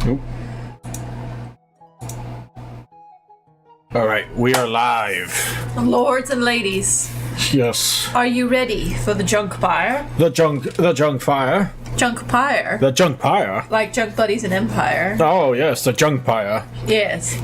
Oop. All right, we are live. Lords and ladies, Yes. are you ready for the junk pyre? The junk fire. Junk pyre? The junk pyre. Like Junk Buddies and Empire. Oh yes, the junk pyre. Yes.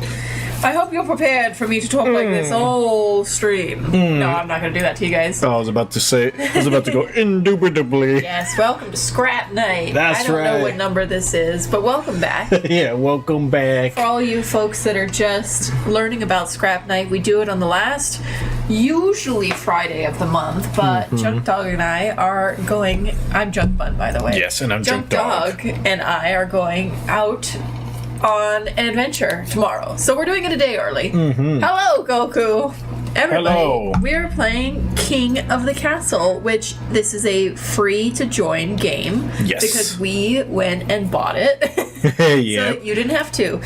I hope you're prepared for me to talk like this whole stream. No, I'm not going to do that to you guys. I was about to go indubitably. Yes, welcome to Scrap Night. That's I don't know right. what number this is, but welcome back. Yeah, welcome back. For all you folks that are just learning about Scrap Night, we do it on the last, usually Friday of the month, but Junk Dog and I are going, I'm Junk Bun, by the way. Yes, and I'm Junk Dog. Dog and I are going out on an adventure tomorrow. So we're doing it a day early. Hello, Goku. Everybody, Hello. we're playing King of the Castle, which this is a free to join game. Yes. Because we went and bought it. Yeah. So you didn't have to.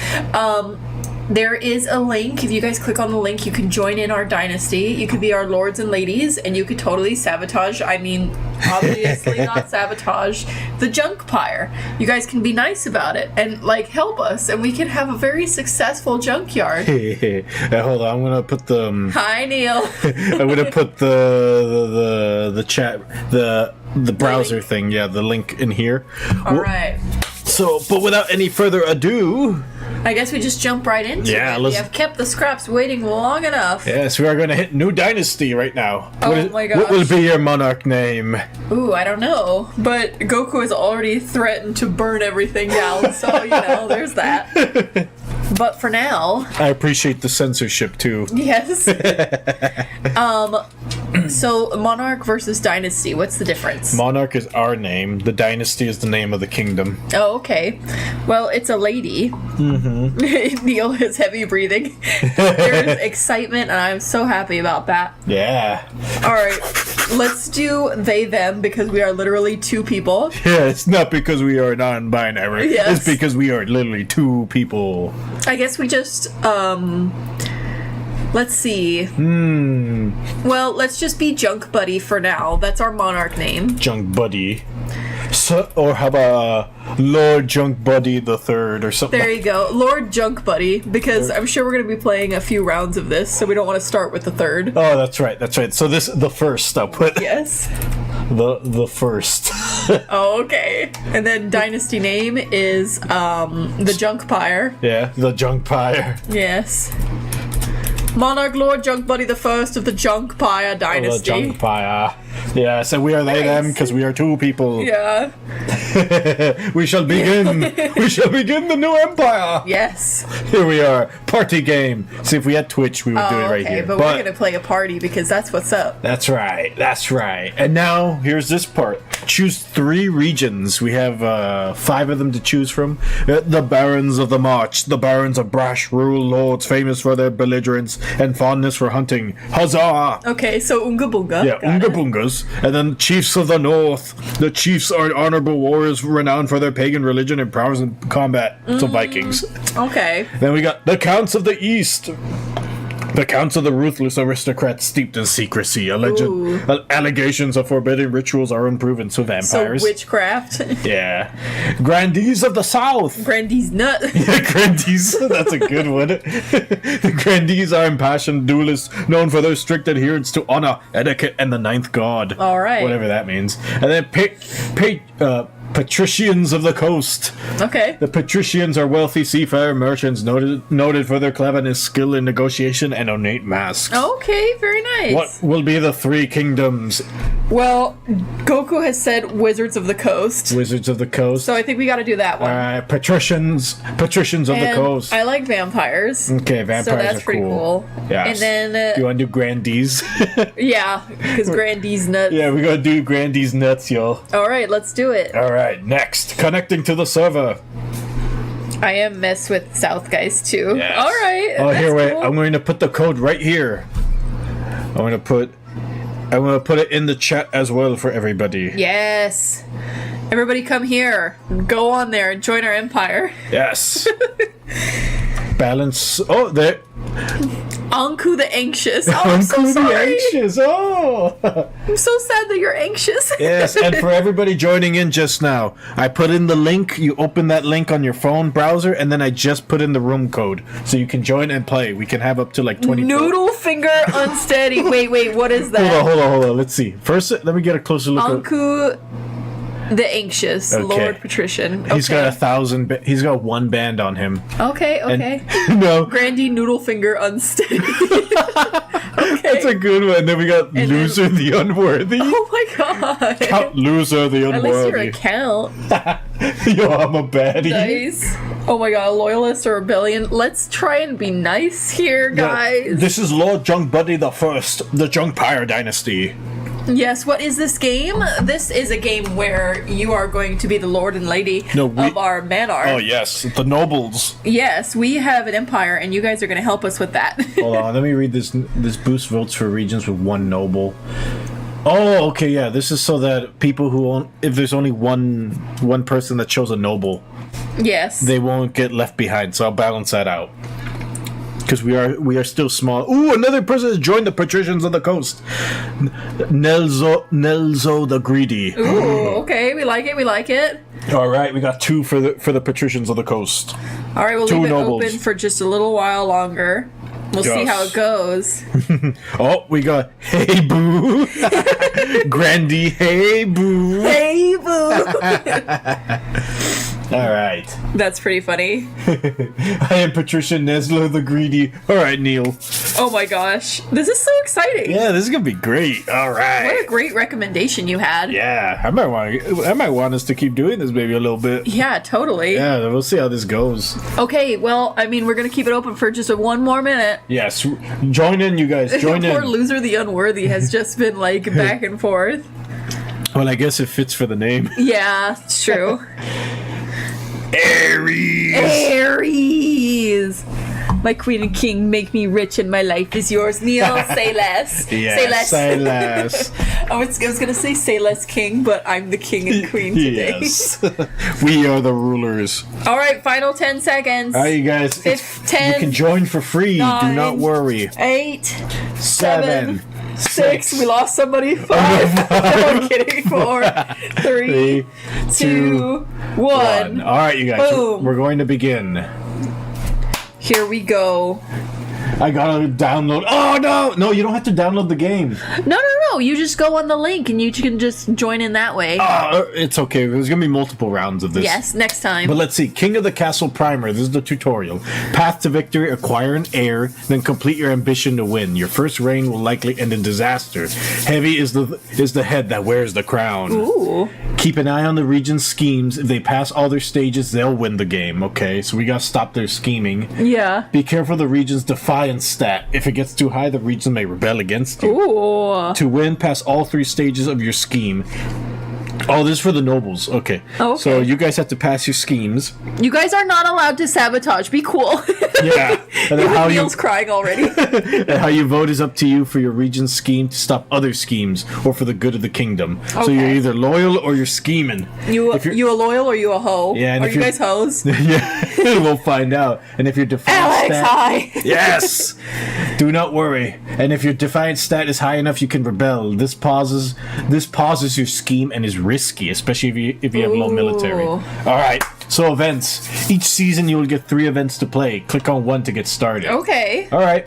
There is a link. If you guys click on the link, you can join in our dynasty. You could be our lords and ladies, and you could totally sabotage. I mean, obviously not sabotage the junk pyre. You guys can be nice about it and like help us, and we can have a very successful junkyard. Hold on, I'm gonna put the. Hi, Neil. I'm gonna put the chat the browser thing. Yeah, the link in here. All right. So, but without any further ado. I guess we just jump right into it. We have kept the scraps waiting long enough. Yes, we are going to hit new dynasty right now. Oh my gosh. What will be your monarch name? Ooh, I don't know. But Goku has already threatened to burn everything down, so, you know, there's that. But for now... I appreciate the censorship, too. Yes. So, Monarch versus Dynasty, what's the difference? Monarch is our name. The dynasty is the name of the kingdom. Oh, okay. Well, it's a lady. Neil is heavy breathing. There's excitement, and I'm so happy about that. Yeah. Alright, let's do they, them, because we are literally two people. Yeah, it's not because we are non-binary. Yes. It's because we are literally two people. I guess we just, let's see. Well, let's just be Junk Buddy for now. That's our monarch name. Junk Buddy. So, or how about Lord Junk Buddy the Third or something? There you go. Lord Junk Buddy, because I'm sure we're going to be playing a few rounds of this, so we don't want to start with the third. Oh, that's right. That's right. So this the first. I'll put Yes. the first. Oh, okay. And then dynasty name is the Junk Pyre. Yeah, the Junk Pyre. Yes. Monarch Lord Junk Buddy the First of the Junk Pyre dynasty. The Junk Pyre. Yeah, so we are they them because we are two people. Yeah. We shall begin. We shall begin the new empire. Yes. Here we are. Party game. See, if we had Twitch, we would do it right okay, here. but we're gonna play a party because that's what's up. That's right. That's right. And now here's this part. Choose 3 regions. We have 5 of them to choose from. The Barons of the March. The Barons of Brash rule lords, famous for their belligerence and fondness for hunting. Huzzah! Okay, so Unga Bunga. Yeah, Got Unga it. Bungas. And then Chiefs of the North. The chiefs are honorable warriors renowned for their pagan religion and prowess in combat. So Vikings. Okay. Then we got the Counts of the East. The Counts of the ruthless aristocrats steeped in secrecy. Allegations of forbidden rituals are unproven, so vampires. So witchcraft. Yeah. Grandees of the South. Grandy's nut. Yeah, Grandees. That's a good one. The Grandees are impassioned duelists known for their strict adherence to honor, etiquette, and the ninth god. All right. Whatever that means. And then Patricians of the Coast. Okay. The patricians are wealthy seafarer merchants noted for their cleverness, skill in negotiation, and ornate masks. Okay, very nice. What will be the 3 kingdoms? Well, Goku has said Wizards of the Coast. Wizards of the Coast. So I think we got to do that one. Alright, patricians of the coast. I like vampires. Okay, vampires So that's are pretty cool. Yes. And then, you want to do Grandees? yeah, because Grandy's nuts. Yeah, we're gonna do Grandees nuts, y'all. All right, let's do it. Alright, next. Connecting to the server. I am mess with Southgeist too. Yes. All right. Oh, that's here, wait. cool. I'm going to put the code right here. I'm going to put it in the chat as well for everybody. Yes. Everybody come here. Go on there and join our empire. Yes. Balance. Oh, there. Anku the Anxious. Oh, I'm so Uncle the sorry. Anxious. Oh. I'm so sad that you're anxious. Yes, and for everybody joining in just now, I put in the link. You open that link on your phone browser, and then I just put in the room code, so you can join and play. We can have up to like 20. Noodle finger unsteady. Wait, what is that? Hold on. Let's see. First, let me get a closer look. Anku the Anxious, Okay. Lord Patrician. He's got 1,000. He's got one band on him. Okay. No, Grandy Noodle finger unsteady. Okay. that's a good one. Then we got then- Loser the Unworthy. Oh my god. Count Loser the At least you're Unworthy. a count. Yo, I'm a baddie. Nice. Oh my god, loyalist or rebellion. Let's try and be nice here, guys. This is Lord Junk Buddy the First, the Junkpire Dynasty. Yes, what is this game? This is a game where you are going to be the lord and lady of our manor. Oh yes, the nobles. Yes, we have an empire, and you guys are going to help us with that. Hold on, let me read this. This boosts votes for regions with one noble. Oh, okay, yeah. This is so that people who own, if there's only one person that chose a noble, Yes. they won't get left behind. So I'll balance that out. Because we are still small. Ooh, another person has joined the patricians of the coast. Nelzo the Greedy. Ooh, okay, we like it. All right, we got 2 for the patricians of the coast. All right, we'll Two leave it nobles. open for just a little while longer. We'll see Yes. how it goes. Oh, we got Hey Boo, Grandy Hey Boo. Hey, boo! All right. That's pretty funny. I am Patricia Nesler the Greedy. All right, Neil. Oh my gosh. This is so exciting. Yeah, this is gonna be great. All What right. a great recommendation you had. Yeah, I might want us to keep doing this maybe a little bit. Yeah, totally. Yeah, we'll see how this goes. Okay, well, I mean, we're going to keep it open for just one more minute. Yes, join in, you guys. Join Poor in. Loser the Unworthy has just been like back and forth. Well, I guess it fits for the name. Yeah, it's true. Aries. Aries! My queen and king make me rich and my life is yours. Neil, say less. Yes, say less. I was going to say less king, but I'm the king and queen today. Yes. We are the rulers. All right, final 10 seconds. All right, you guys. Fif- You 10, can join for free. Do 9, not worry. 8, 7, 6. We lost somebody. 5. No, I'm kidding. 4, 3, 2, 1. All right, you guys. Boom. We're going to begin. Here we go. I gotta download. Oh no! You don't have to download the game. No. You just go on the link and you can just join in that way. It's okay. There's gonna be multiple rounds of this. Yes, next time. But let's see. King of the Castle Primer. This is the tutorial. Path to victory: acquire an heir, then complete your ambition to win. Your first reign will likely end in disaster. Heavy is the head that wears the crown. Ooh. Keep an eye on the region's schemes. If they pass all their stages, they'll win the game. Okay, so we gotta stop their scheming. Yeah. Be careful of the region's defiance stat. If it gets too high, the region may rebel against you. Ooh. To win, pass all 3 stages of your scheme. Oh, this is for the nobles. Okay. Okay. So you guys have to pass your schemes. You guys are not allowed to sabotage. Be cool. Yeah. And then how you Neil's crying already. and how you vote is up to you for your region's scheme to stop other schemes or for the good of the kingdom. So Okay. you're either loyal or you're scheming. You If you're- a loyal or you a hoe? Yeah, and Are if you you're- guys hoes? Yeah, we'll find out. And if your defiance Alex, stat, hi. yes, do not worry. And if your defiance stat is high enough, you can rebel. This pauses your scheme and is risky, especially if you have low military. Ooh. All right. So events. Each season you will get 3 events to play. Click on one to get started. Okay. All right.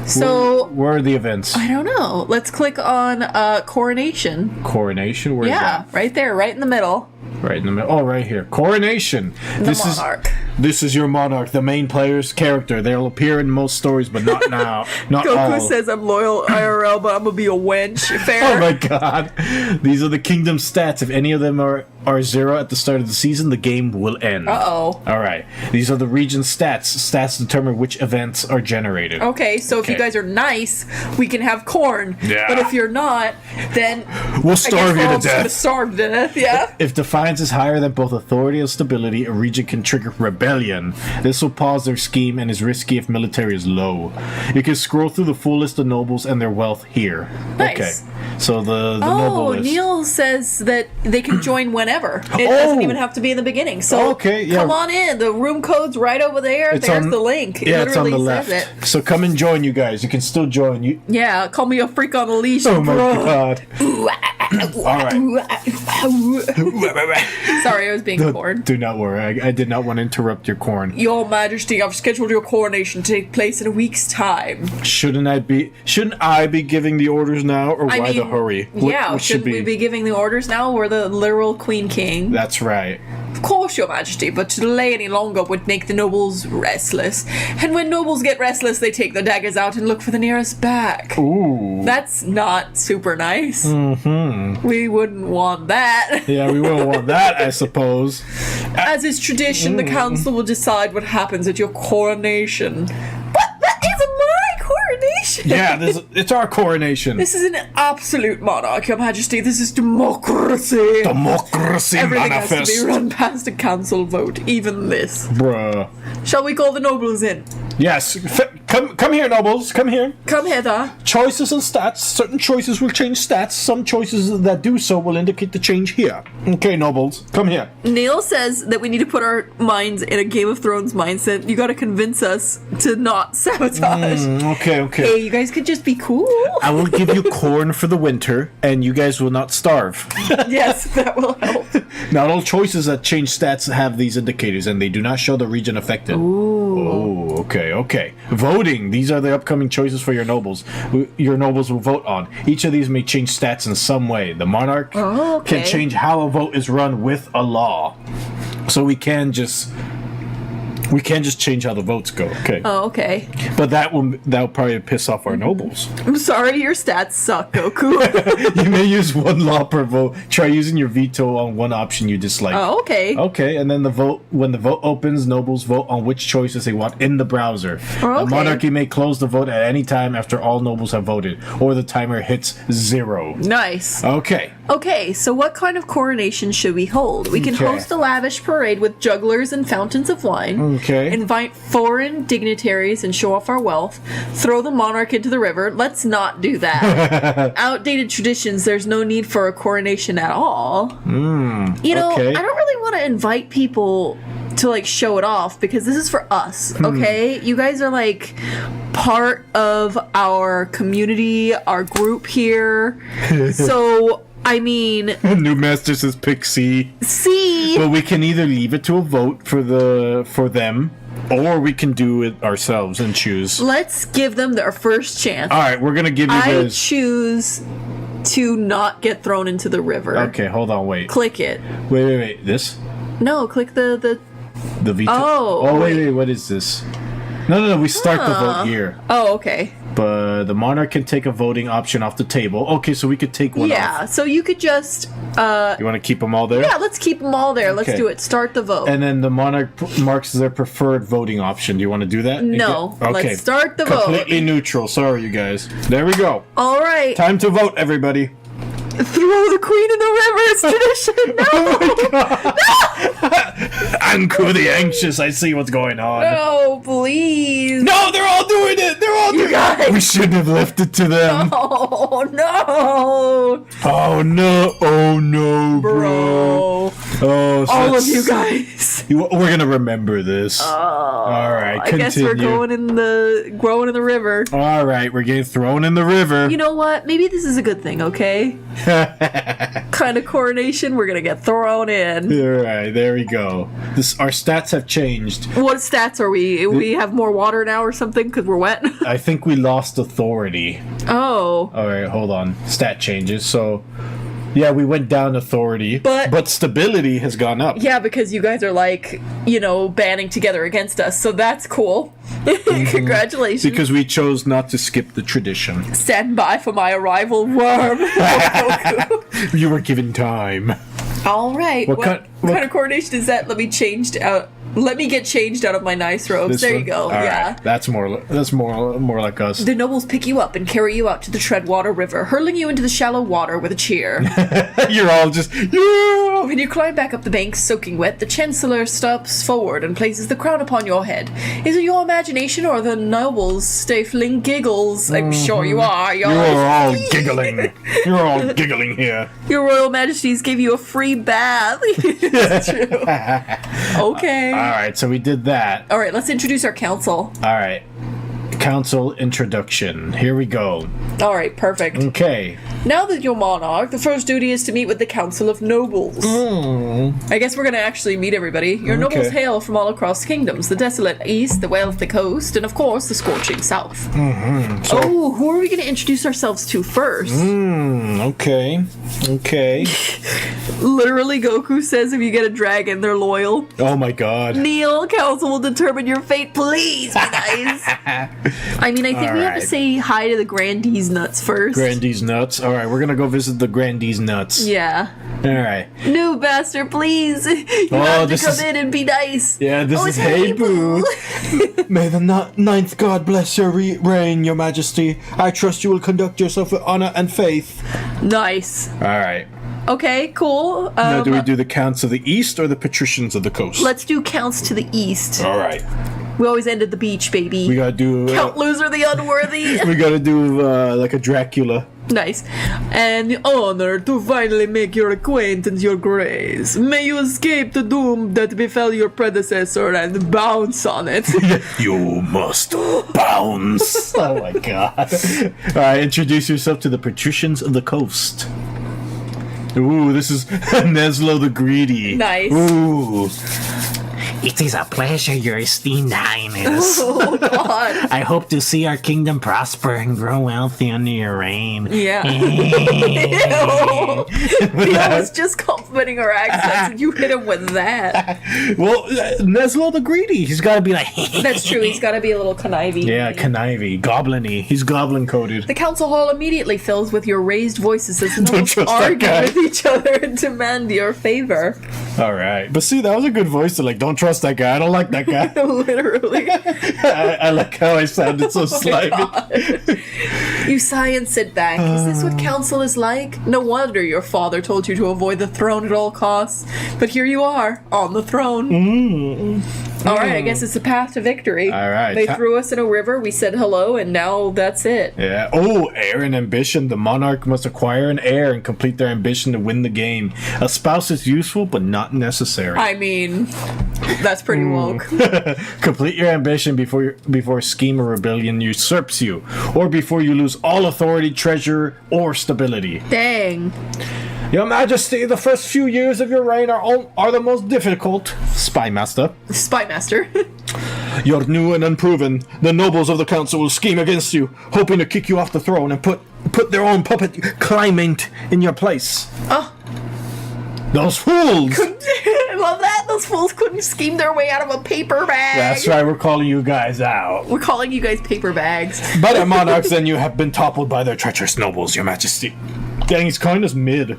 So Where are the events? I don't know. Let's click on coronation. Coronation. Where is Yeah, right there, right in the middle. that? Right in the middle. Oh, right here. Coronation. The monarch. This is your monarch, the main player's character. They'll appear in most stories, but not now. Not Goku all. says I'm loyal IRL, but I'm gonna be a wench. Fair. Oh my god. These are the kingdom stats. If any of them are 0 at the start of the season, the game will end. Uh-oh. Alright. These are the region stats. Stats determine which events are generated. Okay, so if you Okay. guys are nice, we can have corn. Yeah. But if you're not, then We'll starve you we're all to just gonna death. starve to death. Yeah. If defiance is higher than both authority and stability, a region can trigger rebellion. This will pause their scheme and is risky if military is low. You can scroll through the full list of nobles and their wealth here. Nice. Okay. So the noble Oh, list. Neil says that they can join whenever. whenever. It doesn't even have to be in the beginning. So come on in. The room code's right over there. There's the link. Yeah, it's on the left. So come and join, you guys. You can still join. Yeah, call me a freak on a leash. Oh my god. All right. Sorry, I was being corn. Do not worry. I did not want to interrupt your corn. Your Majesty, I've scheduled your coronation to take place in a week's time. Shouldn't I be giving the orders now, or why the hurry? Shouldn't we be giving the orders now? We're the literal Queen King. That's right. Of course, Your Majesty, but to delay any longer would make the nobles restless. And when nobles get restless, they take their daggers out and look for the nearest back. Ooh. That's not super nice. Mm-hmm. We wouldn't want that. Yeah, we wouldn't want that, I suppose. As is tradition, the council will decide what happens at your coronation. That is my coronation! Yeah, it's our coronation. This is an absolute monarch, Your Majesty. This is democracy. Democracy Everything manifest. has to be run past a council vote, even this. Bruh. Shall we call the nobles in? Yes. Come here, nobles. Come here. Come hither. Choices and stats. Certain choices will change stats. Some choices that do so will indicate the change here. Okay, nobles. Come here. Neil says that we need to put our minds in a Game of Thrones mindset. You gotta convince us to not sabotage. Okay. Hey, you guys could just be cool. I will give you corn for the winter, and you guys will not starve. Yes, that will help. Not all choices that change stats have these indicators, and they do not show the region affected. Ooh. Oh, okay. Voting. These are the upcoming choices for your nobles. Your nobles will vote on. Each of these may change stats in some way. The monarch can change how a vote is run with a law. So we can just change how the votes go. Okay. Oh, okay. But that'll probably piss off our nobles. I'm sorry, your stats suck, Goku. You may use one law per vote. Try using your veto on one option you dislike. Oh, okay. Okay, and then when the vote opens, nobles vote on which choices they want in the browser. Oh, okay. The monarchy may close the vote at any time after all nobles have voted, or the timer hits 0. Nice. Okay, so what kind of coronation should we hold? We can host a lavish parade with jugglers and fountains of wine. Okay. Invite foreign dignitaries and show off our wealth. Throw the monarch into the river. Let's not do that. Outdated traditions, there's no need for a coronation at all. I don't really want to invite people to like show it off because this is for us, okay? You guys are like part of our community, our group here. So I mean, New Master says pick C. But we can either leave it to a vote for them, or we can do it ourselves and choose. Let's give them their first chance. All right, we're gonna give you I this. choose to not get thrown into the river. Okay, hold on, wait. Click it. Wait. This? No, click the veto. Oh, wait. What is this? No. We start the vote here. Oh, okay. But the monarch can take a voting option off the table. Okay, so we could take one off. Yeah, so you could just... You want to keep them all there? Yeah, let's keep them all there. Let's Okay. do it. Start the vote. And then the monarch marks their preferred voting option. Do you want to do that? No. Okay. Let's start the vote. Completely neutral. Sorry, you guys. There we go. All right. Time to vote, everybody. Throw the queen in the river. It's tradition. No. Oh my god. Anku the anxious. I see what's going on. No, please. No, they're all doing it. They're all doing it. We shouldn't have left it to them. Oh, no. Oh no, bro. Oh, so all of you guys. We're gonna remember this. All right, continue. I guess we're growing in the river. All right, we're getting thrown in the river. You know what? Maybe this is a good thing, okay? Kind of coronation, we're gonna get thrown in. All right, there we go. Our stats have changed. What stats are we? We have more water now or something because we're wet? I think we lost authority. Oh. All right, hold on. Stat changes. So, yeah, we went down authority, but stability has gone up. Yeah, because you guys are like, banding together against us, so that's cool. Congratulations. Because we chose not to skip the tradition. Stand by for my arrival, worm. You were given time. All right. What kind of coronation is that? Let me get changed out of my nice robes. There you go. All yeah. Right. That's more like us. The nobles pick you up and carry you out to the Treadwater River, hurling you into the shallow water with a cheer. You're all just, yeah! when you climb back up the bank, soaking wet, the Chancellor steps forward and places the crown upon your head. Is it your imagination or the nobles stifling giggles? I'm sure you are. You're all giggling. You're all giggling here. Your Royal Majesties gave you a free bath. It's true. Okay. All right, so we did that. All right, let's introduce our council. All right. Council introduction. Here we go. All right, perfect. Okay. Now that you're monarch, the first duty is to meet with the Council of Nobles. I guess we're going to actually meet everybody. Your nobles hail from all across kingdoms, the desolate east, the wealthy coast, and of course, the scorching south. So, who are we going to introduce ourselves to first? Okay. Literally, Goku says if you get a dragon, they're loyal. Oh my god. Neil, council will determine your fate. Please be nice. I mean, I think we have to say hi to the Grandees nuts first. Grandees nuts. All right, we're gonna go visit the Grandees nuts. Yeah. All right. No, bastard, please. You have to come in and be nice. Yeah, this is Hey Boo. May the ninth god bless your reign, your majesty. I trust you will conduct yourself with honor and faith. Nice. All right. Okay, cool. Now, do we do the counts of the east or the patricians of the coast? Let's do counts to the east. All right. We always end at the beach, baby. We gotta do Count Loser the Unworthy. we gotta do like a Dracula. Nice. And the honor to finally make your acquaintance, your grace. May you escape the doom that befell your predecessor and bounce on it. You must bounce. Oh my god. All right, introduce yourself to the patricians of the coast. Ooh, this is Neslo the Greedy. Nice. Ooh. It is a pleasure, your esteemed highness. Oh, God. I hope to see our kingdom prosper and grow wealthy under your reign. Yeah. He was just complimenting our accents, and you hit him with that. Well, Neslo the Greedy. He's got to be like. That's true. He's got to be a little conniving. Yeah, conniving, goblin-y. He's goblin coded. The council hall immediately fills with your raised voices as the Don't nobles trust that argue guy. with each other and demand your favor. All right, but see, that was a good voice to like. Don't trust that guy. I don't like that guy. Literally. I like how I sounded so slimy. You sigh and sit back. Is this what council is like? No wonder your father told you to avoid the throne at all costs. But here you are, on the throne. Alright, I guess it's the path to victory. All right. They threw us in a river, we said hello, and now that's it. Yeah. Oh, heir and ambition. The monarch must acquire an heir and complete their ambition to win the game. A spouse is useful, but not necessary. I mean, that's pretty woke. Complete your ambition before scheme or rebellion usurps you, or before you lose all authority, treasure, or stability. Dang. Your Majesty, the first few years of your reign are the most difficult. Spy Master. Spymaster. You're new and unproven. The nobles of the council will scheme against you, hoping to kick you off the throne and put their own puppet claimant in your place. Oh. Those fools! I love that. Those fools couldn't scheme their way out of a paper bag. That's right, we're calling you guys out. We're calling you guys paper bags. Better monarchs than you have been toppled by their treacherous nobles, your majesty. Dang, he's kind of mid.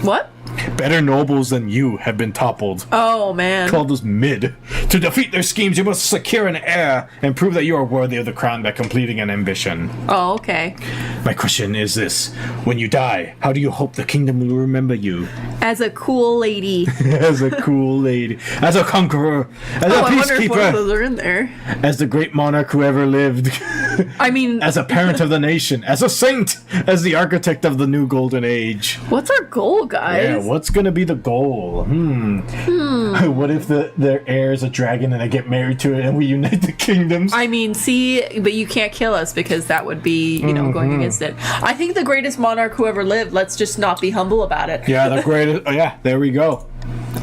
What? Better nobles than you have been toppled. Oh, man. Called us mid. To defeat their schemes, you must secure an heir and prove that you are worthy of the crown by completing an ambition. Oh, okay. My question is this. When you die, how do you hope the kingdom will remember you? As a cool lady. As a cool lady. As a conqueror. As a I wonder if one of peacekeeper. those are in there. As the great monarch who ever lived. I mean, As a parent of the nation. As a saint. As the architect of the new golden age. what's our goal, guys? Yeah, what's gonna be the goal? What if their heir is a dragon and I get married to it and we unite the kingdoms? I mean, see, but you can't kill us because that would be, going against it. I think the greatest monarch who ever lived, let's just not be humble about it. Yeah, the greatest. Oh, yeah, there we go.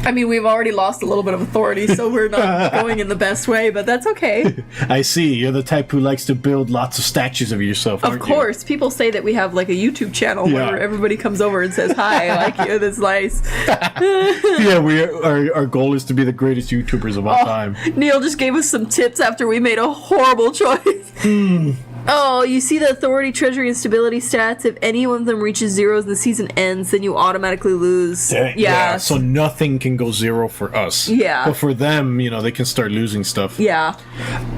I mean, we've already lost a little bit of authority, so we're not going in the best way, but that's okay. I see. You're the type who likes to build lots of statues of yourself, Of aren't course, people say that we have like a YouTube channel Yeah. where everybody comes over and says, hi, I like you, that's nice. you? Yeah, our goal is to be the greatest YouTubers of all time. Neil just gave us some tips after we made a horrible choice. Oh, you see the authority, treasury, and stability stats. If any one of them reaches zeros and the season ends, then you automatically lose. Yeah. So nothing can go zero for us. Yeah. But for them, they can start losing stuff. Yeah.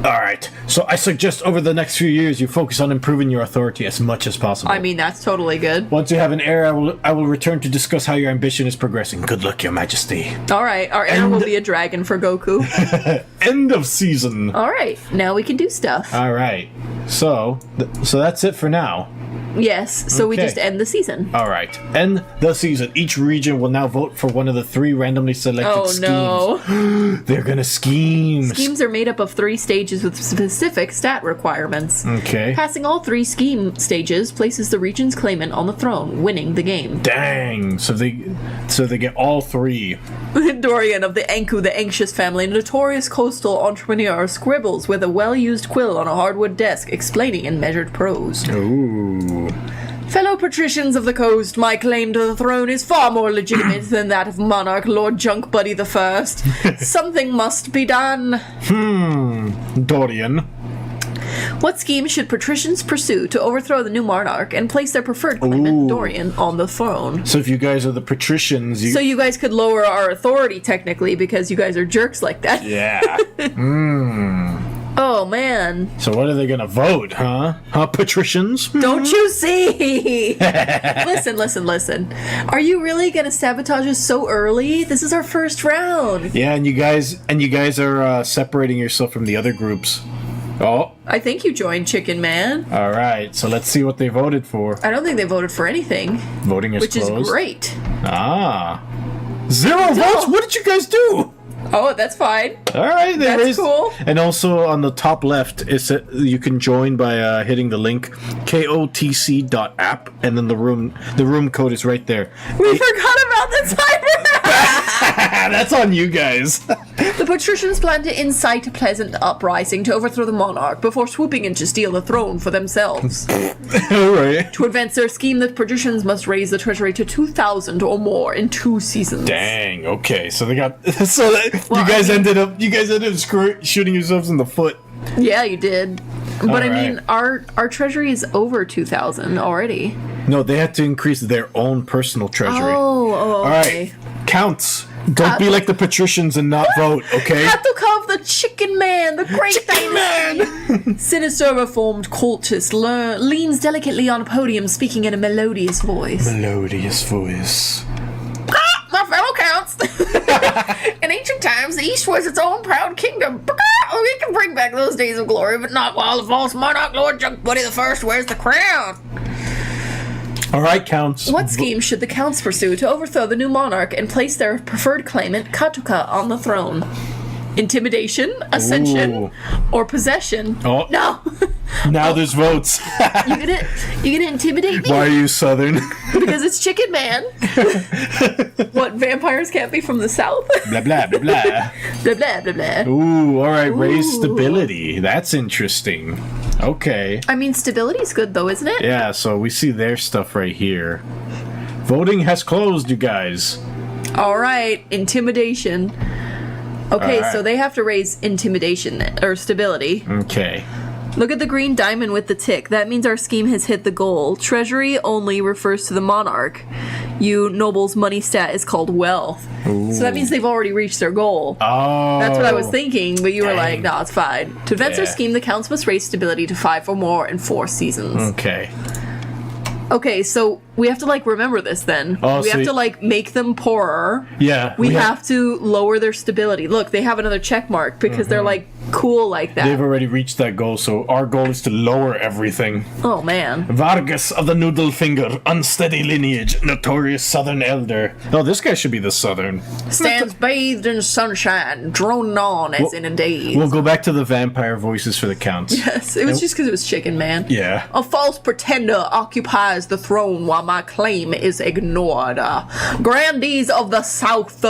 All right. So I suggest over the next few years, you focus on improving your authority as much as possible. I mean, that's totally good. Once you have an heir, I will return to discuss how your ambition is progressing. Good luck, Your Majesty. All right. Our heir will be a dragon for Goku. End of season. All right. Now we can do stuff. All right. So that's it for now. Yes. So we Okay. just end the season. All right. End the season. Each region will now vote for one of the 3 randomly selected schemes. No. They're gonna scheme. Schemes are made up of 3 stages with specific stat requirements. Okay. Passing all 3 scheme stages places the region's claimant on the throne, winning the game. Dang. So they get all 3. Dorian of the Enku, the Anxious family, notorious coastal entrepreneur, scribbles with a well-used quill on a hardwood desk, explaining in measured prose. Ooh. Fellow patricians of the coast, my claim to the throne is far more legitimate than that of monarch Lord Junk Buddy the First. Something must be done. Dorian. What scheme should patricians pursue to overthrow the new monarch and place their preferred claimant, Dorian, on the throne? So if you guys are the patricians, So you guys could lower our authority, technically, because you guys are jerks like that. yeah. Oh, man. So what are they gonna vote, huh? Huh, patricians? Don't you see? Listen. Are you really gonna sabotage us so early? This is our first round. Yeah, and you guys are separating yourself from the other groups. Oh, I think you joined Chicken Man. all right. So let's see what they voted for. I don't think they voted for anything, Voting is which closed. is great. Ah, 0 votes. What did you guys do? Oh, that's fine. All right, they That's raised- cool. And also on the top left, you can join by hitting the link kotc.app, and then the room code is right there. We forgot about the timer. That's on you guys. The patricians plan to incite a pleasant uprising to overthrow the monarch before swooping in to steal the throne for themselves. All right. To advance their scheme, the patricians must raise the treasury to 2,000 or more in 2 seasons. Dang. Okay. So they got. You guys ended up shooting yourselves in the foot. Yeah, you did. But All I right. mean, our treasury is over 2,000 already. No, they had to increase their own personal treasury. Oh, All okay. right. Counts. Don't be like the patricians and not vote, okay? Katukov, the Chicken Man, the great Man! sinister reformed cultist leans delicately on a podium, speaking in a melodious voice. Melodious voice. My fellow counts. In ancient times, the East was its own proud kingdom. We can bring back those days of glory, but not while the false monarch Lord Junk Buddy the First wears the crown. All right, counts. What scheme should the counts pursue to overthrow the new monarch and place their preferred claimant, Katuka, on the throne? Intimidation, ascension, Ooh. or possession? Oh. No. Now there's votes. You gonna intimidate me? Why are you Southern? Because it's Chicken Man. What, vampires can't be from the south? Blah blah blah blah. Blah blah blah blah. Ooh, all right. Raise Ooh. stability. That's interesting. Okay. I mean, stability's good though, isn't it? Yeah. So we see their stuff right here. Voting has closed, you guys. All right, intimidation. Okay, All right. so they have to raise intimidation or stability. Okay. Look at the green diamond with the tick. That means our scheme has hit the goal. Treasury only refers to the monarch. You nobles' money stat is called wealth. So that means they've already reached their goal. Oh. That's what I was thinking, but you were like, Dang. no, it's fine. To advance their Yeah. scheme, the counts must raise stability to 5 or more in 4 seasons. Okay. Okay, so we have to, remember this then. Oh, we so have to, make them poorer. Yeah. We have to lower their stability. Look, they have another check mark because they're, cool like that. They've already reached that goal, so our goal is to lower everything. Oh, man. Vargas of the Noodle Finger, unsteady lineage, notorious Southern elder. Oh, this guy should be the Southern. Stands bathed in sunshine, droning on as in a daze. We'll go back to the vampire voices for the counts. Yes, it was just because it was Chicken Man. Yeah. A false pretender occupies the throne while while my claim is ignored. Grandees of the South,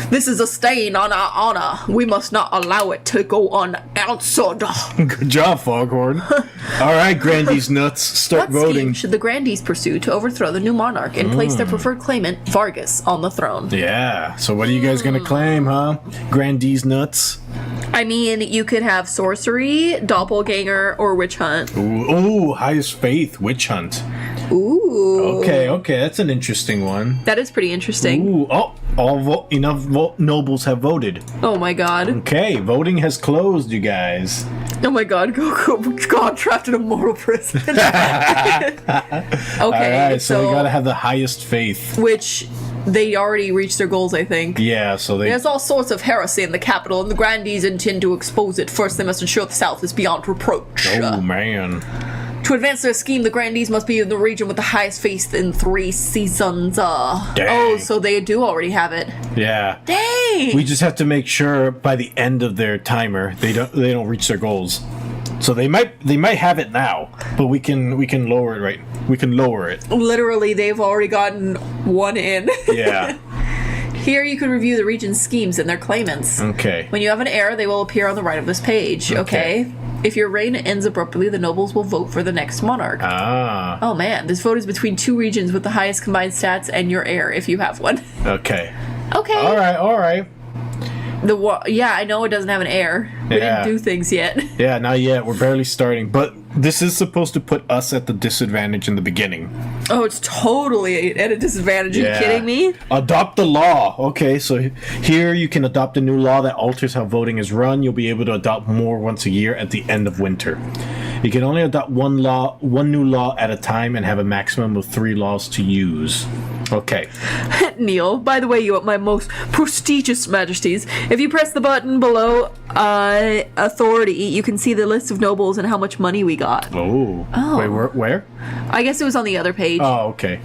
this is a stain on our honor. We must not allow it to go unanswered. Good job, Foghorn. All right, Grandees nuts, start What voting. scheme should the Grandees pursue to overthrow the new monarch and place their preferred claimant, Vargas, on the throne? Yeah. So what are you guys gonna claim, huh? Grandees nuts. I mean, you could have sorcery, doppelganger, or witch hunt. Ooh, highest faith, witch hunt. Ooh. Okay, that's an interesting one. That is pretty interesting. Ooh, enough nobles have voted. Oh my god. Okay, voting has closed, you guys. Oh my god, God trapped in a mortal prison. Okay, All right, so we gotta have the highest faith. which they already reached their goals, I think. Yeah, so they. There's all sorts of heresy in the capital, and the Grandees intend to expose it. First, they must ensure the South is beyond reproach. Oh man. To advance their scheme, the Grandees must be in the region with the highest faith in 3 seasons. Dang. Oh, so they do already have it. Yeah. Dang! We just have to make sure by the end of their timer they don't reach their goals. So they might have it now, but we can lower it, right? We can lower it. Literally, they've already gotten one in. Yeah. Here you can review the region's schemes and their claimants. Okay. When you have an error, they will appear on the right of this page. Okay. If your reign ends abruptly, the nobles will vote for the next monarch. Ah. Oh man, this vote is between 2 regions with the highest combined stats and your heir, if you have one. Okay. Okay. All right. Yeah, I know it doesn't have an heir. We Yeah. didn't do things yet. Yeah, not yet. We're barely starting, but this is supposed to put us at the disadvantage in the beginning. Oh, it's totally at a disadvantage. Are you kidding me? Adopt the law. Okay, so here you can adopt a new law that alters how voting is run. You'll be able to adopt more once a year at the end of winter. You can only adopt one new law at a time, and have a maximum of 3 laws to use. Okay. Neil, by the way, you are my most prestigious majesties. If you press the button below authority, you can see the list of nobles and how much money we got. Oh. Wait, where? I guess it was on the other page. Oh, okay.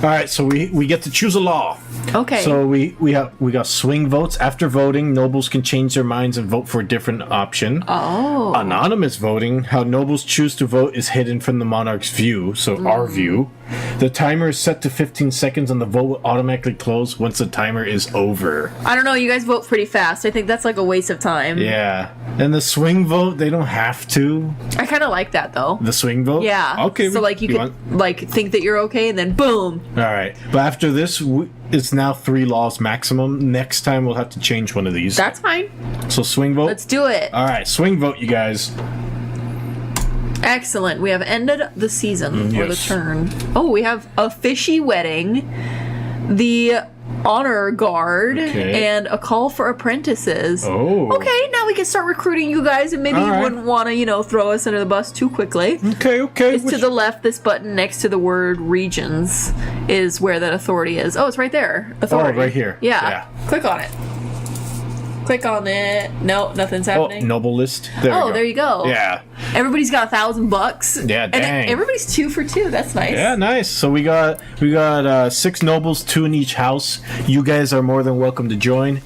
All right, so we get to choose a law. Okay. So we got swing votes. After voting, nobles can change their minds and vote for a different option. Oh. Anonymous voting, how nobles choose to vote is hidden from the monarch's view, so our view. The timer is set to 15 seconds and the vote will automatically close once the timer is over. I don't know, you guys vote pretty fast. I think that's like a waste of time. Yeah. And the swing vote, they don't have to. I kind of like that though. The swing vote? Yeah. Okay. So like you could like think that you're okay and then boom. All right. But after this, it's now 3 laws maximum. Next time we'll have to change one of these. That's fine. So swing vote? Let's do it. All right. Swing vote, you guys. Excellent. We have ended the season or the yes. turn. Oh, we have a fishy wedding, the honor guard, and a call for apprentices. Oh. Okay, now we can start recruiting you guys, and maybe you wouldn't want to, throw us under the bus too quickly. Okay. It's to the left. This button next to the word regions is where that authority is. Oh, it's right there. Authority. right here. Yeah. Click on it. Click on it. No, nothing's happening. Oh, noble list. There we go. There you go. Yeah. Everybody's got $1,000. Yeah, dang. And everybody's 2 for 2. That's nice. Yeah, nice. So we got 6 nobles, 2 in each house. You guys are more than welcome to join.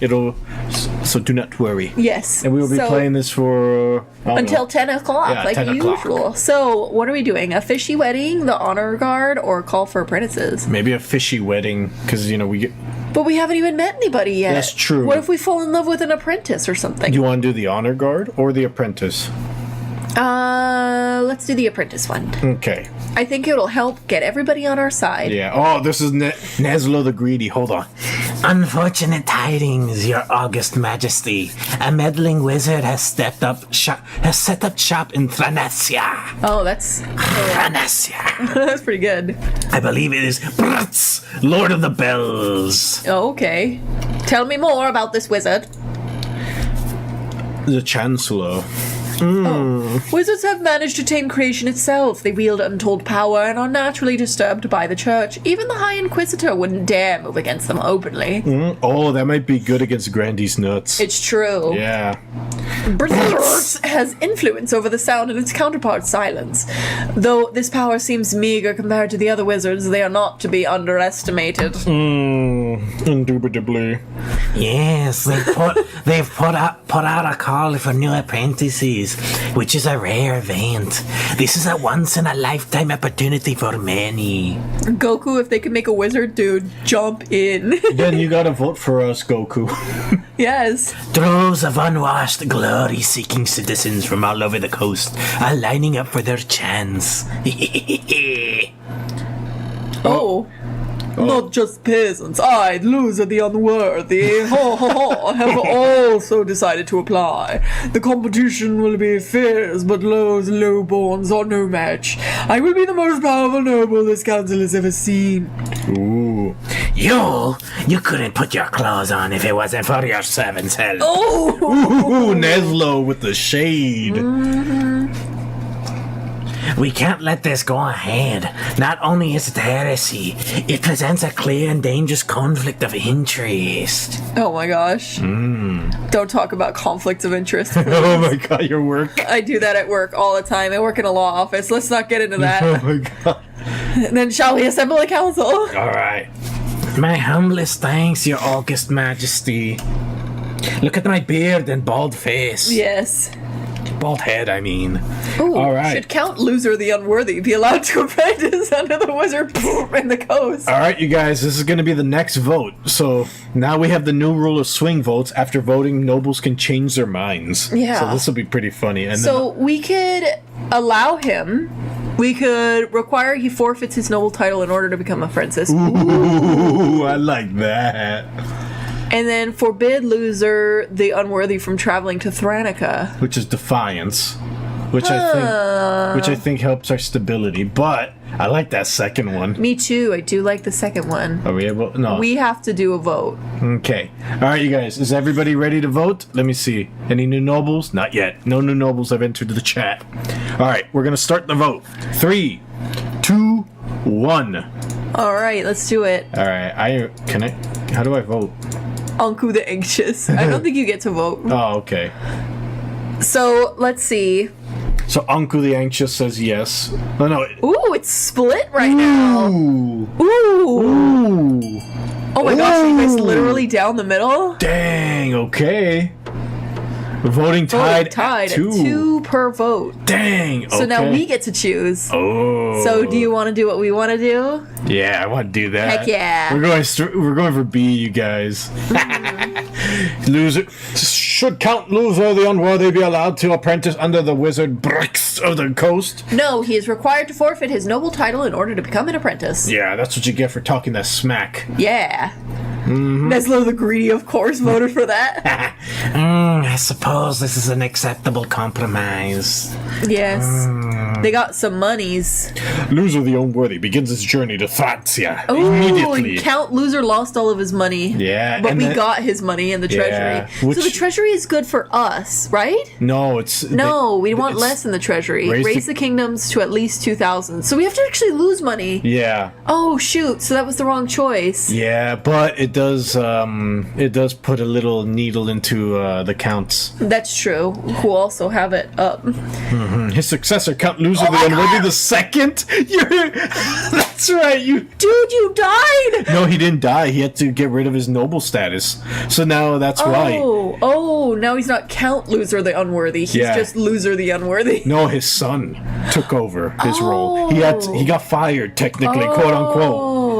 So do not worry. Yes. And we will be playing this for until 10 o'clock, Yeah, like 10 o'clock. usual. So what are we doing? A fishy wedding, the honor guard, or a call for apprentices? maybe a fishy wedding because we get. But we haven't even met anybody yet. That's true. What if we fall in love with an apprentice or something? Do you want to do the honor guard or the apprentice? Let's do the apprentice one. Okay. I think it'll help get everybody on our side. Yeah. Oh, this is Nezlo the Greedy. Hold on. Unfortunate tidings, Your August Majesty. A meddling wizard has set up shop in Thranesia. Oh, that's Thranesia. that's pretty good. I believe it is Brutz, Lord of the Bells. Oh, okay. Tell me more about this wizard. The Chancellor. Wizards have managed to tame creation itself. They wield untold power and are naturally disturbed by the church. Even the High Inquisitor wouldn't dare move against them openly. Oh, that might be good against Grandy's nuts. It's true. Yeah. Brutz has influence over the sound and its counterpart silence. Though this power seems meager compared to the other wizards, they are not to be underestimated. Indubitably. Yes, they've put out a call for new apprentices. abilities, which is a rare event. This is a once-in-a-lifetime opportunity for many. Goku, if they could make a wizard dude jump in. Then you gotta vote for us, Goku. Yes. Droves of unwashed, glory-seeking citizens from all over the coast are lining up for their chance. Oh. Not just peasants, I, loser the unworthy, have also decided to apply. The competition will be fierce, but those lowborns are no match. I will be the most powerful noble this council has ever seen. Ooh. You couldn't put your claws on if it wasn't for your servant's help. Oh! Ooh, Neslo with the shade. We can't let this go ahead. Not only is it heresy, it presents a clear and dangerous conflict of interest. Oh my gosh. Don't talk about conflicts of interest. Oh my god, your work. I do that at work all the time. I work in a law office. Let's not get into Oh that. my god. And then shall we assemble a council? All right. My humblest thanks, your august majesty. Look at my beard and bald face. Yes. Bald head, I mean. Ooh, All right. Should Count Loser the Unworthy be allowed to apprentice under the wizard in the coast? All right, you guys, this is going to be the next vote. So now we have the new rule of swing votes. After voting, nobles can change their minds. Yeah. So this will be pretty funny. And So we could allow him. We could require he forfeits his noble title in order to become a princess. ooh, I like that. And then forbid Loser the Unworthy from traveling to Thranica. Which is defiance, which I think helps our stability. But I like that second one. Me too. I do like the second one. Are we able? No. We have to do a vote. Okay. All right, you guys. Is everybody ready to vote? Let me see. Any new nobles? Not yet. No new nobles have entered the chat. All right, we're gonna start the vote. 3, 2, 1. All right, let's do it. All right. How do I vote? Uncle the Anxious. I don't think you get to vote. Oh, okay. So let's see. So Uncle the Anxious says yes. Oh no. Ooh, it's split right now. Ooh. Ooh. Ooh. Oh my gosh, are you guys Ooh. literally down the middle? Dang. Okay. Voting tied, Tied at at 2 per vote. Dang. So now okay. we get to choose. Oh. So do you want to do what we want to do? Yeah, I want to do that. Heck yeah. We're going for B, you guys. Loser. Should Count Loser the Unworthy be allowed to apprentice under the wizard bricks of the coast? No, he is required to forfeit his noble title in order to become an apprentice. Yeah, that's what you get for talking that smack. Yeah. Neslo the Greedy, of course, voted for that. I suppose this is an acceptable compromise. Yes. They got some monies. Loser the Unworthy begins his journey to Thracia Ooh, immediately. and Count Loser lost all of his money. Yeah, But and we then- got his money in the Yeah, treasury. which- So the treasury is good for us, right? No, it's... No, we want it's- less in the treasury. raise Raise the- the kingdoms to at least 2,000. So we have to actually lose money. Yeah. Oh, shoot. So that was the wrong choice. Yeah, but it does put a little needle into the counts. That's true. Who also have it up. His successor, Count Loser Oh the my Unworthy God! the Second. That's right. Dude, you died! No, he didn't die. He had to get rid of his noble status. So now that's why. Oh, now he's not Count Loser the Unworthy. He's Yeah. just Loser the Unworthy. No, his son took over his role. He got fired technically, quote unquote.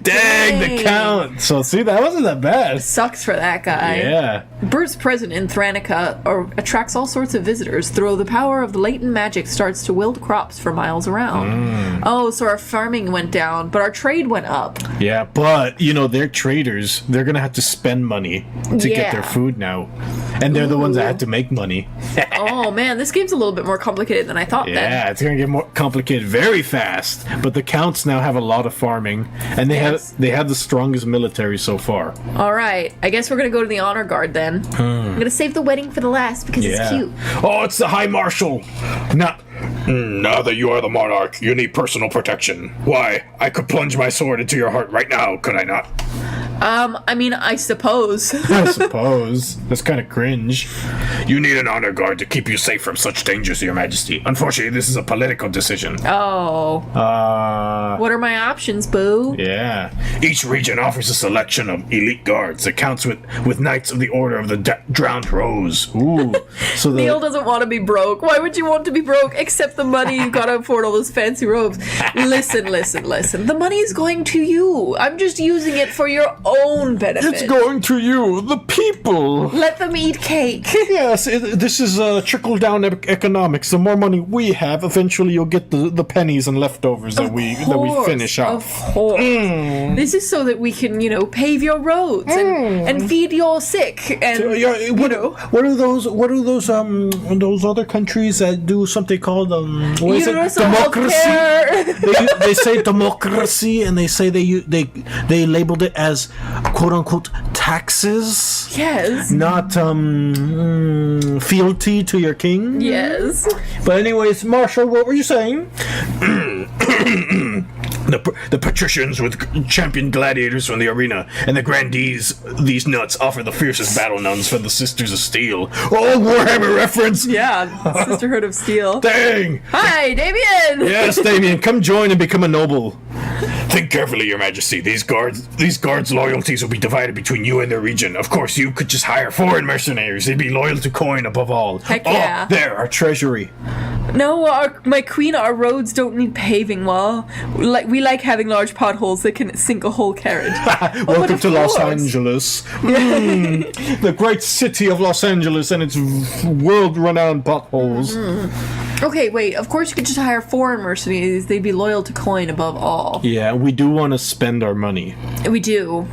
Dang, the Dang. count. So see, that wasn't that bad. Sucks for that guy. Yeah. Bruce present in Thranica attracts all sorts of visitors. Through the power of the latent magic starts to wield crops for miles around. Oh, so our farming went down, but our trade went up. Yeah, but they're traders. They're gonna have to spend money to get their Yeah. food now, and they're the ones that Ooh. have to make money. Oh man, this game's a little bit more complicated than I thought then. Yeah, it's gonna get more complicated very fast. But the counts now have a lot of farming, and they Yes. have the strongest military so far. All right, I guess we're gonna go to the honor guard then. I'm gonna save the wedding for the last because it's cute. Oh, it's the High Marshal. Now that you are the monarch, you need personal protection. Why? I could plunge my sword into your heart right now, could I not? I mean, I suppose. I suppose. That's kind of cringe. You need an honor guard to keep you safe from such dangers, Your Majesty. Unfortunately, this is a political decision. Oh. What are my options, boo? Yeah. Each region offers a selection of elite guards that counts with Knights of the Order of the Drowned Rose. Ooh. So Neil doesn't want to be broke. Why would you want to be broke? Except the money you gotta afford all those fancy robes. Listen. The money is going to you. I'm just using it for your own benefit. It's going to you, the people. Let them eat cake. Yes, this is trickle-down economics. The more money we have, eventually you'll get the pennies and leftovers that we finish off. Of course. This is so that we can, pave your roads and feed your sick and What are those other countries that do something called what is universal it? Democracy? healthcare. They say democracy, and they say they labeled it as quote unquote taxes. Yes. Not fealty to your king. Yes. But anyways, Marshall, what were you saying? The patricians with champion gladiators from the arena and the grandees, these nuts, offer the fiercest battle nuns for the Sisters of Steel. Oh, Warhammer reference! Yeah, Sisterhood of Steel. Dang! Hi, Damien! Yes, Damien, come join and become a noble. Think carefully, Your Majesty. These guards' loyalties will be divided between you and their region. Of course, you could just hire foreign mercenaries. They'd be loyal to coin above all. Heck yeah. Oh, there, our treasury. No, my queen, our roads don't need paving, well. We like having large potholes that can sink a whole carriage. Welcome to Los Angeles. The great city of Los Angeles and its world-renowned potholes. Okay, wait, of course you could just hire foreign mercenaries. They'd be loyal to coin above all. Yeah, we do want to spend our money. We do.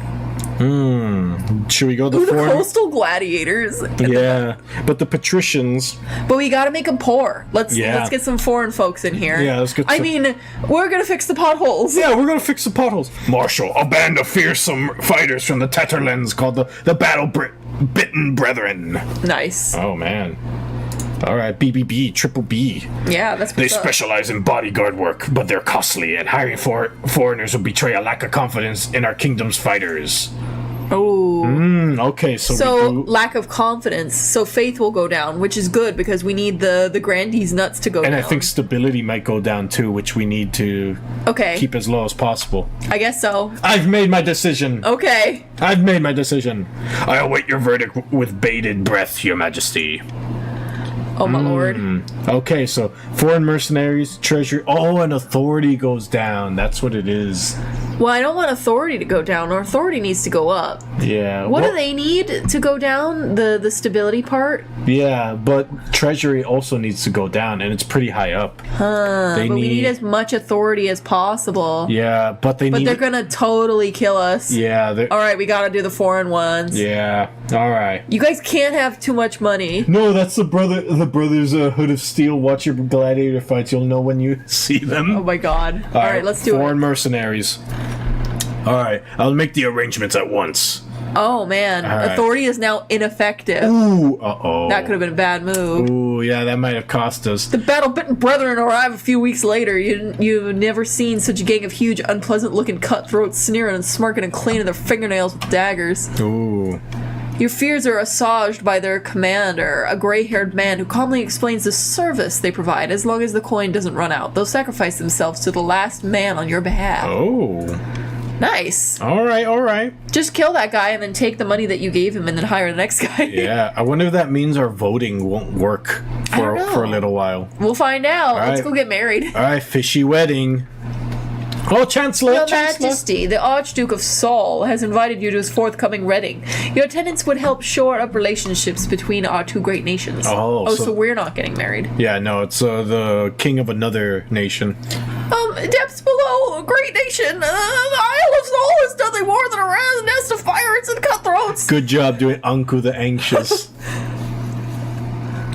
Should we go The foreign? coastal gladiators. Yeah, but the patricians. But we gotta make them poor. Let's get some foreign folks in here. Yeah, let's get I mean, we're gonna fix the potholes. Yeah, we're gonna fix the potholes. Marshal, a band of fearsome fighters from the Tetherlands called the Battle-Bitten Brethren. Nice. Oh, man. All right, BBB, Triple B. Yeah, that's They what's up. specialize in bodyguard work, but they're costly, and hiring foreigners would betray a lack of confidence in our kingdom's fighters. Oh. Okay, so we do... lack of confidence. So faith will go down, which is good because we need the grandees nuts to go down. And I think stability might go down too, which we need to keep as low as possible. I guess so. I've made my decision. Okay. I've made my decision. I await your verdict with bated breath, Your Majesty. Oh, my lord. Okay, so foreign mercenaries, treasury, and authority goes down. That's what it is. Well, I don't want authority to go down. Our authority needs to go up. Yeah. What do they need to go down? The stability part? Yeah, but treasury also needs to go down, and it's pretty high up. We need as much authority as possible. Yeah, but they're gonna totally kill us. Yeah. All right, we gotta do the foreign ones. Yeah. All right. You guys can't have too much money. No, that's the brothers Hood of Steel. Watch your gladiator fights. You'll know when you see them. Oh my god. All right, let's do it. Foreign mercenaries. All right, I'll make the arrangements at once. Oh man, right. Authority is now ineffective. Ooh, uh-oh. That could have been a bad move. Ooh, yeah, that might have cost us. The battle-bitten brethren arrive a few weeks later. You've never seen such a gang of huge, unpleasant-looking cutthroats sneering and smirking and cleaning their fingernails with daggers. Ooh. Your fears are assuaged by their commander, a gray-haired man who calmly explains the service they provide as long as the coin doesn't run out. They'll sacrifice themselves to the last man on your behalf. Oh. Nice. All right. Just kill that guy and then take the money that you gave him and then hire the next guy. Yeah, I wonder if that means our voting won't work for a little while. We'll find out. All Let's right. go get married. All right, fishy wedding. Oh, Chancellor! Your Chancellor. Majesty, the Archduke of Saul has invited you to his forthcoming wedding. Your attendance would help shore up relationships between our two great nations. Oh, so we're not getting married. Yeah, no, it's the king of another nation. Depths below, a great nation. The Isle of Saul has nothing more than a nest of pirates and cutthroats. Good job doing Anku the Anxious.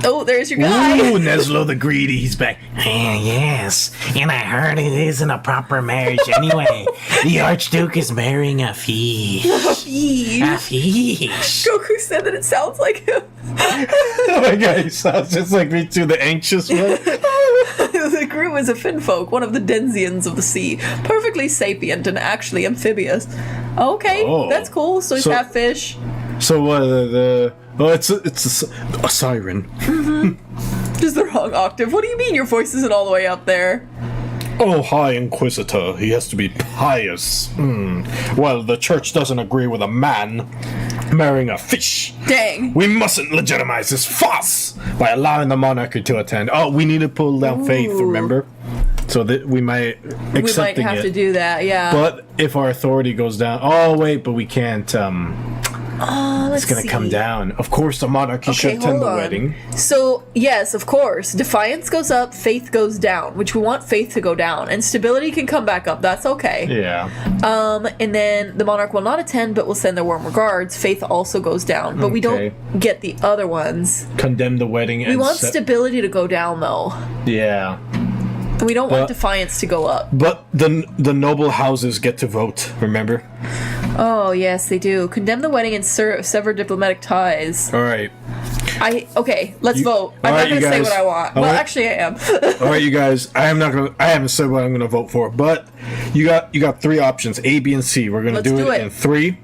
Oh, there's your guy. Ooh, Neslo the Greedy, he's back. Yes, and I heard it isn't a proper marriage anyway. The Archduke is marrying a fish. A fish. Goku said that it sounds like him. Oh my god, he sounds just like me too, the anxious one. The group who is a finfolk, one of the Denzians of the sea, perfectly sapient and actually amphibious. Okay, that's cool. So he's half fish. So it's a siren. Just the wrong octave. What do you mean your voice isn't all the way up there? Oh, High Inquisitor, he has to be pious. Well, the church doesn't agree with a man marrying a fish. Dang. We mustn't legitimize this farce by allowing the monarchy to attend. Oh, we need to pull down faith, remember? So that we might accepting We might have it. to do that, yeah. But if our authority goes down, oh wait, but we can't. It's gonna come down. Of course, the monarchy should attend the wedding. So yes, of course, defiance goes up, faith goes down, which we want faith to go down, and stability can come back up. That's okay. Yeah. And then the monarch will not attend, but will send their warm regards. Faith also goes down, but we don't get the other ones. Condemn the wedding. We want stability to go down, though. Yeah. We don't want defiance to go up. But the noble houses get to vote. Remember? Oh yes, they do. Condemn the wedding and sever diplomatic ties. All right. Let's vote. I'm not gonna say what I want. Well, actually, I am. All right, you guys. I haven't said what I'm gonna vote for, but you got three options: A, B, and C. We're gonna do it in 3,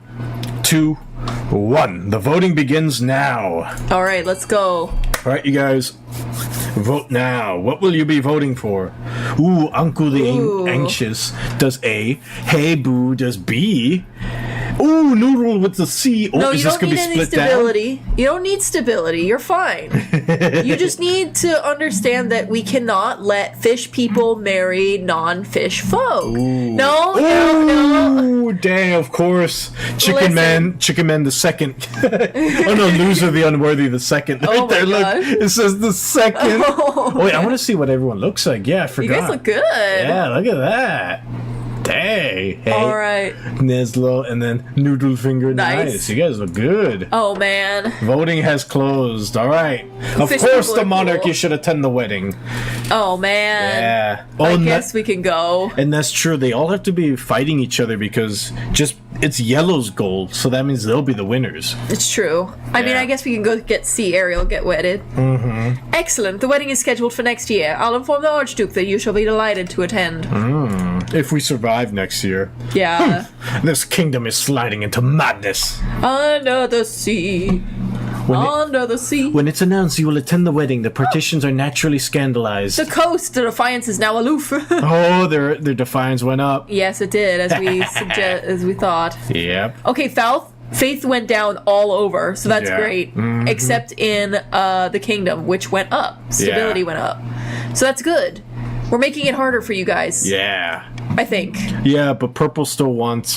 2, 1. The voting begins now. All right, let's go. All right, you guys. Vote now. What will you be voting for? Ooh, Uncle the Anxious does A. Hey Boo does B. Ooh, Noodle with the C. No, you don't need any stability. You don't need stability. You're fine. You just need to understand that we cannot let fish people marry non-fish folk. Ooh. No. Ooh, dang, of course. Chicken Man the second. Oh no, Loser the Unworthy the second. Right there, God. Look. It says the second. Oh, wait, I want to see what everyone looks like. Yeah, I forgot. You guys look good. Yeah, look at that. Dang. Hey. All right. Neslo and then Noodle Finger. Nice. You guys look good. Oh, man. Voting has closed. All right. Of Fish course, people the are monarchy cool. should attend the wedding. Oh, man. Yeah. I guess we can go. And that's true. They all have to be fighting each other because it's Yellow's goal, so that means they'll be the winners. It's true. I mean, I guess we can go see Ariel get wedded. Mm-hmm. Excellent. The wedding is scheduled for next year. I'll inform the Archduke that you shall be delighted to attend. If we survive next year. Yeah. This kingdom is sliding into madness. Under the sea. Under the sea. When it's announced you will attend the wedding, the partitions are naturally scandalized. The coast, the defiance is now aloof. Oh, their defiance went up. Yes, it did, as we thought. Yep. Okay, faith went down all over, so that's great. Mm-hmm. Except in the kingdom, which went up. Stability went up. So that's good. We're making it harder for you guys. Yeah. I think. Yeah, but Purple still wants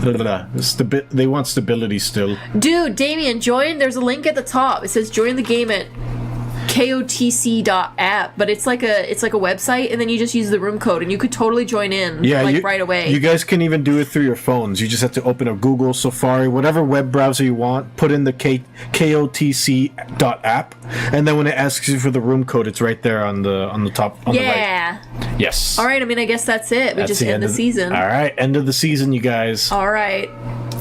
they want stability still. Dude, Damien, join. There's a link at the top. It says join the game at kotc.app, but it's like a website, and then you just use the room code, and you could totally join in right away. You guys can even do it through your phones. You just have to open up Google, Safari, whatever web browser you want, put in the kotc.app, and then when it asks you for the room code, it's right there on the top on the right. Yes. All right, I mean, I guess that's it. We just end the season. All right, end of the season, you guys. All right.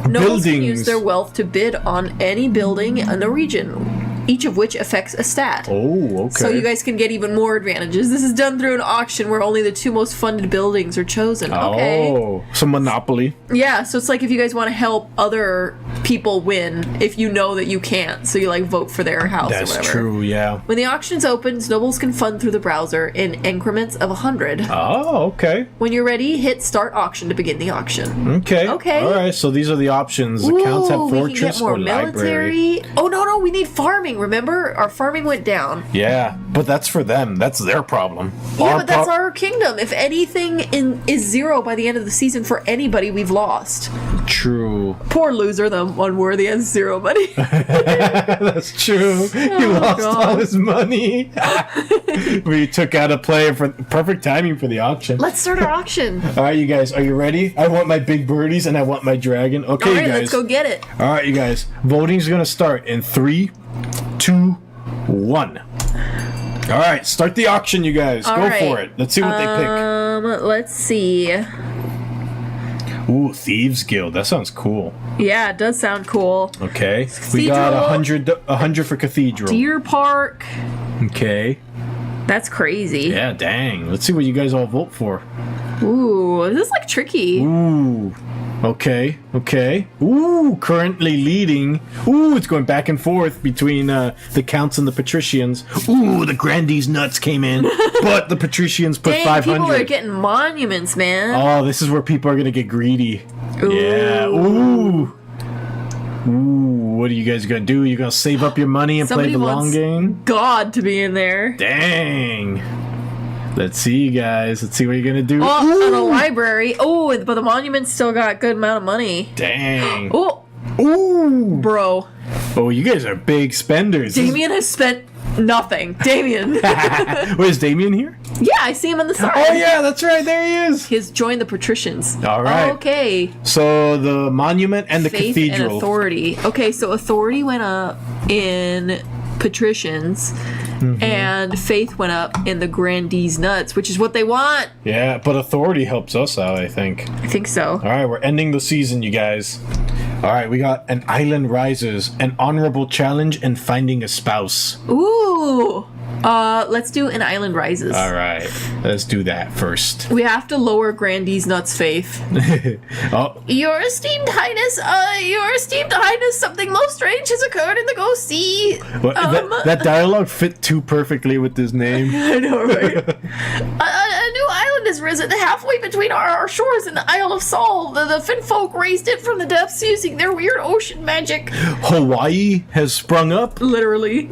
Nobles can use their wealth to bid on any building in the region, each of which affects a stat. Oh, okay. So you guys can get even more advantages. This is done through an auction where only the 2 most funded buildings are chosen. Okay. Oh, so Monopoly. Yeah, so it's like if you guys want to help other people win, if you know that you can't, so you vote for their house or whatever. That's true, yeah. When the auctions opens, nobles can fund through the browser in increments of 100. Oh, okay. When you're ready, hit start auction to begin the auction. Okay. All right, so these are the options. Ooh, Accounts have we can fortress get more or library. military. Oh, no, we need farming, remember? Our farming went down. Yeah, but that's for them. That's their problem. Yeah, but that's our kingdom. If anything is 0 by the end of the season for anybody, we've lost. True. Poor Loser, the unworthy, has 0 money. That's true. He lost all his money. We took out a player for perfect timing for the auction. Let's start our auction. All right, you guys, are you ready? I want my big birdies and I want my dragon. Okay, all right, you guys. let's go get it. All right, you guys. Voting's going to start in 3, 2, 1. All right, start the auction, you guys. Go for it. Let's see what they pick. Let's see. Ooh, Thieves Guild. That sounds cool. Yeah, it does sound cool. Okay. We got 100 for Cathedral. Deer Park. Okay. That's crazy. Yeah, dang. Let's see what you guys all vote for. Ooh, this is like tricky. Ooh. Okay. Ooh, currently leading. Ooh, it's going back and forth between the counts and the patricians. Ooh, the grandees nuts came in, but the patricians put Dang, 500. people are getting monuments, man. Oh, this is where people are going to get greedy. Ooh. Yeah. Ooh, what are you guys going to do? You going to save up your money and Somebody play the long wants game? God to be in there. Dang. Let's see, you guys. Let's see what you're going to do. Oh, and a library. Oh, but the monument's still got a good amount of money. Dang. Oh, Ooh. bro. Oh, you guys are big spenders. Damien has spent nothing. Damien. Wait, is Damien here? Yeah, I see him on the side. Oh, yeah, that's right. There he is. He's joined the patricians. All right. Okay. So the monument and the Faith cathedral. and authority. Okay, so authority went up in patricians, and faith went up in the grandees nuts, which is what they want. Yeah, but authority helps us out, I think. I think so. All right, we're ending the season, you guys. All right, we got An Island Rises, an honorable challenge, and finding a spouse. Ooh. Let's do An Island Rises. All right, let's do that first. We have to lower Grandee's nuts faith. Oh, Your esteemed highness, something most strange has occurred in the Go Sea. that dialogue fit too perfectly with his name. I know, right? a new island has risen halfway between our shores and the Isle of Sol. The Fin folk raised it from the depths using their weird ocean magic. Hawaii has sprung up. Literally.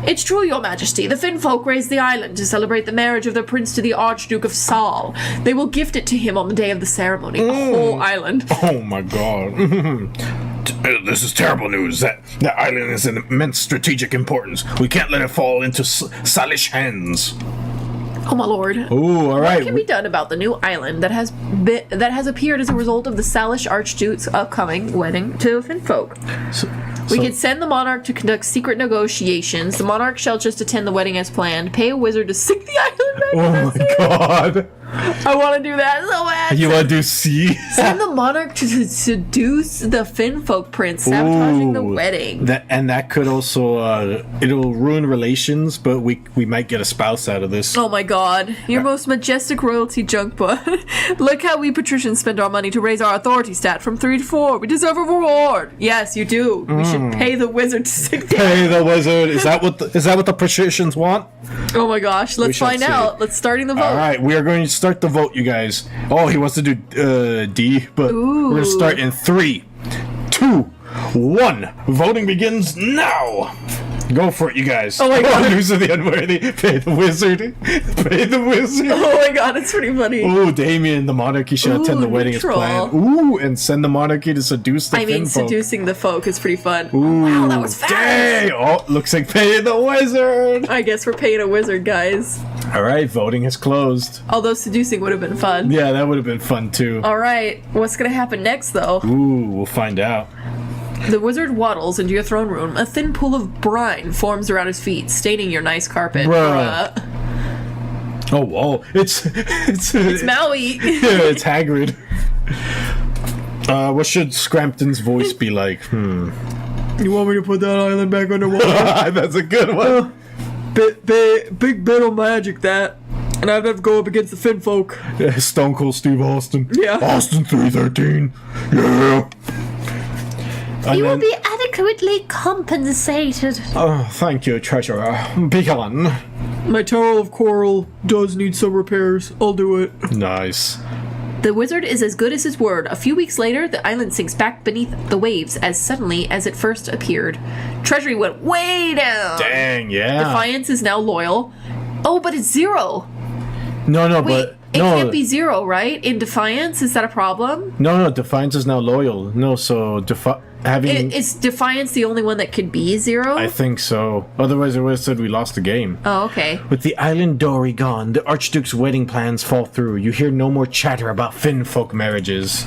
It's true, your majesty. The Fin folk raised the island to celebrate the marriage of their prince to the Archduke of Sol. They will gift it to him on the day of the ceremony. The whole island. Oh my god. This is terrible news. That island is of immense strategic importance. We can't let it fall into Salish hands. Oh my lord. Ooh, all right. What can be done about the new island that has appeared as a result of the Salish Archduke's upcoming wedding to Finfolk? We could send the monarch to conduct secret negotiations. The monarch shall just attend the wedding as planned. Pay a wizard to sink the island back Oh my god. I want to do that so bad. You want to do C? Send the monarch to seduce the Finfolk prince, sabotaging the Ooh. wedding. That could also it'll ruin relations, but we might get a spouse out of this. Oh my god. Your most majestic royalty junk book. Look how we patricians spend our money to raise our authority stat from 3 to 4. We deserve a reward. Yes, you do. We should pay the wizard to sink the Hey, the wizard. Is that what the patricians want? Oh my gosh. Let's shall find see. out. Let's starting the vote. All right, we are going to start the vote, you guys. Oh, he wants to do D, but we're going to start in 3, 2, 1. Voting begins now. Go for it, you guys. Oh my god. News of the unworthy. Pay the wizard. Pay the wizard. Oh my god, it's pretty funny. Ooh, Damien, the monarchy shall attend the wedding neutral. as planned. Ooh, and send the monarchy to seduce the I mean, Finfolk. seducing the folk is pretty fun. Ooh, Wow, that was fast. Dang. Oh, looks like pay the wizard. I guess we're paying a wizard, guys. All right, voting has closed. Although seducing would have been fun. Yeah, that would have been fun too. All right, what's gonna happen next, though? Ooh, we'll find out. The wizard waddles into your throne room. A thin pool of brine forms around his feet, staining your nice carpet. Bruh. Oh, whoa. It's Maui. yeah, it's Hagrid. What should Scrampton's voice be like? You want me to put that island back underwater? That's a good one. Big bit of magic, that. And I'd have to go up against the Finfolk. Yeah, Stone Cold Steve Austin. Yeah. Austin 313. Yeah. You will be adequately compensated. Oh, thank you, treasurer. Begone. My Tower of Coral does need some repairs. I'll do it. Nice. The wizard is as good as his word. A few weeks later, the island sinks back beneath the waves as suddenly as it first appeared. Treasury went way down. Dang, yeah. Defiance is now loyal. Oh, but it's 0. No, Wait, but it no. can't be 0, right? In Defiance, is that a problem? No, Defiance is now loyal. No, so having. Is Defiance the only one that could be 0? I think so. Otherwise, it would have said we lost the game. Oh, okay. With the island Dory gone, the Archduke's wedding plans fall through. You hear no more chatter about Finfolk marriages.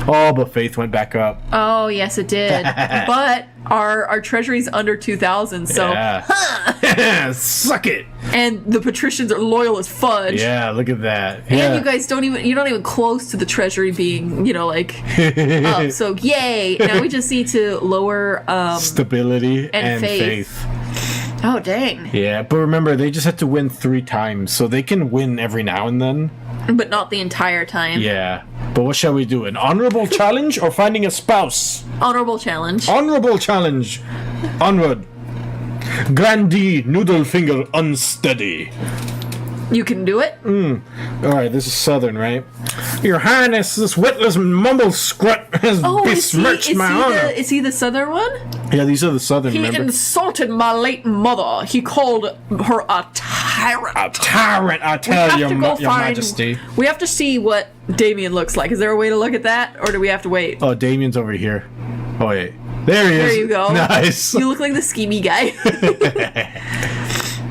Oh, but Faith went back up. Oh, yes, it did. But our treasury's under 2,000, so... Yeah. Suck it! And the patricians are loyal as fudge. Yeah, look at that. And Yeah. you guys you're not even close to the treasury being, up. So, yay! Now we just need to lower, Stability and faith. Oh, dang. Yeah, but remember, they just have to win 3 times, so they can win every now and then. But not the entire time. Yeah. But what shall we do? An honorable challenge or finding a spouse? Honorable challenge. Honorable challenge. Onward. Grandee Noodlefinger Unsteady. You can do it? Alright, this is Southern, right? Your Highness, this witless mumble scrut has besmirched my honor. Is he the Southern one? Yeah, these are the Southern, He remember? insulted my late mother. He called her a tyrant. A tyrant, I tell you, your majesty. We have to see what Damien looks like. Is there a way to look at that? Or do we have to wait? Oh, Damien's over here. Oh, wait. There he is. There you go. Nice. You look like the schemy guy.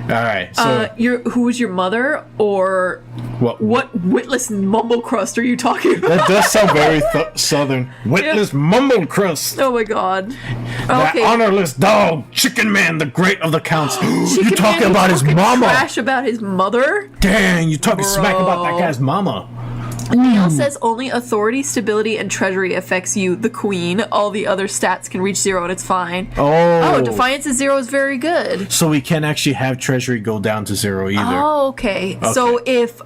Alright, so... who was your mother? Or what witless mumble crust are you talking about? That does sound very Southern. Witless mumble crust. Oh my god. That honorless dog, Chicken Man, the great of the counts. You talking about his mama? Trash about his mother? Dang, you talking smack about that guy's mama. Neil says only authority, stability, and treasury affects you, the queen. All the other stats can reach 0 and it's fine. Oh, defiance is 0 is very good. So we can't actually have treasury go down to 0 either. Oh, okay. So if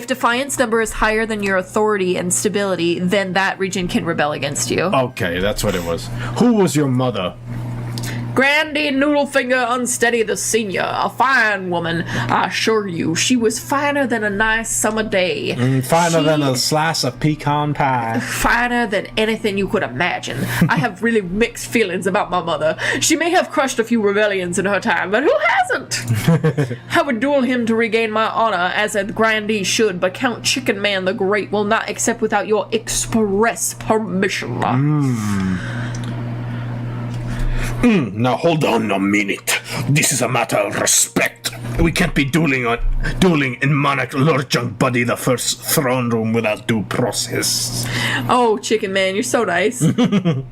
defiance number is higher than your authority and stability, then that region can rebel against you. Okay, that's what it was. Who was your mother? Grandee Noodlefinger Unsteady the Senior, a fine woman, I assure you. She was finer than a nice summer day. Finer than a slice of pecan pie. Finer than anything you could imagine. I have really mixed feelings about my mother. She may have crushed a few rebellions in her time, but who hasn't? I would duel him to regain my honor, as a grandee should, but Count Chicken Man the Great will not accept without your express permission. Now hold on a minute. This is a matter of respect. We can't be dueling in Monarch Lord Junk Buddy the First throne room without due process. Oh, Chicken Man, you're so nice.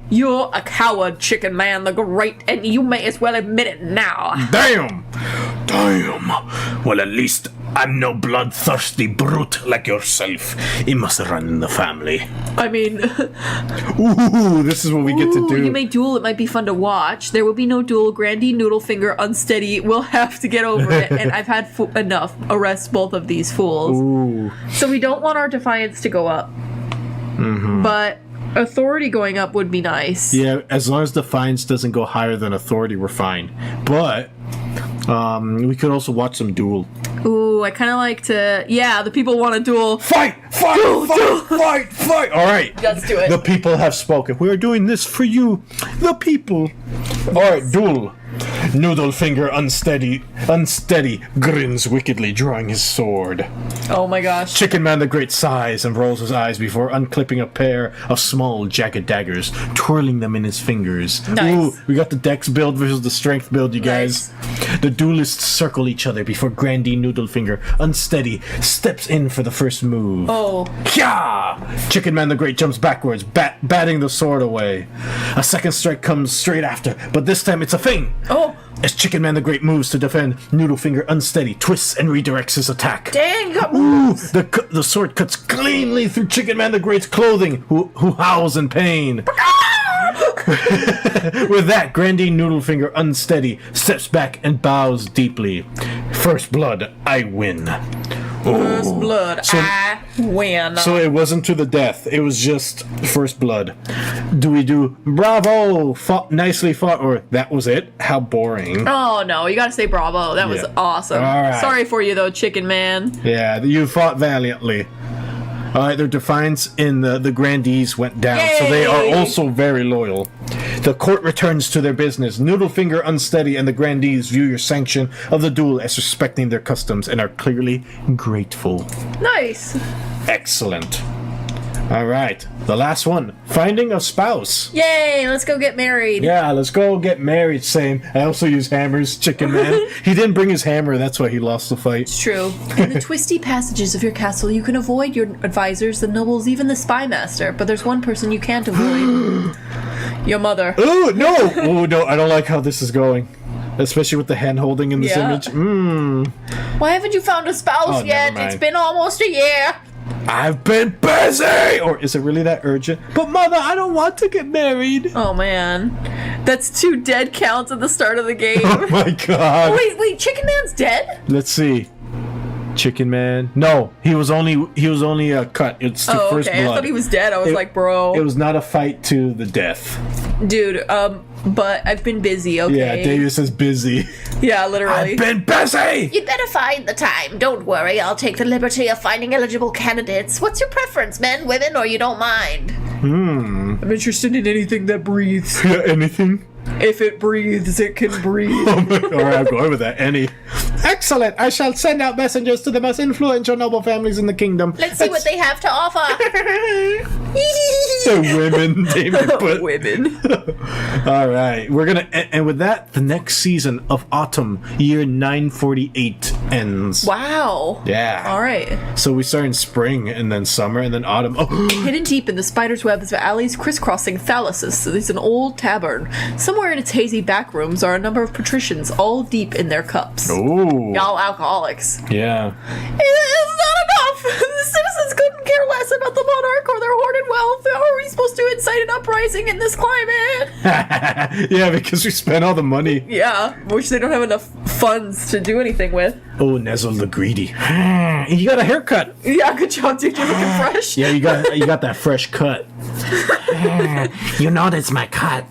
You're a coward, Chicken Man the Great, and you may as well admit it now. Damn! Well, at least I'm no bloodthirsty brute like yourself. It must run in the family. I mean... Ooh, this is what we get to do. You may duel, it might be fun to watch. There will be no duel. Grandee Noodlefinger Unsteady will have to get over it, and I've had enough. Arrest both of these fools. Ooh. So we don't want our defiance to go up. But authority going up would be nice. Yeah, as long as defiance doesn't go higher than authority, we're fine. But we could also watch some duel. Ooh, I kind of like to... Yeah, the people want to duel. Fight! All right. Let's do it. The people have spoken. We are doing this for you, the people. All right, duel. Noodlefinger unsteady, grins wickedly, drawing his sword. Oh my gosh. Chicken Man the Great sighs and rolls his eyes before unclipping a pair of small jagged daggers, twirling them in his fingers. Nice. Ooh, we got the dex build versus the strength build, you guys. The duelists circle each other before Grandee Noodlefinger, unsteady, steps in for the first move. Oh. Kya! Chicken Man the Great jumps backwards, batting the sword away. A second strike comes straight after, but this time it's a feint. Oh. As Chicken Man the Great moves to defend, Noodlefinger unsteady twists and redirects his attack. Dang! Ooh, the sword cuts cleanly through Chicken Man the Great's clothing, who howls in pain. With that, Grandee Noodlefinger unsteady steps back and bows deeply. First blood, I win. First blood, I win. So it wasn't to the death. It was just first blood. Do we do bravo, nicely fought, or that was it? How boring. Oh no, you gotta say bravo. That was awesome. All right. Sorry for you though, Chicken Man. Yeah, you fought valiantly. Their defiance in the grandees went down, so they are also very loyal. The court returns to their business. Noodlefinger unsteady and the grandees view your sanction of the duel as respecting their customs and are clearly grateful. Nice. Excellent. All right, the last one. Finding a spouse. Yay, let's go get married. Yeah, let's go get married, same. I also use hammers, Chicken Man. He didn't bring his hammer, that's why he lost the fight. It's true. In the twisty passages of your castle, you can avoid your advisors, the nobles, even the spy master. But there's one person you can't avoid. Your mother. Oh, no! Oh, no, I don't like how this is going. Especially with the hand holding in this image. Why haven't you found a spouse yet? It's been almost a year. I've been busy! Or is it really that urgent? But mother, I don't want to get married. Oh man, that's 2 dead counts at the start of the game. Oh my god. Wait, Chicken Man's dead? Let's see. Chicken Man. No, he was only a cut. It's the first blood. I thought he was dead. I was like, bro. It was not a fight to the death. Dude, but I've been busy, okay? Yeah, David says busy. Yeah, literally. I've been busy! You'd better find the time. Don't worry, I'll take the liberty of finding eligible candidates. What's your preference, men, women, or you don't mind? I'm interested in anything that breathes. Yeah, anything? If it breathes, it can breathe. Oh my, all right, I'm going with that. Any. Excellent. I shall send out messengers to the most influential noble families in the kingdom. Let's see what they have to offer. The women. David put. Women. All right. We're going to. And with that, the next season of Autumn, year 948 ends. Wow. Yeah. All right. So we start in spring and then summer and then autumn. Oh. Hidden deep in the spider's webs of alleys crisscrossing Thalassus is an old tavern. Somewhere in its hazy back rooms are a number of patricians, all deep in their cups. Ooh. Y'all alcoholics. Yeah. It's not enough! The citizens couldn't care less about the monarch or their hoarded wealth. How are we supposed to incite an uprising in this climate? Yeah, because we spent all the money. Yeah, which they don't have enough funds to do anything with. Oh, Nezel the Greedy. You got a haircut. Yeah, good job, dude. You're looking fresh. Yeah, you got that fresh cut. You notice my cut,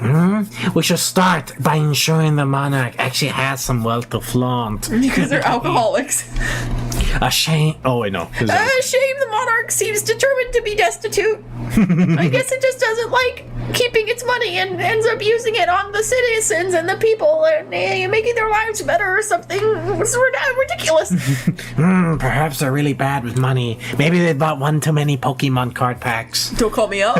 We should start by ensuring the monarch actually has some wealth to flaunt. Because they're alcoholics. A shame. Oh wait, no. Shame the monarch seems determined to be destitute. I guess it just doesn't like keeping its money and ends up using it on the citizens and the people and making their lives better or something. It's ridiculous. Perhaps they're really bad with money. Maybe they bought one too many Pokemon card packs. Don't call me up.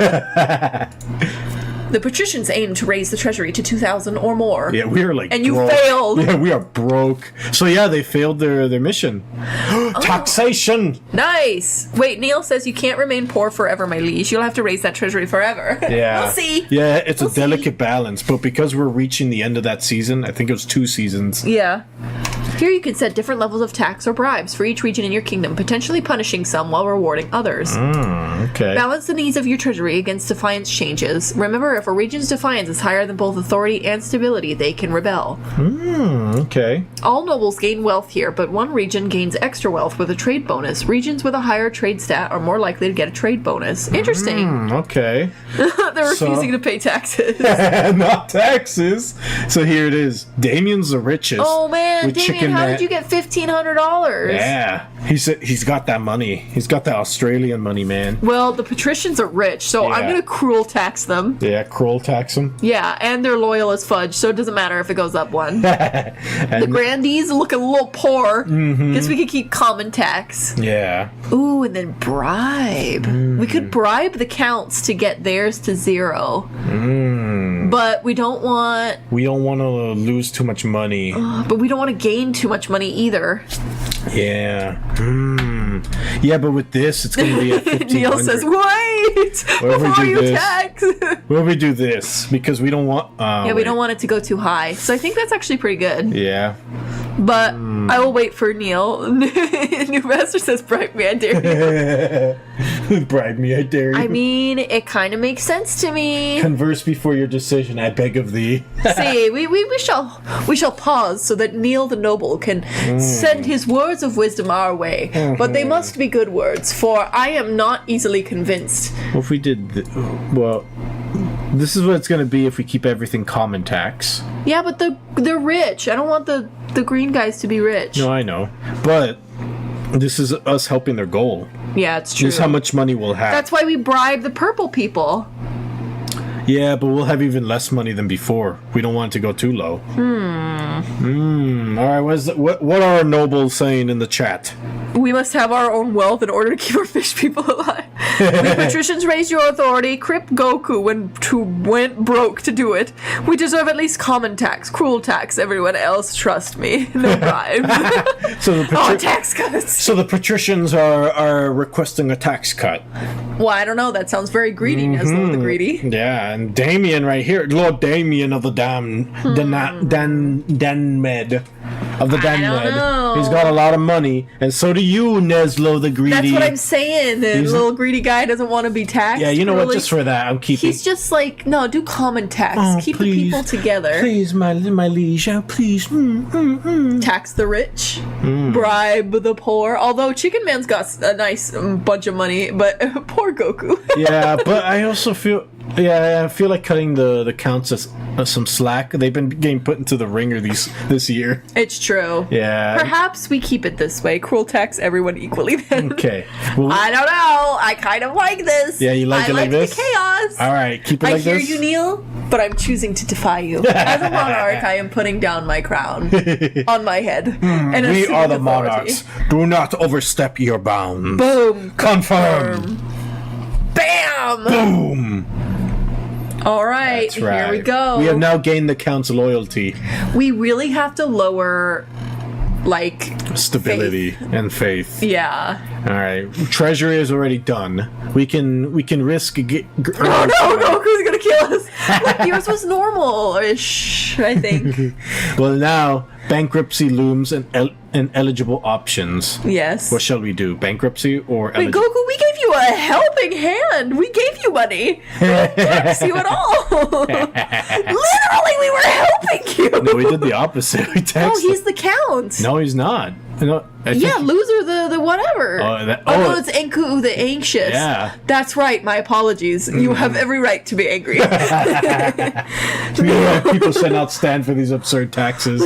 The patricians aim to raise the treasury to 2,000 or more. Yeah, we are like And you broke. failed. Yeah, we are broke. So yeah, they failed their mission. Taxation. Nice. Wait, Neil says you can't remain poor forever, my liege. You'll have to raise that treasury forever. Yeah. We'll see. Yeah, it's We'll a delicate balance, but because we're reaching the end of that season, I think it was 2 seasons. Yeah. Here you can set different levels of tax or bribes for each region in your kingdom, potentially punishing some while rewarding others. Okay. Balance the needs of your treasury against defiance changes. Remember, if a region's defiance is higher than both authority and stability, they can rebel. Okay. All nobles gain wealth here, but one region gains extra wealth with a trade bonus. Regions with a higher trade stat are more likely to get a trade bonus. Interesting. Okay. They're refusing to pay taxes. Not taxes. So here it is. Damien's the richest. Oh man, with Damien, Chicken how Man. did you get $1,500? Yeah. He's got that money. He's got that Australian money, man. Well, the patricians are rich, so I'm Yeah. gonna cruel tax them. Yeah, Kroll tax him. Yeah, and they're loyal as fudge, so it doesn't matter if it goes up one. The grandees look a little poor. Guess we could keep common tax. Yeah. Ooh, and then bribe. We could bribe the counts to get theirs to 0. But we don't want. We don't want to lose too much money. But we don't want to gain too much money either. Yeah. Yeah, but with this, it's going to be at 1,500. Neil says, "Wait, What if we before do you this? tax." What if we do this? Because we don't want... Yeah, we don't want it to go too high. So I think that's actually pretty good. Yeah. But I will wait for Neil. New Master says, "Bribe me, I dare you." Bribe me, I dare you. I mean, it kind of makes sense to me. Converse before your decision, I beg of thee. See, we shall pause so that Neil the Noble can send his words of wisdom our way. But they must be good words, for I am not easily convinced. What if we did... well, this is what it's going to be if we keep everything common tax. Yeah, but they're rich. I don't want the green guys to be rich. No, I know. But this is us helping their goal. Yeah, it's true. This is how much money we'll have. That's why we bribe the purple people. Yeah, but we'll have even less money than before. We don't want it to go too low. All right, what are our nobles saying in the chat? We must have our own wealth in order to keep our fish people alive. We patricians raised your authority. Crip Goku went broke to do it. We deserve at least common tax, cruel tax. Everyone else, trust me, no bribe. So the Tax cuts. So the patricians are requesting a tax cut. Well, I don't know. That sounds very greedy, Neslo the greedy. Yeah, and Damien right here, Lord Damien of the Danmed. of the I don't Benred. know. He's got a lot of money, and so do you, Neslo the Greedy. That's what I'm saying. The little greedy guy doesn't want to be taxed. Yeah, you know what? really. Just for that, I'm keeping. He's just like, no, do common tax. Keep the people together. Please, my liege, please. Tax the rich, bribe the poor. Although Chicken Man's got a nice bunch of money, but poor Goku. Yeah, but I also feel. Yeah, I feel like cutting the counts as some slack. They've been getting put into the ringer this year. It's true. Yeah. Perhaps we keep it this way. Cruel tax everyone equally then. Okay. Well, I don't know. I kind of like this. Yeah, you like it like this? the chaos. all right, keep it I like hear this. you, Neil, but I'm choosing to defy you. As a monarch, I am putting down my crown on my head. And We assuming are the authority. monarchs. Do not overstep your bounds. Boom. Confirm. Bam. Boom. All right, That's right. here we go. We have now gained the count's loyalty, We really have to lower, like, stability, and faith. yeah. All right, treasury is already done. We can risk. Oh no, Goku's gonna kill us. Yours was normal-ish, I think. Well, now bankruptcy looms and eligible options. Yes. What shall we do? Bankruptcy or Wait, Goku, we gave you a helping hand. We gave you money. We didn't tax you at all. Literally, we were helping you. No, we did the opposite. We No, taxed he's the count. No, he's not. No, I think- Yeah, loser the whatever. Oh, no, it's Enku the anxious. Yeah. That's right. My apologies. You have every right to be angry. People should not stand for these absurd taxes.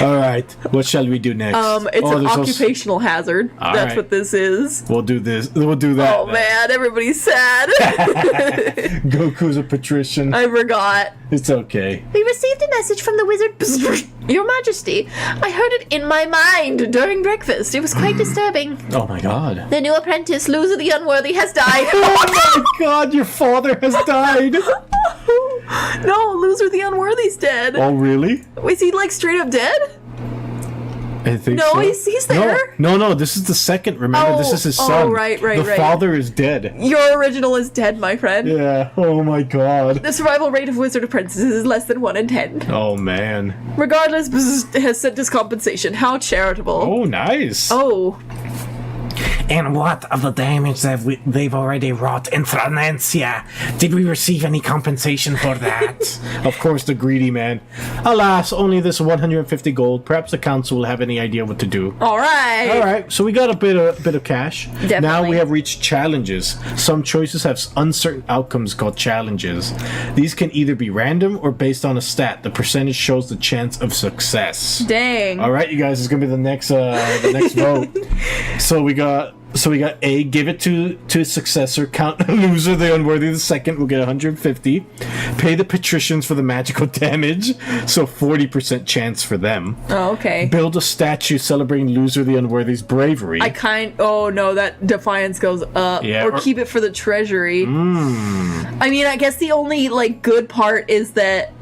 All right, what shall we do next? It's an there's also- occupational hazard. All That's right. what this is. We'll do this. We'll do that. Oh man, everybody's sad. Goku's a patrician. I forgot. It's okay. We received a message from the wizard. Your Majesty, I heard it in my mind during breakfast. It was quite disturbing. Oh my god. The new apprentice, Loser the Unworthy, has died. Oh my god, your father has died. No, Loser the Unworthy's dead. Oh really? Is he like straight up dead? I think No, so. he's there. No, this is the second. Remember, this is his son. right, The right. father is dead. Your original is dead, my friend. Yeah. Oh my god. The survival rate of wizard apprentices is less than 1 in 10. Oh man. Regardless, has sent us compensation. How charitable. Oh nice. Oh. And what of the damage that they've already wrought in Franencia? Did we receive any compensation for that? Of course, the greedy man. Alas, only this 150 gold. Perhaps the council will have any idea what to do. All right. All right, so we got a bit of cash. Definitely. Now we have reached challenges. Some choices have uncertain outcomes called challenges. These can either be random or based on a stat. The percentage shows the chance of success. Dang. All right, you guys, it's gonna be the next vote. So we got A, give it to his successor, Count Loser the Unworthy the second will get 150. Pay the patricians for the magical damage, so 40% chance for them. Oh, okay. Build a statue celebrating Loser the Unworthy's bravery. Oh no, that defiance goes up. Yeah, or or- keep it for the treasury. I mean, I guess the only like good part is that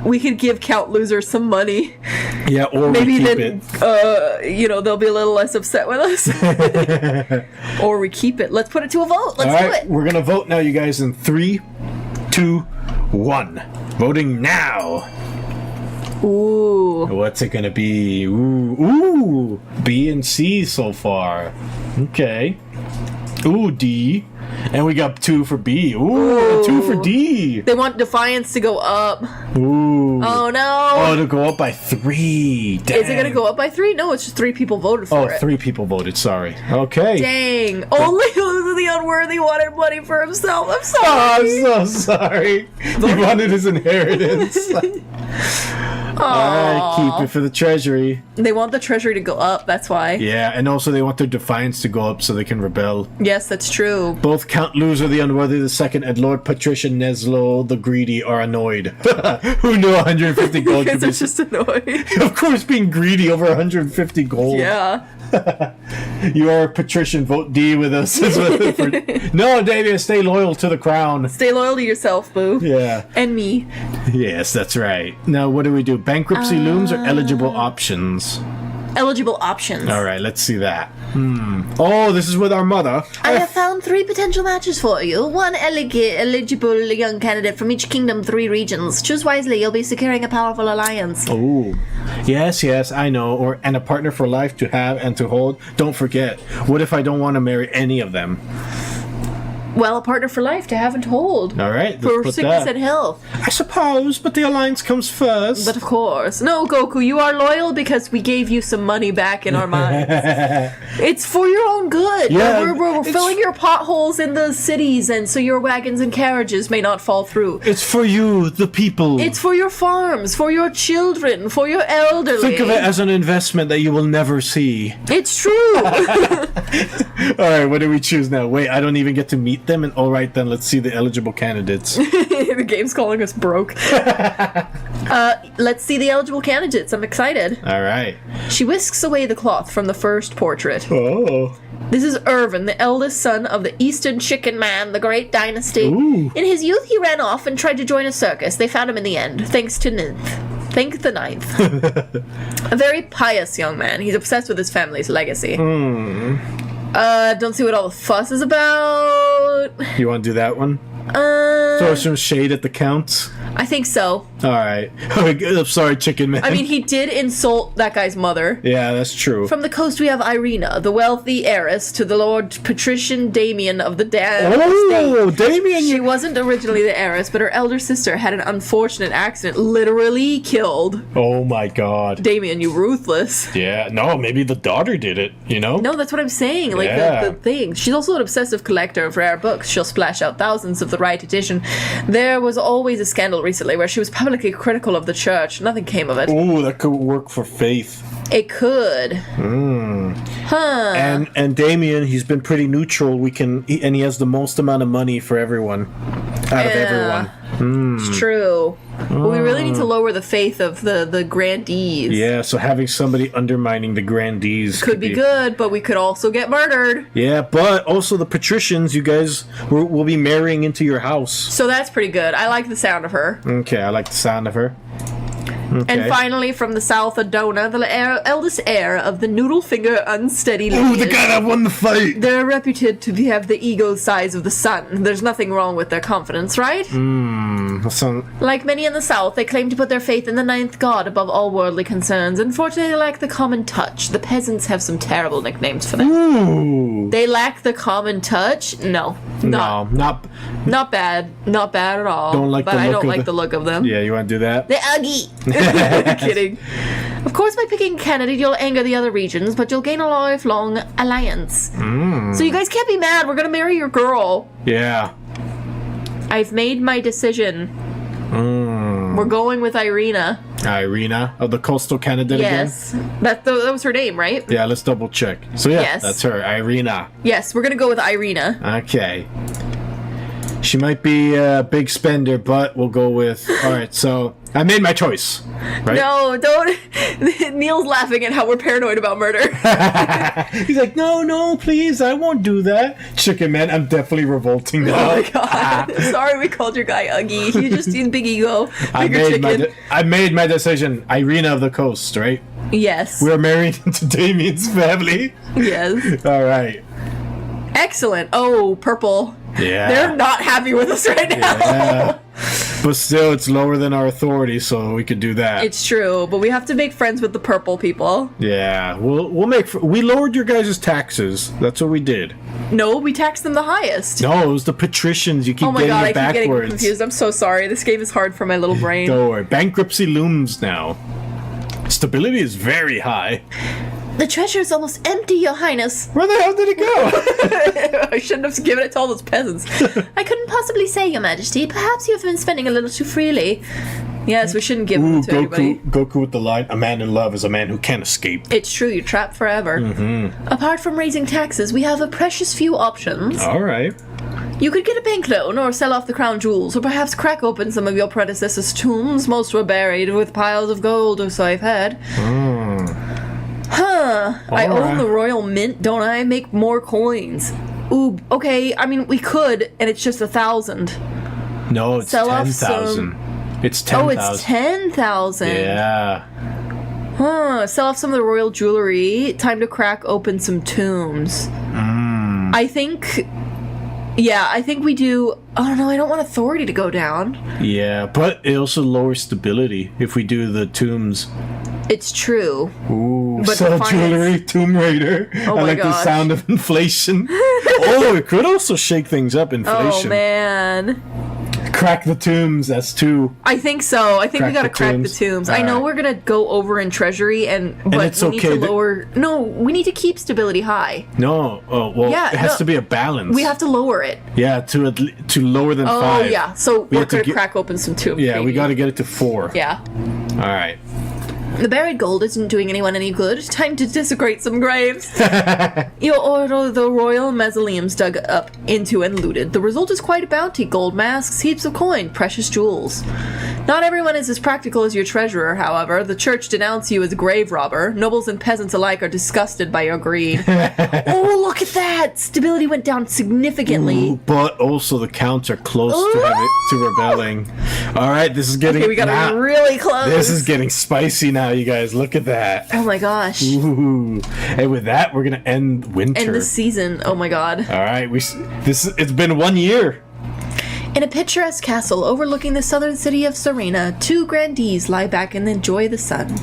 we could give Count Loser some money. Yeah, or Maybe we keep then, it. they'll be a little less upset with us. Or we keep it. Let's put it to a vote. Let's All do right, it. we're gonna vote now, you guys, in 3, 2, 1. Voting now. Ooh. What's it gonna be? Ooh, B and C so far. Okay. Ooh, D. And we got 2 for B. Ooh, 2 for D. They want defiance to go up. Ooh. Oh no. Oh, it'll go up by 3. Dang. Is it gonna go up by 3? No, it's just 3 people voted for Oh, it. 3 people voted, sorry. Okay. Dang. Only Loser the Unworthy wanted money for himself. I'm Oh, sorry. I'm so sorry. He wanted his inheritance. Alright, keep it for the treasury. They want the treasury to go up, that's why. Yeah, and also they want their defiance to go up so they can rebel. Yes, that's true. Both Count Loser the Unworthy II and Lord Patricia Neslo the Greedy are annoyed. Who knew 150 gold could Because be... it's just annoying. Of course, being greedy over 150 gold. Yeah. You are a patrician. Vote D with us. No, Davia, stay loyal to the crown. Stay loyal to yourself, boo. Yeah. And me. Yes, that's right. Now, what do we do? Bankruptcy looms or eligible options? Eligible options. All right, let's see that. Oh, this is with our mother. I have found 3 potential matches for you. One eligible young candidate from each kingdom, 3 regions. Choose wisely, you'll be securing a powerful alliance. Oh, Yes, I know. And a partner for life to have and to hold. Don't forget. What if I don't want to marry any of them? Well, a partner for life to have and to hold. All right, let's For put sickness that. and health. I suppose, but the alliance comes first. But of course. No, Goku, you are loyal because we gave you some money back in our minds. It's for your own good. Yeah, We're it's- filling your potholes in the cities, and so your wagons and carriages may not fall through. It's for you, the people. It's for your farms, for your children, for your elderly. Think of it as an investment that you will never see. It's true. All right, what do we choose now? Wait, I don't even get to meet them. And all right, then let's see the eligible candidates. The game's calling us broke. Let's see the eligible candidates. I'm excited. All right. She whisks away the cloth from the first portrait. Oh. This is Irvin, the eldest son of the Eastern Chicken Man, the Great Dynasty. Ooh. In his youth, he ran off and tried to join a circus. They found him in the end, thanks to Ninth. Thank the Ninth. A very pious young man. He's obsessed with his family's legacy. Don't see what all the fuss is about. You want to do that one? Throw some shade at the Count? I think so. All right. I'm sorry, Chicken Man. I mean, he did insult that guy's mother. yeah, that's true. From the coast, we have Irina, the wealthy heiress to the Lord Patrician Damien of the estate. Oh, Damien, She you... wasn't originally the heiress, but her elder sister had an unfortunate accident, literally killed. Oh, my God. Damien, you ruthless. Yeah, no, maybe the daughter did it, you know? No, that's what I'm saying. Like, Yeah. the thing. She's also an obsessive collector of rare books. She'll splash out thousands of the right edition. There was always a scandal recently where she was publicly critical of the church. Nothing came of it. Ooh, that could work for Faith. It could. And Damien, he's been pretty neutral. And he has the most amount of money for everyone. Out of everyone. It's true. But we really need to lower the faith of the grandees. Yeah, so having somebody undermining the grandees Could be good, but we could also get murdered. Yeah, but also the patricians, you guys will be marrying into your house. So that's pretty good. I like the sound of her. Okay, I like the sound of her. Okay. And finally, from the south, Adona, the eldest heir of the Noodle Finger Unsteady Ooh, the lineage. guy that won the fight! They're reputed to have the ego size of the sun. There's nothing wrong with their confidence, right? Like many in the south, they claim to put their faith in the ninth god above all worldly concerns. Unfortunately, they lack the common touch. The peasants have some terrible nicknames for them. Ooh. They lack the common touch? No. No, not... Not bad. Not bad at all. Don't like but the I look don't of like the- the look of them. Yeah, you want to do that? The Uggy. Kidding. Of course, by picking a candidate, you'll anger the other regions, but you'll gain a lifelong alliance. So you guys can't be mad. We're gonna marry your girl. Yeah. I've made my decision. We're going with Irina. Irina of the coastal candidate again? Yes. That was her name, right? Yeah, let's double check. So yeah, Yes. that's her, Irina. Yes, we're gonna go with Irina. Okay. She might be a big spender, but we'll go with... Alright, so I made my choice. Right? No, don't. Neil's laughing at how we're paranoid about murder. He's like, no, please, I won't do that. Chicken Man, I'm definitely revolting now. Oh my god. Sorry we called your guy Uggy. You just need big ego. Bigger chicken. I made my decision. Irina of the coast, right? Yes. We're married into Damien's family. Yes. Alright. Excellent. Oh, purple. Yeah. They're not happy with us right now. Yeah. But still, it's lower than our authority, so we could do that. It's true, but we have to make friends with the purple people. Yeah, we'll make. We lowered your guys' taxes. That's what we did. No, we tax them the highest. No, it was the patricians. You keep Oh my getting god, I it keep getting backwards. confused. I'm so sorry. This game is hard for my little brain. Don't worry. Bankruptcy looms now. Stability is very high. The treasure is almost empty, Your Highness. Where the hell did it go? I shouldn't have given it to all those peasants. I couldn't possibly say, Your Majesty. Perhaps you have been spending a little too freely. Yes, we shouldn't give Ooh, them to anybody. Goku with the line, a man in love is a man who can't escape. It's true, you're trapped forever. Apart from raising taxes, we have a precious few options. Alright. You could get a bank loan, or sell off the crown jewels, or perhaps crack open some of your predecessors' tombs. Most were buried with piles of gold, or so I've heard. I own Alright. the royal mint, don't I? Make more coins. Ooh, okay, I mean, we could, and it's just 1,000. No, it's Sell off 10,000. It's 10,000. Oh, it's 10,000. Yeah. Sell off some of the royal jewelry. Time to crack open some tombs. I think... Yeah, I think we do... Oh, no, I don't want authority to go down. Yeah, but it also lowers stability if we do the tombs. It's true. Ooh, But sell defiance- jewelry, Tomb Raider. Oh I my like the gosh. sound of inflation. Oh, it could also shake things up, Oh inflation. man. Crack the tombs, that's 2. I think so. I think we Crack gotta the crack the tombs. tombs. I know Alright. we're gonna go over in treasury, but it's we need okay to that- lower. No, we need to keep stability high. No, oh, well, Yeah, it has no. to be a balance. We have to lower it. Yeah, to lower than Oh 5. yeah. So We we're have to gonna get- crack open some tombs. Yeah, we baby. got to get it to 4. Yeah. All right. The buried gold isn't doing anyone any good. Time to desecrate some graves. You order the royal mausoleums dug up into and looted. The result is quite a bounty. Gold masks, heaps of coin, precious jewels. Not everyone is as practical as your treasurer, however. The church denounce you as a grave robber. Nobles and peasants alike are disgusted by your greed. Oh, look at that! Stability went down significantly. Ooh, but also the counts are close to rebelling. All right, this is getting. Okay, we got now- really close. This is getting spicy now, you guys. Look at that. Oh my gosh. Ooh. And with that, we're gonna end winter. And this season, oh my god. All right, it's been 1 year. In a picturesque castle overlooking the southern city of Serena, 2 grandees lie back and enjoy the sun.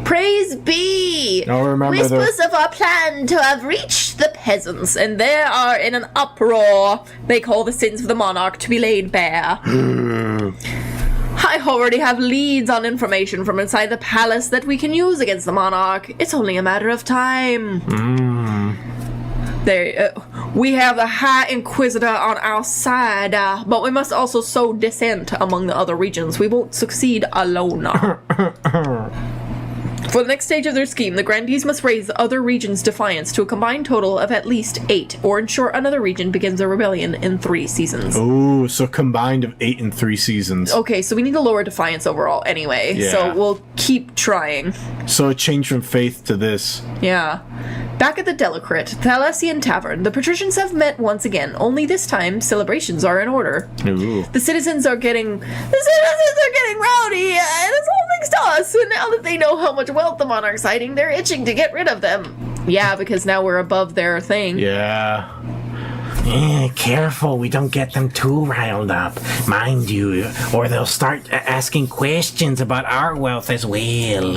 Praise be! Now remember Whispers of our plan to have reached the peasants, and they are in an uproar. They call the sins of the monarch to be laid bare. I already have leads on information from inside the palace that we can use against the monarch. It's only a matter of time. We have the High Inquisitor on our side, but we must also sow dissent among the other regions. We won't succeed alone. For the next stage of their scheme, the grandees must raise the other regions' defiance to a combined total of at least 8, or ensure another region begins a rebellion in 3 seasons. Ooh, so combined of 8 and 3 seasons. Okay, so we need to lower defiance overall anyway, Yeah. so we'll keep trying. So it changed from faith to this. Yeah. Back at the Delicrit, Thalassian Tavern, the patricians have met once again, only this time celebrations are in order. Ooh. The citizens are getting rowdy, and it's all thanks to us. And now that they know how much wealth the monarch's hiding, they're itching to get rid of them. Yeah, because now we're above their thing. Yeah. Careful, we don't get them too riled up, mind you, or they'll start asking questions about our wealth as well.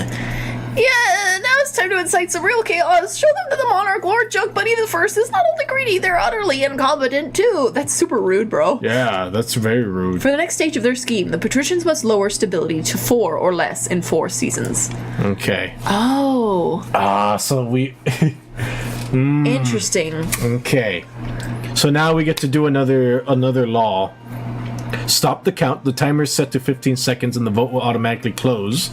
Yeah, now it's time to incite some real chaos. Show them to the monarch. Lord Junk Bunny the First is not only greedy, they're utterly incompetent too. That's super rude, bro. Yeah, that's very rude. For the next stage of their scheme, the patricians must lower stability to 4 or less in 4 seasons. Okay. Oh, So we. interesting. Okay. So now we get to do another law. Stop the count. The timer is set to 15 seconds and the vote will automatically close.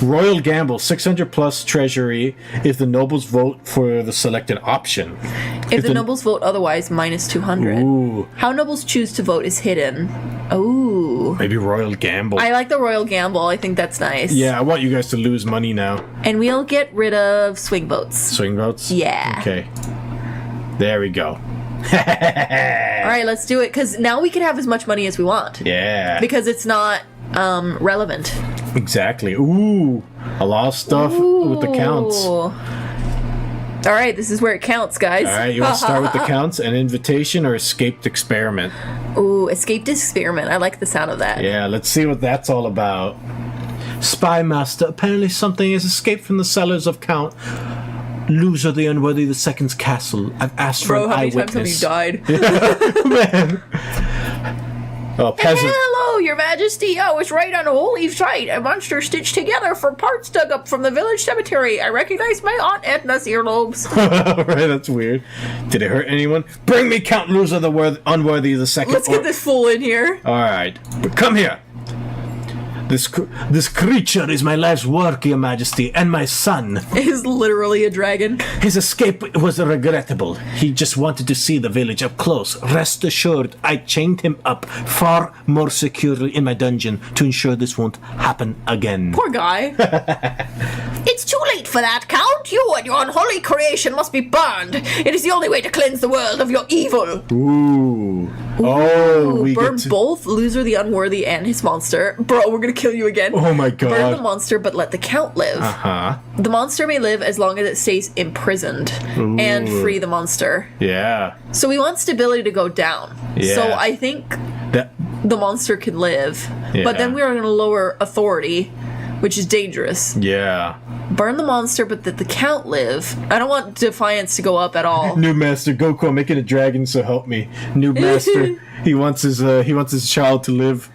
Royal gamble, 600 plus treasury if the nobles vote for the selected option. If the nobles vote otherwise, minus 200. Ooh, How nobles choose to vote is hidden. Ooh. maybe royal gamble. I like the royal gamble. I think that's nice. Yeah, I want you guys to lose money now. And we'll get rid of swing votes. Swing votes? Yeah. Okay. There we go. All right, let's do it. Because now we can have as much money as we want. Yeah. Because it's not relevant. Exactly. Ooh, a lot of stuff with the counts. Ooh. All right, this is where it counts, guys. All right, you want to start with the counts? An invitation or escaped experiment? Ooh, escaped experiment. I like the sound of that. Yeah, let's see what that's all about. Spy master, apparently something has escaped from the cellars of Count Loser the Unworthy the Second's castle. I've asked for Bro, an how many times have you eyewitness. died? Oh, peasant. Hello, your majesty. I was right on a holy sight. A monster stitched together from parts dug up from the village cemetery. I recognize my Aunt Edna's earlobes. Right, that's weird. Did it hurt anyone? Bring me Count Loser the Unworthy the Second. Let's get this fool in here. All right, come here. This creature is my life's work, your majesty, and my son. Is literally a dragon. His escape was regrettable. He just wanted to see the village up close. Rest assured, I chained him up far more securely in my dungeon to ensure this won't happen again. Poor guy. It's too late for that, Count. You and your unholy creation must be burned. It is the only way to cleanse the world of your evil. Ooh. Oh, we Burn get to... both Loser the Unworthy and his monster. Bro, we're gonna kill you again. Oh my Burn the god. monster, but let the Count live. Huh? The monster may live as long as it stays imprisoned. And free the monster. Yeah. So we want stability to go down. Yeah. So I think That... the monster can live. Yeah. But then we are going to lower authority. which is dangerous. Yeah. Burn the monster, but that the count live. I don't want Defiance to go up at all. New master Goku, I'm making a dragon, so help me. New master, he wants his child to live.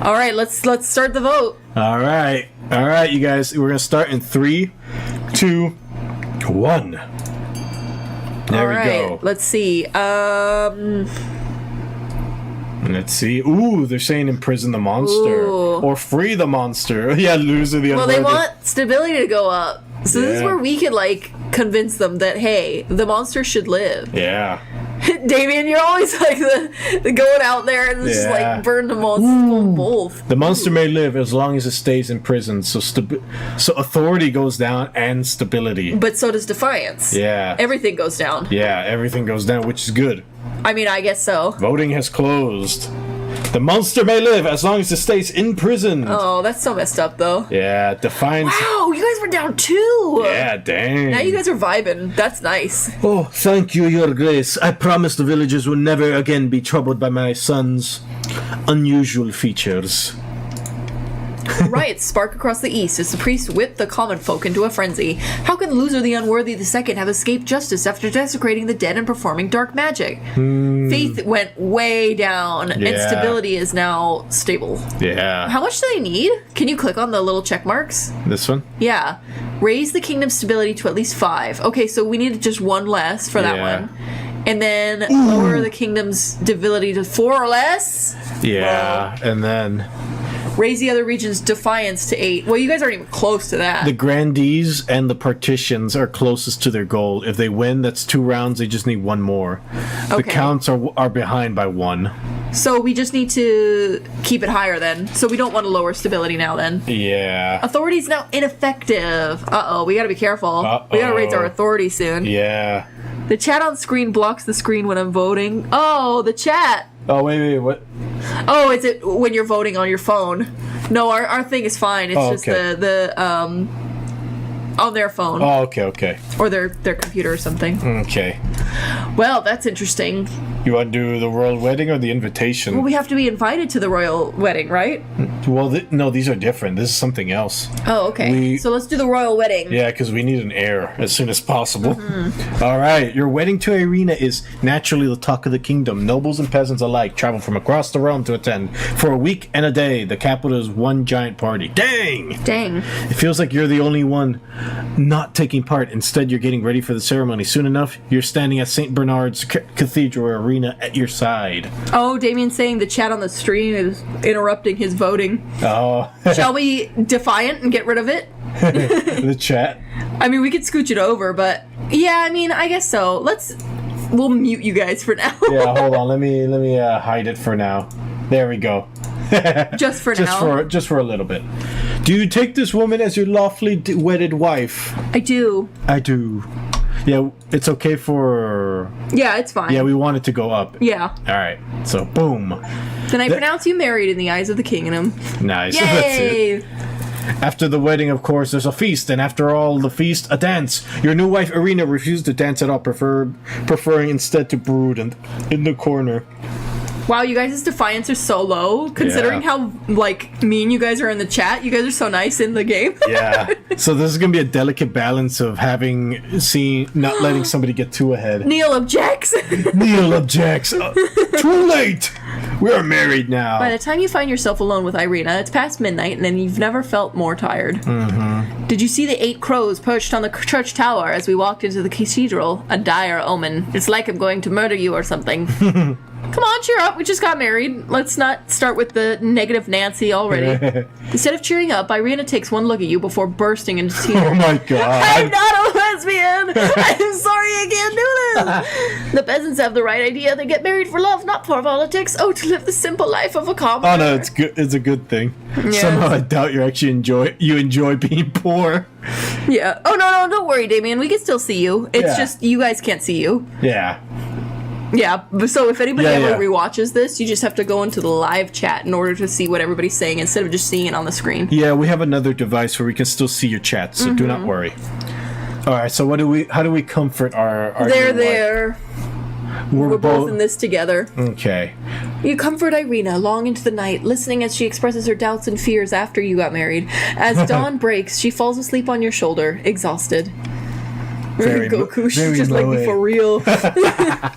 All right, let's start the vote. All right, you guys. We're gonna start in 3, 2, 1. There we go. Let's see. Let's see. Ooh, they're saying imprison the monster or free the monster. Yeah, loser the Well, unworthy. they want stability to go up. So this is Yeah. where we could like convince them that hey, the monster should live. Yeah. Damien, you're always like the going out there and just Yeah. like burn the monster both. The monster may live as long as it stays in prison. So so authority goes down and stability. But so does Defiance. Yeah. Everything goes down. Yeah, everything goes down, which is good. I mean, I guess so. Voting has closed. The monster may live as long as it stays in prison. Oh, that's so messed up though. Yeah, Defiance. Wow, you guys were down 2. Yeah, dang. Now you guys are vibing. That's nice. Oh, thank you, Your Grace. I promise the villagers will never again be troubled by my son's unusual features. Riots spark across the east as the priests whip the common folk into a frenzy. How can Loser the Unworthy II have escaped justice after desecrating the dead and performing dark magic? Faith went way down, and Yeah. stability is now stable. Yeah. How much do they need? Can you click on the little check marks? This one? Yeah. Raise the kingdom's stability to at least 5. Okay, so we needed just 1 less for that Yeah. one. And then lower the kingdom's stability to 4 or less. Yeah, and then Raise the other region's defiance to 8. Well, you guys aren't even close to that. the grandees and the partitions are closest to their goal. If they win, that's 2 rounds. They just need 1 more. The Okay. counts are behind by 1. So we just need to keep it higher then. So we don't want to lower stability now then. Yeah. Authority's now ineffective. Uh-oh, we gotta be careful. We gotta raise our authority soon. Yeah. The chat on screen blocks the screen when I'm voting. Oh, the chat. Oh, wait, what? Oh, is it when you're voting on your phone? No, our thing is fine. It's just okay. the on their phone Oh, okay. or their computer or something. Okay. Well, that's interesting. You want to do the royal wedding or the invitation? Well, we have to be invited to the royal wedding, right? Well, no, these are different. This is something else. Oh, okay. So let's do the royal wedding. Yeah, because we need an heir as soon as possible. Mm-hmm. All right, your wedding to Irina is naturally the talk of the kingdom. Nobles and peasants alike travel from across the realm to attend. For a week and a day, the capital is one giant party. Dang! It feels like you're the only one not taking part. Instead, you're getting ready for the ceremony. Soon enough, you're standing at St. Bernard's Cathedral Arena at your side. Oh, Damien's saying the chat on the stream is interrupting his voting. Oh, Shall we defiant and get rid of it? the chat. I mean, we could scooch it over, but yeah, I mean, I guess so. We'll mute you guys for now. Yeah, hold on. Let me hide it for now. There we go. Just for now. Just for a little bit. Do you take this woman as your lawfully wedded wife? I do. I do. Yeah, it's okay for... Yeah, it's fine. Yeah, we want it to go up. Yeah. All right. So, boom. Then I pronounce you married in the eyes of the king and him. Nice. That's it. Yay! After the wedding, of course, there's a feast, and after all the feast, a dance. Your new wife, Irina, refused to dance at all, preferring instead to brood in the corner. Wow, you guys' defiance are so low, considering how, like, mean you guys are in the chat. You guys are so nice in the game. Yeah. So this is going to be a delicate balance of not letting somebody get too ahead. Neil objects. Neil objects. Too late. We are married now. By the time you find yourself alone with Irina, it's past midnight, and then you've never felt more tired. Mm-hmm. Did you see the 8 crows perched on the church tower as we walked into the cathedral? A dire omen. It's like I'm going to murder you or something. Come on, cheer up. We just got married. Let's not start with the negative Nancy already. Instead of cheering up, Irina takes one look at you before bursting into tears. Oh my god. I'm not a lesbian! I'm sorry I can't do this! The peasants have the right idea. They get married for love, not for politics. Oh, to live the simple life of a commoner. Oh no, it's good. It's a good thing. Yes. Somehow I doubt you actually enjoy being poor. Yeah. Oh, no, don't worry, Damien. We can still see you. It's just you guys can't see you. Yeah. Yeah, so if anybody ever Yeah. rewatches this, you just have to go into the live chat in order to see what everybody's saying instead of just seeing it on the screen. Yeah, we have another device where we can still see your chat, so do not worry. All right, so how do we comfort our They're new wife? there. We're both in this together. Okay. You comfort Irina long into the night, listening as she expresses her doubts and fears after you got married. As dawn breaks, she falls asleep on your shoulder, exhausted. Very Goku, she very just like me moe. for real. That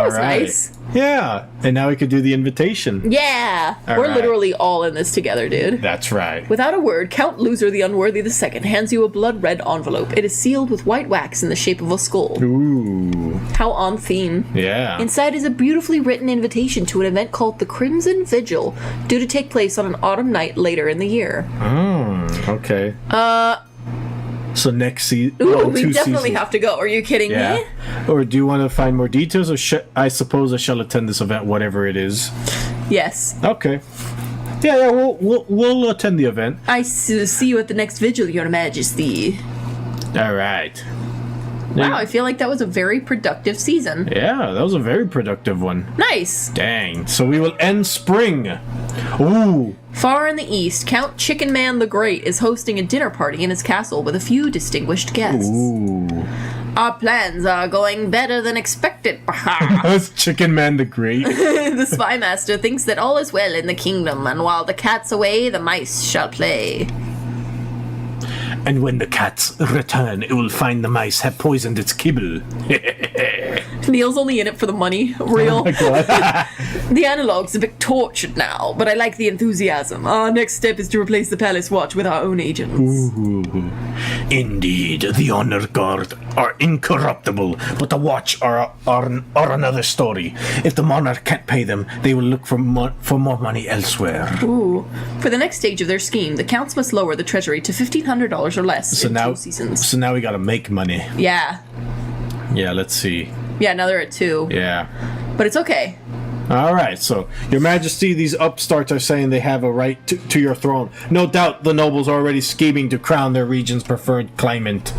was Alright. nice. Yeah. And now we could do the invitation. Yeah! All We're right. literally all in this together, dude. That's right. Without a word, Count Loser the Unworthy II hands you a blood-red envelope. It is sealed with white wax in the shape of a skull. Ooh. How on theme. Yeah. Inside is a beautifully written invitation to an event called the Crimson Vigil, due to take place on an autumn night later in the year. Okay. So next season. Ooh, we definitely have to go. Are you kidding Yeah. me? Or do you want to find more details, or I suppose I shall attend this event, whatever it is. Yes. Okay. Yeah. We'll attend the event. I see you at the next vigil, Your Majesty. All right. Wow, I feel like that was a very productive season. Yeah, that was a very productive one. Nice. Dang. So we will end spring. Ooh. Far in the east, Count Chicken Man the Great is hosting a dinner party in his castle with a few distinguished guests. Ooh. Our plans are going better than expected. That's Chicken Man the Great. The spy master thinks that all is well in the kingdom, and while the cat's away, the mice shall play. And when the cats return, it will find the mice have poisoned its kibble. Neil's only in it for the money. Real. The analog's a bit tortured now, but I like the enthusiasm. Our next step is to replace the Palace Watch with our own agents. Indeed, the honor guard are incorruptible, but the watch are another story. If the monarch can't pay them, they will look for more money elsewhere. Ooh. For the next stage of their scheme, the counts must lower the treasury to $1,500 or less in 2 seasons. So now we gotta make money. Yeah. Yeah, let's see. Yeah, now they're at 2. Yeah. But it's okay. All right, so, Your Majesty, these upstarts are saying they have a right to your throne. No doubt the nobles are already scheming to crown their region's preferred claimant.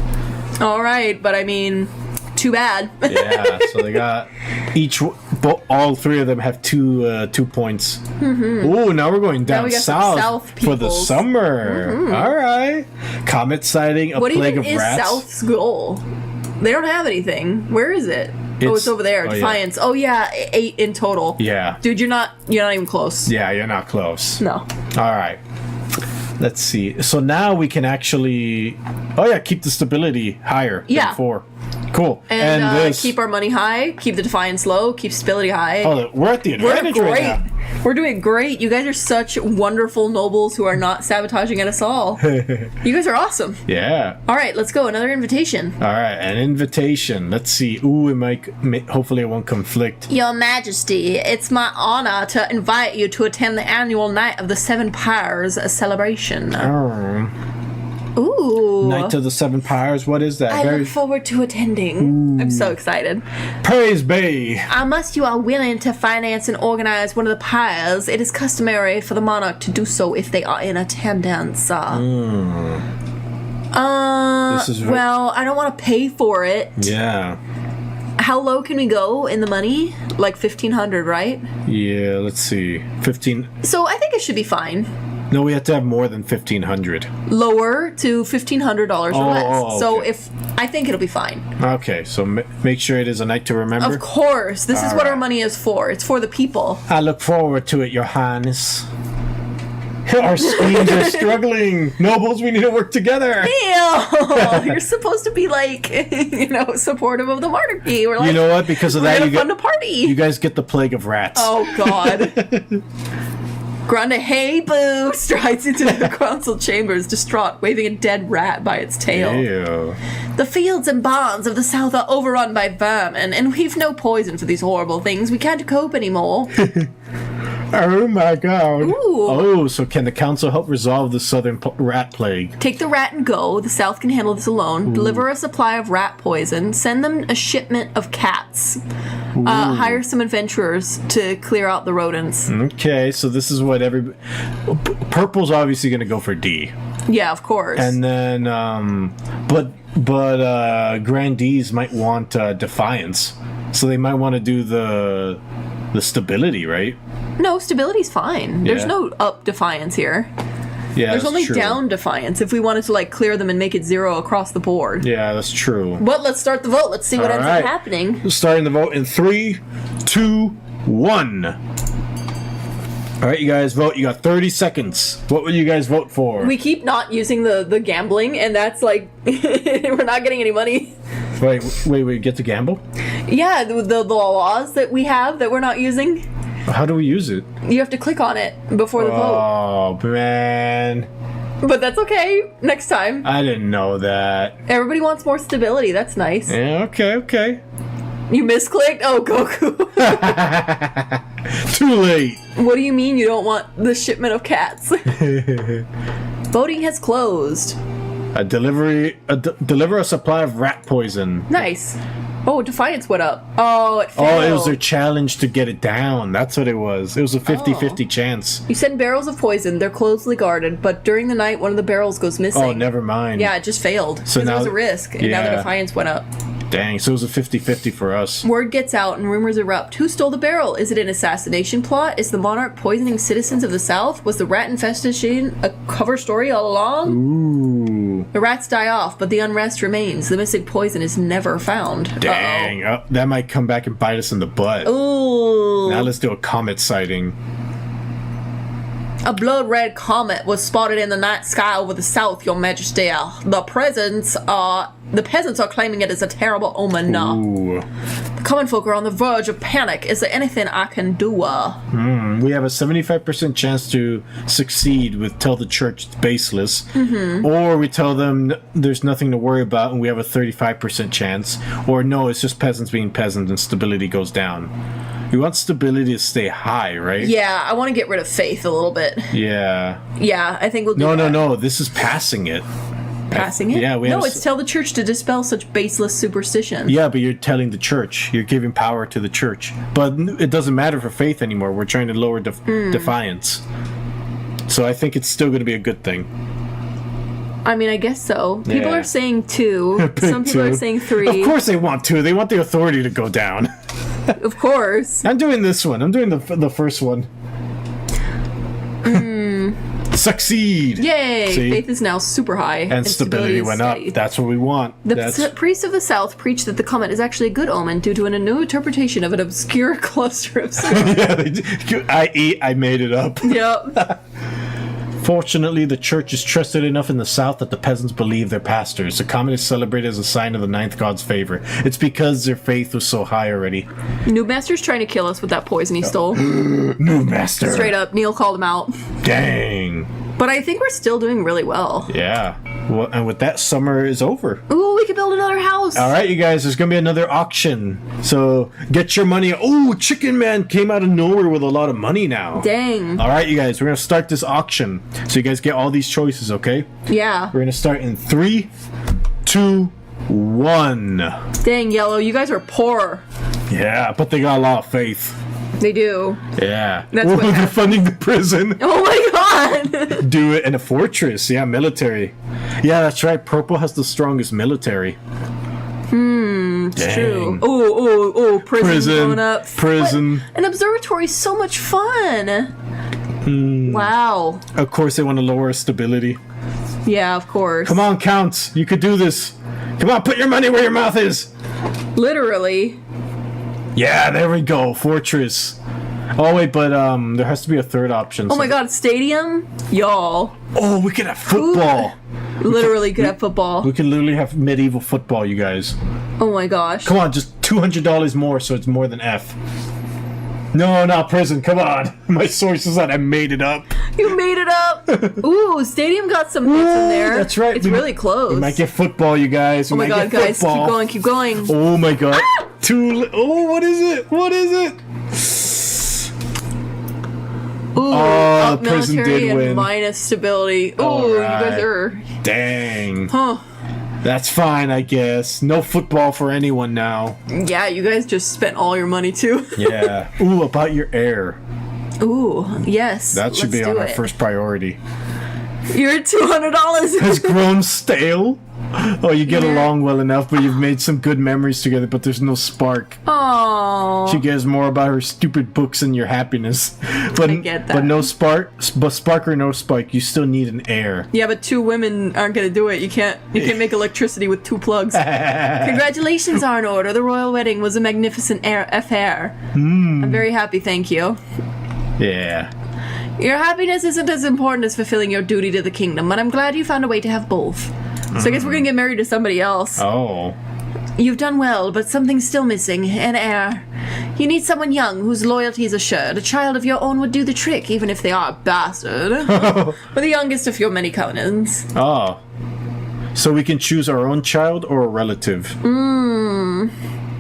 All right, but I mean, too bad. Yeah, so they got all 3 of them have 2 points. Ooh, now we're going down we got some south for the peoples. summer. All right. Comet sighting, a What plague even of is rats. South's goal? They don't have anything. Where is it? It's over there. oh, yeah. Defiance. Oh yeah, 8 in total. Yeah. Dude, you're not even close. Yeah, you're not close. No. All right. Let's see. So now we can actually, keep the stability higher Yeah. than 4. Cool. And this. keep our money high, keep the defiance low, keep stability high. Oh, we're at the We're advantage great. right now. We're doing great. You guys are such wonderful nobles who are not sabotaging at us all. You guys are awesome. Yeah. All right, let's go. Another invitation. All right, an invitation. Let's see. Ooh, it might. Hopefully, it won't conflict. Your Majesty, it's my honor to invite you to attend the annual Night of the Seven Pyres celebration. Ooh. Night of the Seven Pyres. What is that? I look forward to attending. I'm so excited. Praise Bay. Unless you are willing to finance and organize one of the pyres, it is customary for the monarch to do so if they are in attendance. This is Well, I don't want to pay for it. Yeah. How low can we go in the money? Like 1,500, right? Yeah. Let's see. 15. So I think it should be fine. No, we have to have more than 1,500. Lower to $1,500 or less. okay. So I think it'll be fine. Okay, so make sure it is a night to remember. Of course, this is what our right. money is for. It's for the people. I look forward to it, Your Highness. Our schemes are struggling. Nobles, we need to work together. Ew! You're supposed to be like, supportive of the monarchy. We're like, You know what? Because of we're that, gonna you fund a party. you guys get the plague of rats. Oh God. Granda, hey boo, strides into the council chambers, distraught, waving a dead rat by its tail. Ew. The fields and barns of the south are overrun by vermin, and we've no poison for these horrible things. We can't cope anymore. Oh my god. Ooh. Oh, so can the council help resolve the southern rat plague? Take the rat and go. The south can handle this alone. Deliver a supply of rat poison. Send them a shipment of cats. Hire some adventurers to clear out the rodents. Okay, so this is what Purple's obviously going to go for D. Yeah, of course. And then, but Grandees might want Defiance. So they might want to do the stability, right? No, stability's fine. There's Yeah. no up defiance here. Yeah, There's that's only true. down defiance if we wanted to like clear them and make it 0 across the board. Yeah, that's true. But let's start the vote. Let's see what All ends right. up happening. Starting the vote in 3, 2, 1. All right, you guys vote. You got 30 seconds. What will you guys vote for? We keep not using the gambling, and that's like we're not getting any money. Wait, get to gamble? Yeah, the laws that we have that we're not using. How do we use it? You have to click on it before the vote. Oh, man. But that's okay. Next time. I didn't know that. Everybody wants more stability. That's nice. Yeah, okay. You misclicked? Oh, Goku. Too late. What do you mean you don't want the shipment of cats? Voting has closed. Deliver a supply of rat poison. Nice. Oh, Defiance went up. Oh, it failed. Oh, it was their challenge to get it down. That's what it was. It was a 50-50 chance. You send barrels of poison. They're closely guarded, but during the night, one of the barrels goes missing. Oh, never mind. Yeah, it just failed. So So now- there was a risk, and now the yeah. Defiance went up. Dang, so it was a 50-50 for us. Word gets out and rumors erupt. Who stole the barrel? Is it an assassination plot? Is the monarch poisoning citizens of the South? Was the rat infestation a cover story all along? Ooh. The rats die off, but the unrest remains. The missing poison is never found. Dang. Oh, that might come back and bite us in the butt. Ooh. Now let's do a comet sighting. A blood-red comet was spotted in the night sky over the south, your majesty. The peasants are claiming it as a terrible omen. Ooh. The common folk are on the verge of panic. Is there anything I can do? We have a 75% chance to succeed with tell the church it's baseless, or we tell them there's nothing to worry about and we have a 35% chance, or no, it's just peasants being peasants and stability goes down. We want stability to stay high, right? Yeah, I want to get rid of faith a little bit. Yeah. Yeah, I think we'll do that. No. This is passing it. Passing it? Yeah, we No, have it's tell the church to dispel such baseless superstition. Yeah, but you're telling the church. You're giving power to the church. But it doesn't matter for faith anymore. We're trying to lower defiance. So I think it's still going to be a good thing. I mean, I guess so. People Yeah. are saying 2. Some people are saying 3. Of course they want to. They want the authority to go down. Of course. I'm doing this one. I'm doing the first one. Succeed. Yay! See? Faith is now super high. And stability is went up. steady. That's what we want. The priest of the South preached that the comet is actually a good omen due to a new interpretation of an obscure cluster of stars. Yeah, I made it up. Yep. Fortunately, the church is trusted enough in the South that the peasants believe their pastors. The comet is celebrated as a sign of the ninth god's favor. It's because their faith was so high already. Noob Master's trying to kill us with that poison he stole. New master. Straight up, Neil called him out. Dang. But I think we're still doing really well. Yeah. Well, and with that, summer is over. Ooh, we could build another house. All right, you guys, there's going to be another auction. So get your money. Oh, Chicken Man came out of nowhere with a lot of money now. Dang. All right, you guys, we're going to start this auction. So you guys get all these choices, okay? Yeah. We're going to start in 3, 2, 1. Dang, Yellow, you guys are poor. Yeah, but they got a lot of faith. They do. Yeah. That's what they're happened. funding the prison. Oh my god. Do it in a fortress. Yeah, military. Yeah, that's right. Purple has the strongest military. It's true. Oh, prison going up. Prison. But an observatory is so much fun. Wow. Of course, they want to lower stability. Yeah, of course. Come on, Counts. You could do this. Come on, put your money where your mouth is. Literally. Yeah, there we go. Fortress. Oh, wait, but there has to be a third option. Oh my god, stadium? Y'all. Oh, we could have football. Literally could have football. We could literally have medieval football, you guys. Oh my gosh. Come on, just $200 more so it's more than F. No, not prison. Come on. My source is that I made it up. You made it up. Ooh, stadium got some hits in there. That's right. It's We really close. We might get football, you guys. Oh my god, guys, keep going. Oh my god. Oh, what is it? What is it? Ooh, Oh, up the prison military did and win. minus stability. Ooh, All you right. guys are... Dang. Huh. That's fine, I guess. No football for anyone now. Yeah, you guys just spent all your money too. Yeah. Ooh, about your heir. Ooh, yes. That should let's be on do our it. first priority. You're at $200. Has grown stale. Oh, you get along well enough, but you've made some good memories together, but there's no spark. Oh. She cares more about her stupid books and your happiness. But, I get that. But no spark, but spark or no spark, you still need an heir. Yeah, but 2 women aren't gonna do it. You can't make electricity with 2 plugs. Congratulations, Arnord. The royal wedding was a magnificent affair. I'm very happy, thank you. Yeah. Your happiness isn't as important as fulfilling your duty to the kingdom, but I'm glad you found a way to have both. So I guess we're gonna get married to somebody else. Oh. You've done well, but something's still missing. An heir. You need someone young whose loyalty is assured. A child of your own would do the trick, even if they are a bastard. We're the youngest of your many covenants. Oh. So we can choose our own child or a relative.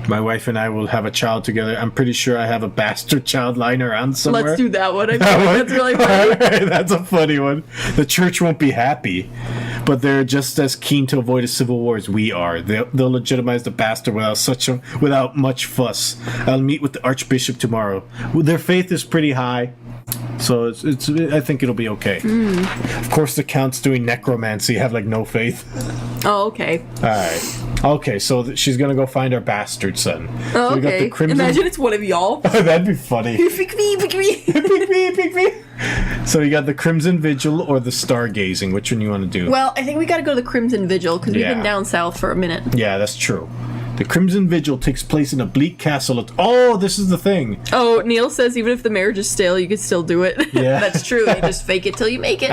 My wife and I will have a child together. I'm pretty sure I have a bastard child lying around somewhere. Let's do that one. I feel like that's really funny. Alright, that's a funny one. The church won't be happy, but they're just as keen to avoid a civil war as we are. They'll legitimize the bastard without much fuss. I'll meet with the archbishop tomorrow. Their faith is pretty high, so it's I think it'll be okay. Of course, the count's doing necromancy. Have like no faith. Oh, okay. All right. Okay, so she's gonna go find our bastard son. Oh, So we got okay. the crimson. Imagine it's one of y'all. That'd be funny. Pick me. Pick me. So you got the Crimson Vigil or the Stargazing. Which one you want to do? Well, I think we gotta go to the Crimson Vigil, because we've Yeah. been down south for a minute. Yeah, that's true. The Crimson Vigil takes place in a bleak castle. Oh, this is the thing. Oh, Neil says even if the marriage is stale, you can still do it. Yeah. That's true. You just fake it till you make it.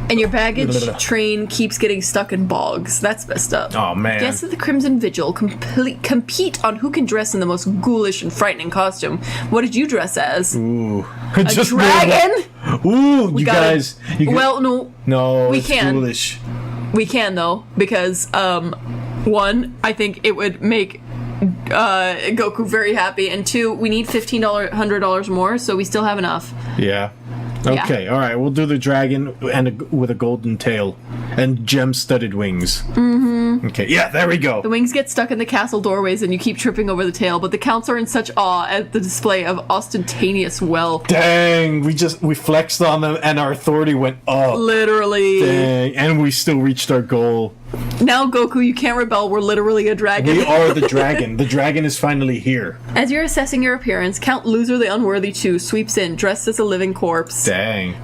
And your baggage train keeps getting stuck in bogs. That's messed up. Oh, man. Guests of the Crimson Vigil compete on who can dress in the most ghoulish and frightening costume. What did you dress as? Ooh. A dragon? Ooh, you gotta- guys. Well, no. No, we it's can. foolish. We can, though, because, one, I think it would make Goku very happy, and 2, we need $1,500 more, so we still have enough. Yeah. Okay, all right. We'll do the dragon with a golden tail and gem-studded wings. Mm-hmm. Okay, yeah, there we go. The wings get stuck in the castle doorways and you keep tripping over the tail, but the counts are in such awe at the display of ostentatious wealth. Dang, we flexed on them and our authority went up. Literally. Dang, and we still reached our goal. Now, Goku, you can't rebel. We're literally a dragon. We are the dragon. The dragon is finally here. As you're assessing your appearance, Count Loser the Unworthy 2 sweeps in, dressed as a living corpse. Dang.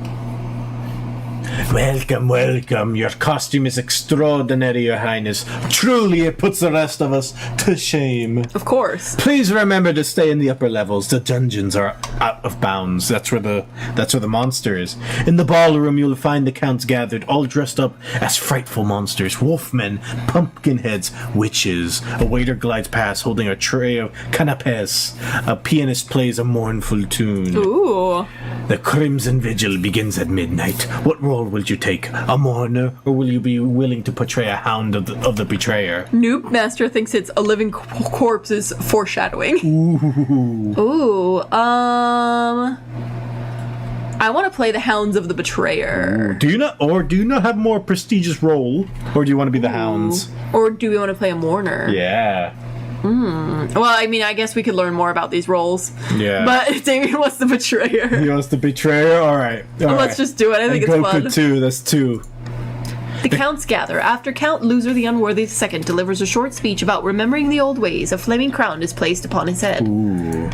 Welcome, welcome. Your costume is extraordinary, Your Highness. Truly, it puts the rest of us to shame. Of course. Please remember to stay in the upper levels. The dungeons are out of bounds. That's where the monster is. In the ballroom, you'll find the counts gathered, all dressed up as frightful monsters, wolfmen, pumpkin heads, witches. A waiter glides past, holding a tray of canapes. A pianist plays a mournful tune. Ooh. The Crimson Vigil begins at midnight. What role will you take? A mourner, or will you be willing to portray a hound of the betrayer? Noob Master thinks it's a living corpse is foreshadowing. Ooh. I want to play the Hounds of the Betrayer. Do you not have more prestigious role, or do you want to be the hounds? Or do we want to play a mourner? Yeah. Well, I mean, I guess we could learn more about these roles. Yeah. But Damien wants the Betrayer. He wants the betrayer? Alright. Let's just do it. I think and it's Goku fun. too, that's 2. The counts gather. After Count Loser the Unworthy II delivers a short speech about remembering the old ways, a flaming crown is placed upon his head. Ooh.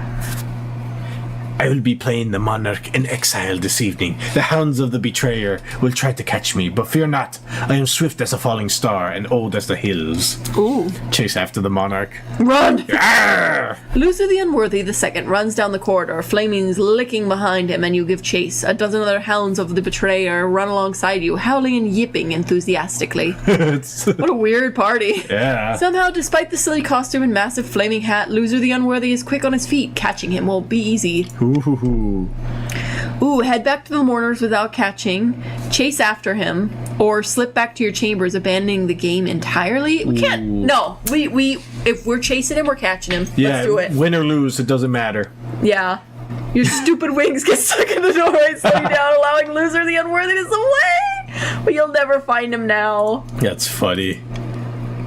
I will be playing the monarch in exile this evening. The hounds of the betrayer will try to catch me, but fear not. I am swift as a falling star and old as the hills. Ooh. Chase after the monarch. Run! Arr! Loser the Unworthy II runs down the corridor, flamings licking behind him, and you give chase. A dozen other hounds of the betrayer run alongside you, howling and yipping enthusiastically. What a weird party. Yeah. Somehow, despite the silly costume and massive flaming hat, Loser the Unworthy is quick on his feet. Catching him won't be easy. Ooh. Ooh, head back to the mourners without catching, chase after him, or slip back to your chambers, abandoning the game entirely. We can't. No, we if we're chasing him, we're catching him. Yeah, Let's do it. win or lose, it doesn't matter. Yeah. Your stupid wings get stuck in the doorway, slowing down, allowing Loser the Unworthiness away. But you'll never find him now. That's funny.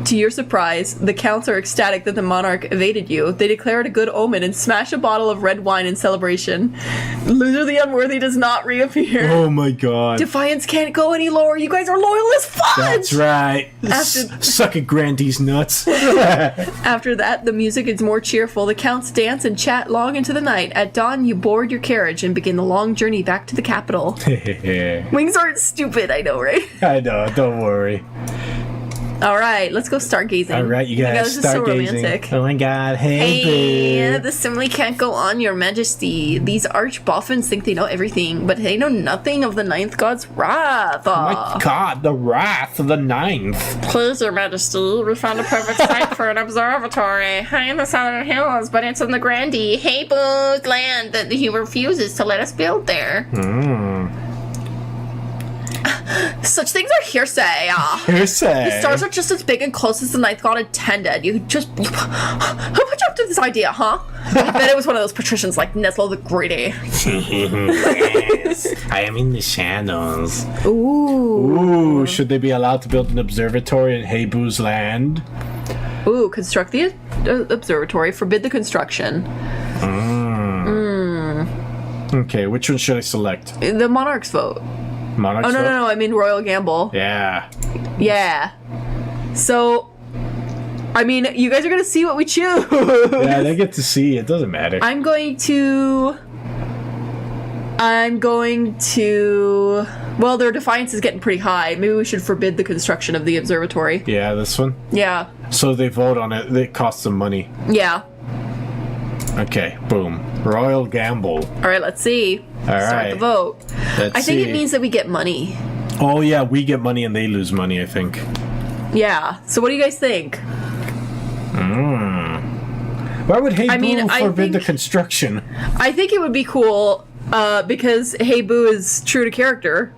To your surprise, the counts are ecstatic that the monarch evaded you. They declare it a good omen and smash a bottle of red wine in celebration. Loser the Unworthy does not reappear. Oh my god. Defiance can't go any lower. You guys are loyal as fudge! That's right. After- Suck it, Grandy's nuts. After that, the music is more cheerful. The counts dance and chat long into the night. At dawn, you board your carriage and begin the long journey back to the capital. Wings aren't stupid, I know, right? I know, don't worry. All right, let's go stargazing. All right, you Oh my God, guys this is so start gazing. romantic. Oh my god, hey, Hey, boo. the simile can't go on, your majesty. These arch boffins think they know everything, but they know nothing of the ninth god's wrath. My god, the wrath of the ninth. Please, your majesty, we found a perfect site for an observatory high in the southern hills, but it's in the Grandee, Hey Boo's land that he refuses to let us build there. Such things are hearsay. Hearsay. The stars are just as big and close as the ninth god intended. Who put you up to this idea, huh? I bet it was one of those patricians like Nestle the Greedy. Yes, I am in the shadows. Ooh, should they be allowed to build an observatory in Hey Boo's land? Ooh, construct the observatory. Forbid the construction. Okay, which one should I select? The monarch's vote. Monarch's Oh, no, vote? no, no. I mean Royal Gamble. Yeah. Yeah. So, I mean, you guys are going to see what we choose. Yeah, they get to see. It doesn't matter. I'm going to... Well, their defiance is getting pretty high. Maybe we should forbid the construction of the observatory. Yeah, this one. Yeah. So they vote on it. It costs them money. Yeah. Okay, boom. Royal Gamble. All right, let's see. Start right. the vote. Let's I think see. it means that we get money. Oh, yeah, we get money and they lose money, I think. Yeah. So what do you guys think? Why would Hey Boo mean, I forbid the think- construction? I think it would be cool because Hey Boo is true to character.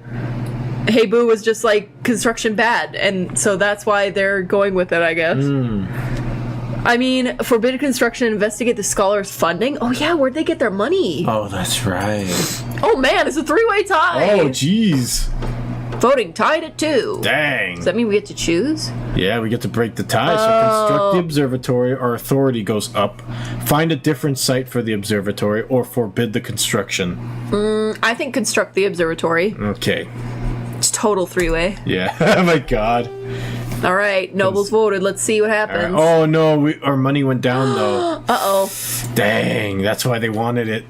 Hey Boo was just like construction bad, and so that's why they're going with it, I guess. I mean, forbid construction, investigate the scholars' funding. Oh yeah, where'd they get their money? Oh, that's right. Oh man, it's a three-way tie. Oh, jeez. Voting tied at 2. Dang. Does that mean we get to choose? Yeah, we get to break the tie. So construct the observatory, our authority goes up. Find a different site for the observatory, or forbid the construction. I think construct the observatory. Okay. It's total three-way. Yeah. Oh my god. All right, nobles voted. Let's see what All right. happens. Oh no, our money went down though. Uh-oh. Dang, that's why they wanted it.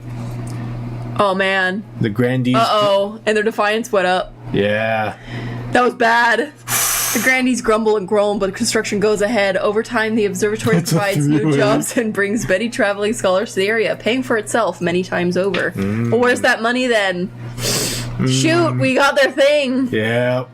Oh man. The grandees. Uh-oh. And their defiance went up. Yeah. That was bad. The grandees grumble and groan, but construction goes ahead. Over time, the observatory It's a provides new three-way. jobs and brings many traveling scholars to the area, paying for itself many times over. Well, where's that money then? Shoot, we got their thing. Yeah.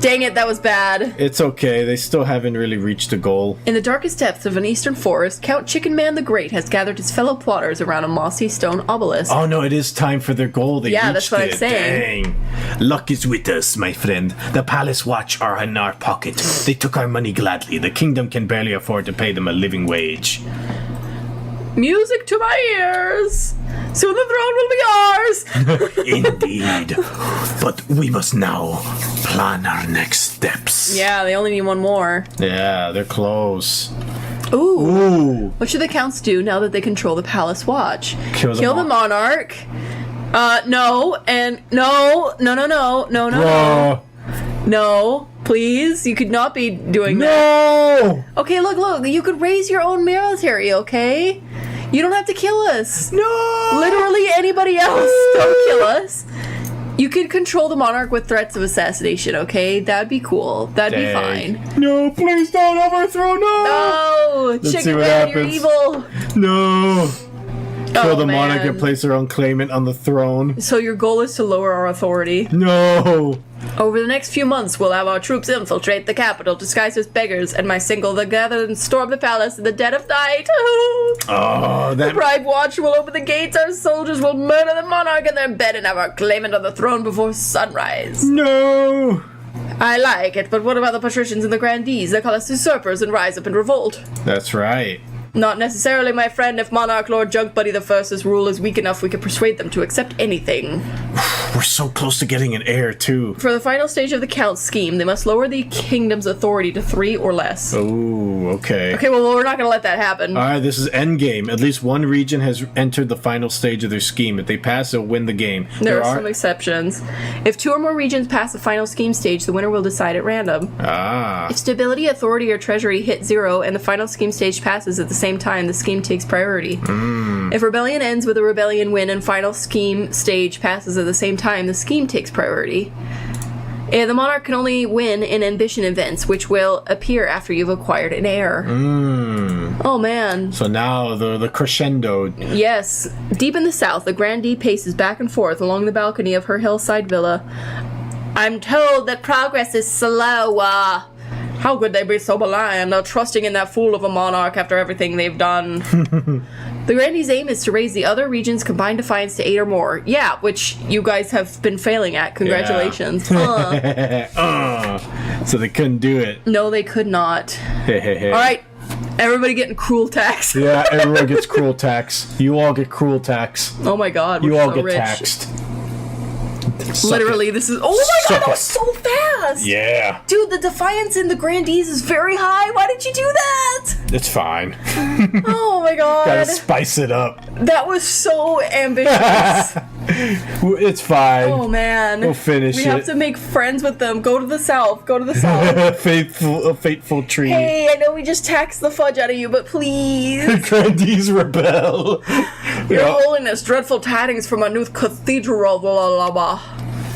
Dang it, that was bad. It's okay. They still haven't really reached the goal. In the darkest depths of an eastern forest, Count Chicken Man the Great has gathered his fellow plotters around a mossy stone obelisk. Oh no, it is time for their goal. They Yeah, that's reached what I'm it. saying. Dang. Luck is with us, my friend. The palace watch are in our pocket. They took our money gladly. The kingdom can barely afford to pay them a living wage. Music to my ears! Soon the throne will be ours! Indeed. But we must now plan our next steps. Yeah, they only need one more. Yeah, they're close. Ooh. Ooh. What should the counts do now that they control the palace watch? Kill the monarch. No, and no. Whoa. No, please. You could not be doing that. No. Okay, look. You could raise your own military, okay? You don't have to kill us. No. Literally anybody else. Don't kill us. You could control the monarch with threats of assassination, okay? That'd be cool. That'd be Dang. fine. No, please don't overthrow. No. No! see Chicken what Man, you're happens. evil! No. Kill the monarch man. and place their own claimant on the throne. So your goal is to lower our authority. No. Over the next few months, we'll have our troops infiltrate the capital, disguised as beggars, and my single will gather and storm the palace in the dead of night. Oh, The that. Pride Watch will open the gates, our soldiers will murder the monarch in their bed and have our claimant on the throne before sunrise. No. I like it, but what about the patricians and the grandees? They call us usurpers and rise up in revolt. That's right. Not necessarily, my friend. If Monarch Lord Junk Buddy the First's rule is weak enough, we could persuade them to accept anything. We're so close to getting an heir, too. For the final stage of the count scheme, they must lower the kingdom's authority to 3 or less. Oh, okay. Okay, well, we're not going to let that happen. Alright, this is endgame. At least one region has entered the final stage of their scheme. If they pass, they'll win the game. There are some exceptions. If 2 or more regions pass the final scheme stage, the winner will decide at random. If stability, authority, or treasury hit 0 and the final scheme stage passes at the same time, the scheme takes priority. If rebellion ends with a rebellion win and final scheme stage passes at the same time, the scheme takes priority. And the monarch can only win in ambition events, which will appear after you've acquired an heir. Oh man. So now the crescendo. Yes. Deep in the south, the grandee paces back and forth along the balcony of her hillside villa. I'm told that progress is slow. How could they be so blind, trusting in that fool of a monarch after everything they've done? The grandee's aim is to raise the other region's combined defiance to 8 or more. Yeah, which you guys have been failing at. Congratulations. So they couldn't do it. No, they could not. Alright, everybody getting cruel tax. Yeah, everyone gets cruel tax. You all get cruel tax. Oh my god, You we're all so get rich. taxed. Literally, this is... Oh my god, that was so fast! Yeah. Dude, the defiance in the grandees is very high. Why did you do that? It's fine. Oh my god. Gotta spice it up. That was so ambitious. It's fine. Oh man. We'll finish We it. have to make friends with them. Go to the south. Go to the south. A fateful tree. Hey, I know we just taxed the fudge out of you, but please. Grandees rebel. Your Holiness, dreadful tidings from a new cathedral. Blah, blah, blah.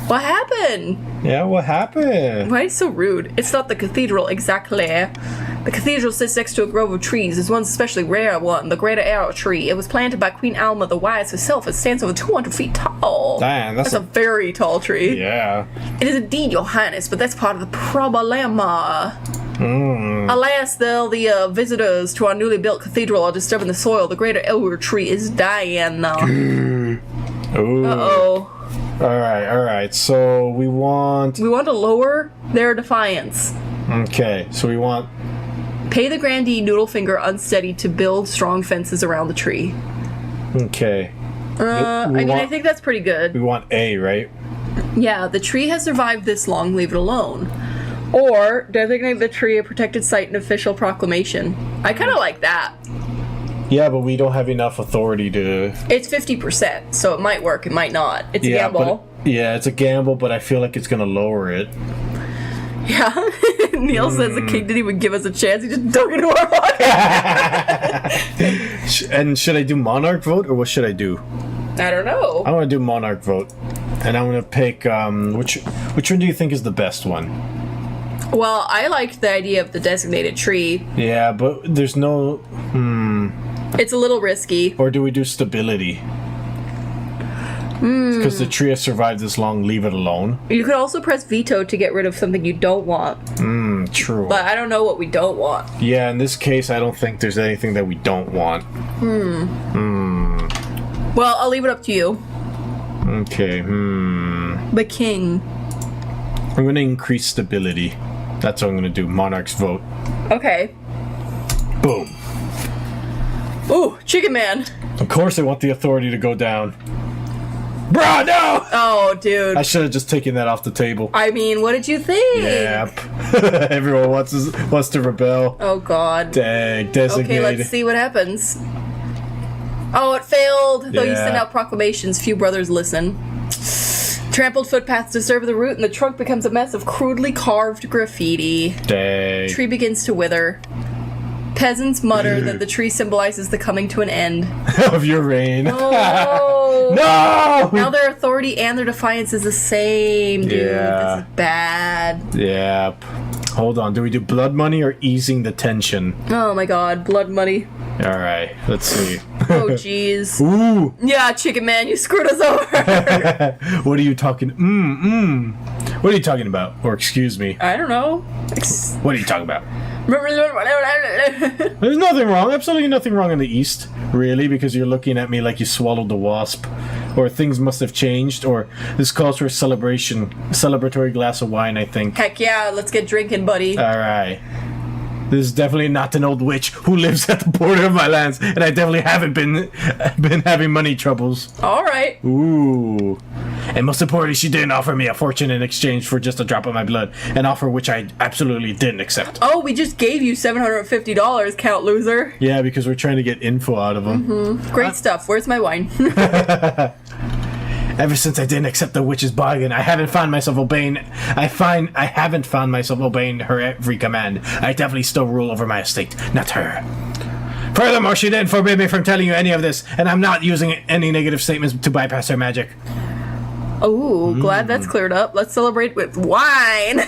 What happened? Yeah, what happened? Why is so rude? It's not the cathedral exactly. The cathedral sits next to a grove of trees. There's one especially rare one, the greater arrow tree. It was planted by Queen Alma the Wise herself. It stands over 200 feet tall. Damn, that's a very tall tree. Yeah. It is indeed, Your Highness, but that's part of the problema. Alas, though, the visitors to our newly built cathedral are disturbing the soil. The greater elder tree is dying now. Ooh. Uh-oh. Alright. So we want... We want to lower their defiance. Okay, so we want... Pay the grandee Noodlefinger Unsteady to build strong fences around the tree. Okay. I think that's pretty good. We want A, right? Yeah, the tree has survived this long, leave it alone. Or designate the tree a protected site in official proclamation. I kind of like that. Yeah, but we don't have enough authority to... It's 50%, so it might work, it might not. It's a gamble. It's a gamble, but I feel like it's gonna lower it. Yeah. Neil says the king didn't even give us a chance, he just dug into our pocket. And should I do monarch vote, or what should I do? I don't know. I want to do monarch vote. And I'm gonna pick, which one do you think is the best one? Well, I liked the idea of the designated tree. Yeah, but there's no... It's a little risky. Or do we do stability? Because the tree has survived this long, leave it alone. You could also press veto to get rid of something you don't want. True. But I don't know what we don't want. Yeah, in this case, I don't think there's anything that we don't want. Well, I'll leave it up to you. Okay, The king. I'm gonna increase stability. That's what I'm gonna do. Monarch's vote. Okay. Boom. Ooh, Chicken Man. Of course I want the authority to go down. Bruh, no! Oh, dude. I should have just taken that off the table. I mean, what did you think? Yep. Everyone wants to rebel. Oh, God. Dang, designated. Okay, let's see what happens. Oh, it failed. Though you Yeah. send out proclamations, few brothers listen. Trampled footpaths disturb the route, and the trunk becomes a mess of crudely carved graffiti. Dang. Tree begins to wither. Peasants mutter that the tree symbolizes the coming to an end. Of your reign. Oh. No! Now their authority and their defiance is the same, dude. Yeah. This is bad. Yep. Hold on. Do we do blood money or easing the tension? Oh my god, blood money. Alright, let's see. Oh jeez. Ooh! Yeah, Chicken Man, you screwed us over. What are you talking? What are you talking about? Or excuse me. I don't know. What are you talking about? There's nothing wrong. Absolutely nothing wrong in the East, really, because you're looking at me like you swallowed the wasp. Or things must have changed, or this calls for a celebratory glass of wine, I think. Heck yeah, let's get drinking, buddy. Alright. This is definitely not an old witch who lives at the border of my lands, and I definitely haven't been having money troubles. Alright. Ooh. And most importantly, she didn't offer me a fortune in exchange for just a drop of my blood, an offer which I absolutely didn't accept. Oh, we just gave you $750, Count Loser. Yeah, because we're trying to get info out of them. Great stuff. Where's my wine? Ever since I didn't accept the witch's bargain, I haven't found myself obeying her every command. I definitely still rule over my estate, not her. Furthermore, she didn't forbid me from telling you any of this, and I'm not using any negative statements to bypass her magic. Oh, glad that's cleared up. Let's celebrate with wine.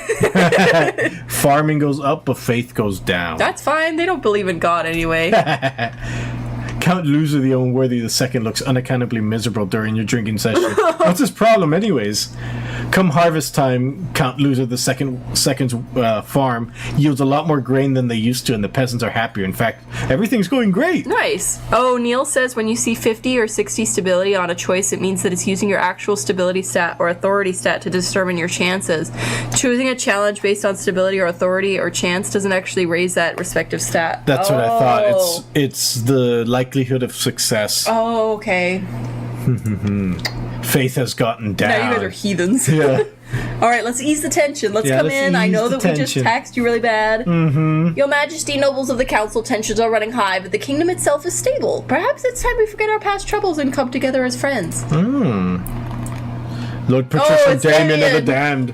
Farming goes up, but faith goes down. That's fine. They don't believe in God anyway. Count Loser the Unworthy II looks unaccountably miserable during your drinking session. What's his problem, anyways? Come harvest time, Count Loser the second's farm yields a lot more grain than they used to, and the peasants are happier. In fact, everything's going great. Nice. Oh, Neil says when you see 50 or 60 stability on a choice, it means that it's using your actual stability stat or authority stat to determine your chances. Choosing a challenge based on stability or authority or chance doesn't actually raise that respective stat. That's what I thought. It's the likelihood of success. Oh, okay. Faith has gotten down. Now you guys are heathens. Yeah. All right, let's ease the tension. Let's Yeah, come let's in. I ease know the that we just tension. taxed you really bad. Mm-hmm. Your Majesty, nobles of the council, tensions are running high, but the kingdom itself is stable. Perhaps it's time we forget our past troubles and come together as friends. Lord Patricia it's Damien of the Damien. Damned.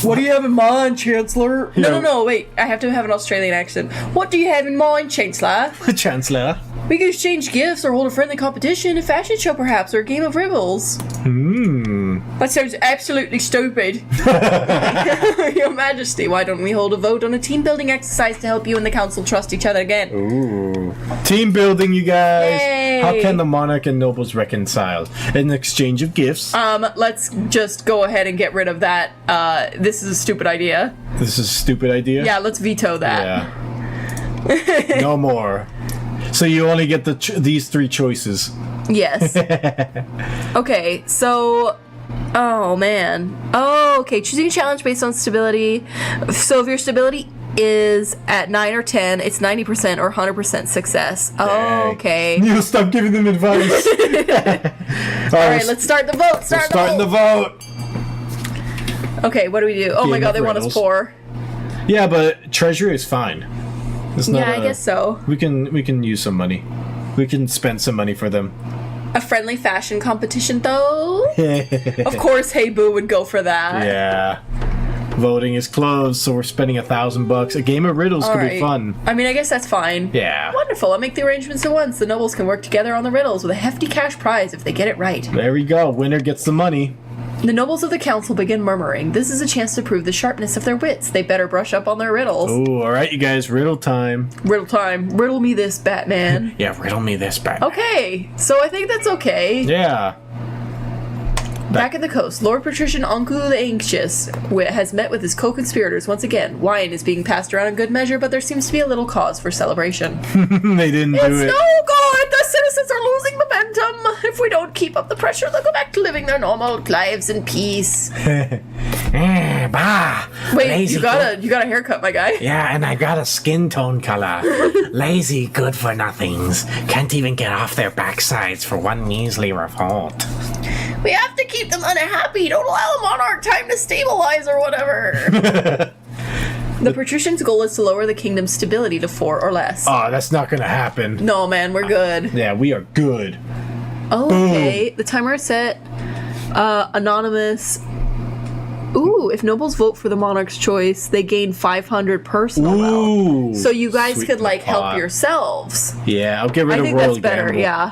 What do you have in mind, Chancellor? Yeah. No, wait. I have to have an Australian accent. What do you have in mind, Chancellor? Chancellor. We could exchange gifts or hold a friendly competition, a fashion show perhaps, or a game of riddles. That sounds absolutely stupid. Your Majesty, why don't we hold a vote on a team-building exercise to help you and the council trust each other again? Ooh. Team building, you guys. Yay. How can the monarch and nobles reconcile? An exchange of gifts. Let's just go ahead and get rid of that. This is a stupid idea. This is a stupid idea. Yeah, let's veto that. Yeah. No more. So you only get these three choices. Yes. Okay, so... Oh, man. Oh, okay. Choosing a challenge based on stability. So if your stability is at 9 or 10, it's 90% or 100% success. Oh, okay. Neil, stop giving them advice. All right, let's start the vote. Starting the vote. Okay, what do we do? Oh my Game god, of they want us riddles. poor. Yeah, but treasure is fine. It's not Yeah, I guess so. We can use some money. We can spend some money for them. A friendly fashion competition, though? Of course, Hey Boo would go for that. Yeah. Voting is closed, so we're spending $1,000. A game of riddles All could right. be fun. I mean, I guess that's fine. Yeah. Wonderful. I'll make the arrangements at once. The nobles can work together on the riddles with a hefty cash prize if they get it right. There we go. Winner gets the money. The nobles of the council begin murmuring. This is a chance to prove the sharpness of their wits. They better brush up on their riddles. Oh, all right, you guys. Riddle time. Riddle time. Riddle me this, Batman. Yeah, riddle me this, Bat. Okay, so I think that's okay. Yeah. Back at the coast, Lord Patrician Anku the Anxious has met with his co-conspirators once again. Wine is being passed around in good measure, but there seems to be a little cause for celebration. They didn't do It's it. no good! The citizens are losing momentum! If we don't keep up the pressure, they'll go back to living their normal lives in peace. Bah. Wait, Lazy you got a haircut, my guy. Yeah, and I got a skin tone color. Lazy good for nothings. Can't even get off their backsides for one measly revolt. We have to keep them unhappy. Don't allow the monarch time to stabilize or whatever. The patrician's goal is to lower the kingdom's stability to 4 or less. Oh, that's not gonna happen. No, man, we're good. Yeah, we are good. Okay, the timer is set. Anonymous. Ooh, if nobles vote for the monarch's choice, they gain 500 personal Ooh. wealth. So you guys Sweeten could, like, the help pot. yourselves. Yeah, I'll get rid I of think Royal that's better, Gamble. yeah.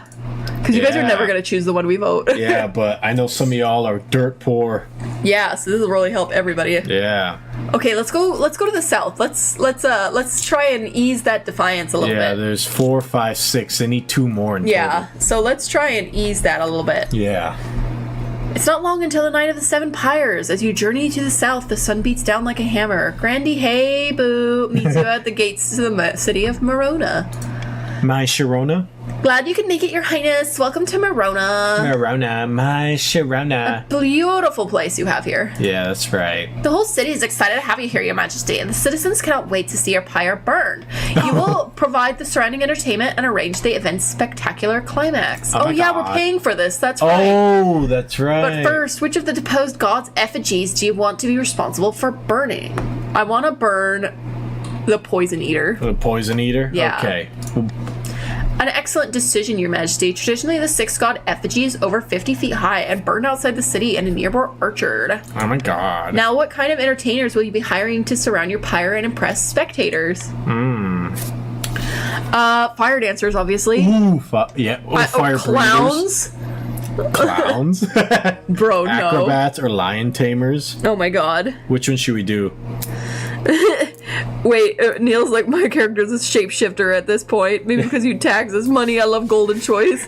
Because you guys are Yeah. never going to choose the one we vote. Yeah, but I know some of y'all are dirt poor. Yeah, so this will really help everybody. Yeah. Okay, let's go to the south. Let's try and ease that defiance a little Yeah, bit. there's 4, 5, 6. They need 2 more in Yeah, so let's try and ease that a little bit. total. Yeah. It's not long until the night of the 7 pyres. As you journey to the south, the sun beats down like a hammer. Grandy Hey Boo meets you at the gates to the city of Morona. My Sharona? Glad you could make it, Your Highness. Welcome to Marona. Sharona, my Sharona. Beautiful place you have here. Yeah, that's right. The whole city is excited to have you here, Your Majesty, and the citizens cannot wait to see your pyre burn. You will provide the surrounding entertainment and arrange the event's spectacular climax. Oh my yeah, God. we're paying for this. That's right. Oh, that's right. But first, which of the deposed gods' effigies do you want to be responsible for burning? I want to burn the Poison Eater. The Poison Eater? Yeah. Okay. An excellent decision, Your Majesty. Traditionally, the sixth god effigy is over 50 feet high and burned outside the city in a nearby orchard. Oh my God. Now, what kind of entertainers will you be hiring to surround your pyre and impress spectators? Fire dancers, obviously. Ooh, yeah. Oh, fire clowns? Clowns? Bro, no. Acrobats or lion tamers? Oh my god. Which one should we do? Wait, Neil's like, my character's a shapeshifter at this point. Maybe because you tax us money, I love golden choice.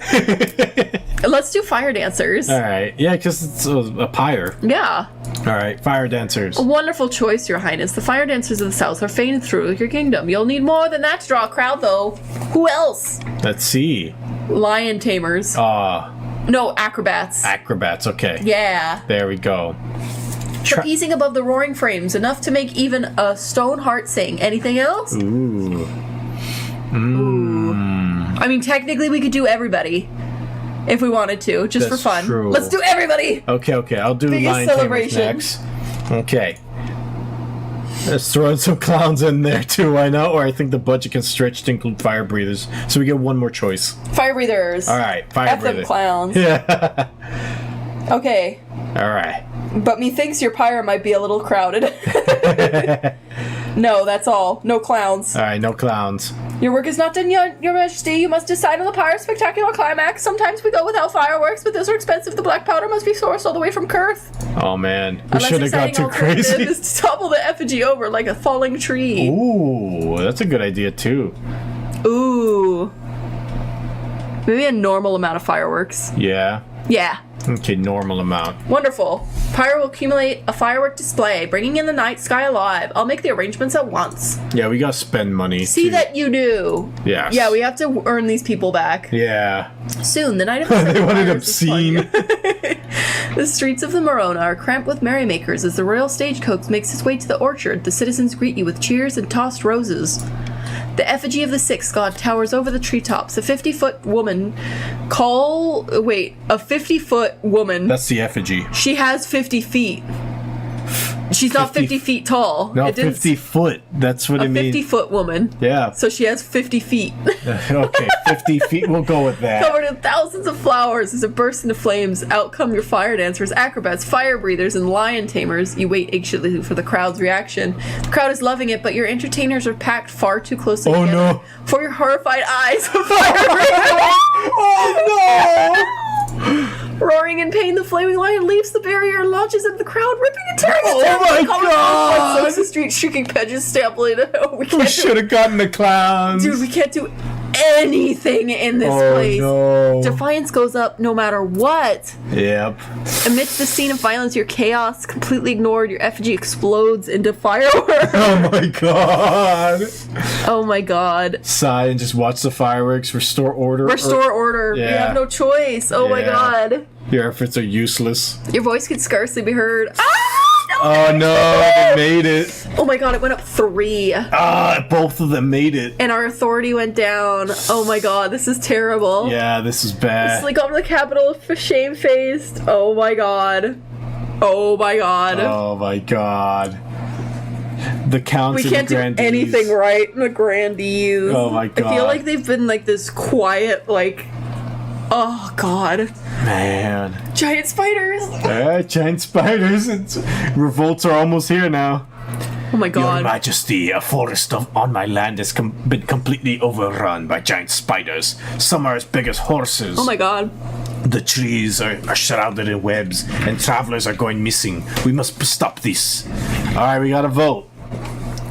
Let's do fire dancers. Alright. Yeah, because it's a pyre. Yeah. Alright, fire dancers. A wonderful choice, Your Highness. The fire dancers of the south are famed through your kingdom. You'll need more than that to draw a crowd, though. Who else? Let's see. Lion tamers. No, acrobats. Acrobats, okay. Yeah. There we go. Trapezing above the roaring frames, enough to make even a stone heart sing. Anything else? Ooh. I mean, technically, we could do everybody if we wanted to, just That's for fun. true. Let's do everybody. Okay, I'll do Biggest lion tamers celebration. next. Okay. Let's throw some clowns in there too, why not? Or I think the budget can stretch to include fire breathers. So we get one more choice. Fire breathers. Alright, fire F them breather. clowns. Yeah. Okay. Alright. But methinks your pyre might be a little crowded. No, that's all. No clowns. Alright, no clowns. Your work is not done yet, Your Majesty. You must decide on the pyre's spectacular climax. Sometimes we go without fireworks, but those are expensive. The black powder must be sourced all the way from Kurth. Oh man. We Unless should have got exciting too crazy. alternative is to topple the effigy over like a falling tree. Ooh, that's a good idea too. Ooh. Maybe a normal amount of fireworks. Yeah. Yeah. Okay, normal amount. Wonderful. Pyre will accumulate a firework display, bringing in the night sky alive. I'll make the arrangements at once. Yeah, we gotta spend money. See that you do. Yes. Yeah, we have to earn these people back. Yeah. Soon, the night of the They wanted fires is fun. obscene. The streets of the Morona are cramped with merrymakers as the royal stagecoach makes its way to the orchard. The citizens greet you with cheers and tossed roses. The effigy of the sixth god towers over the treetops. A 50-foot woman a 50-foot woman. That's the effigy. She has 50 feet. She's not 50 feet tall. No, It didn't 50 foot. That's what a it means. 50-foot woman. Yeah. So she has 50 feet. Okay, 50 feet. We'll go with that. Covered in thousands of flowers as it bursts into flames. Out come your fire dancers, acrobats, fire breathers, and lion tamers. You wait anxiously for the crowd's reaction. The crowd is loving it, but your entertainers are packed far too closely Oh, together no. for your horrified eyes. Fire breathers. Oh Roaring in pain, the flaming lion leaps the barrier and launches into the crowd, ripping and tearing. Oh my God. Soaks the street, shrieking pedges, stampling. We no! We can't should have gotten the clowns. Dude, we can't do anything in this oh place. no. Defiance goes up no matter what. Yep. Amidst the scene of violence, your chaos completely ignored. Your effigy explodes into fireworks. Oh my God. Oh my god. Sigh and just watch the fireworks. Restore order. Restore order. We Yeah. have no choice. Oh my Yeah. god. Your efforts are useless. Your voice can scarcely be heard. Ah! Oh no, they made it. Oh my god, it went up 3. Both of them made it. And our authority went down. Oh my god, this is terrible. Yeah, this is bad. It's like on the capital for shame-faced. Oh my god. Oh my god. Oh my God. The counts We of can't the do grandees. anything right. The grandees. Oh my I feel God. like they've been like this quiet, like, oh god. Man. Giant spiders. Giant spiders. Revolts are almost here now. Oh my Your god. Majesty, a forest on my land has been completely overrun by giant spiders. Some are as big as horses. Oh my god. The trees are shrouded in webs, and travelers are going missing. We must stop this. Alright, we gotta vote.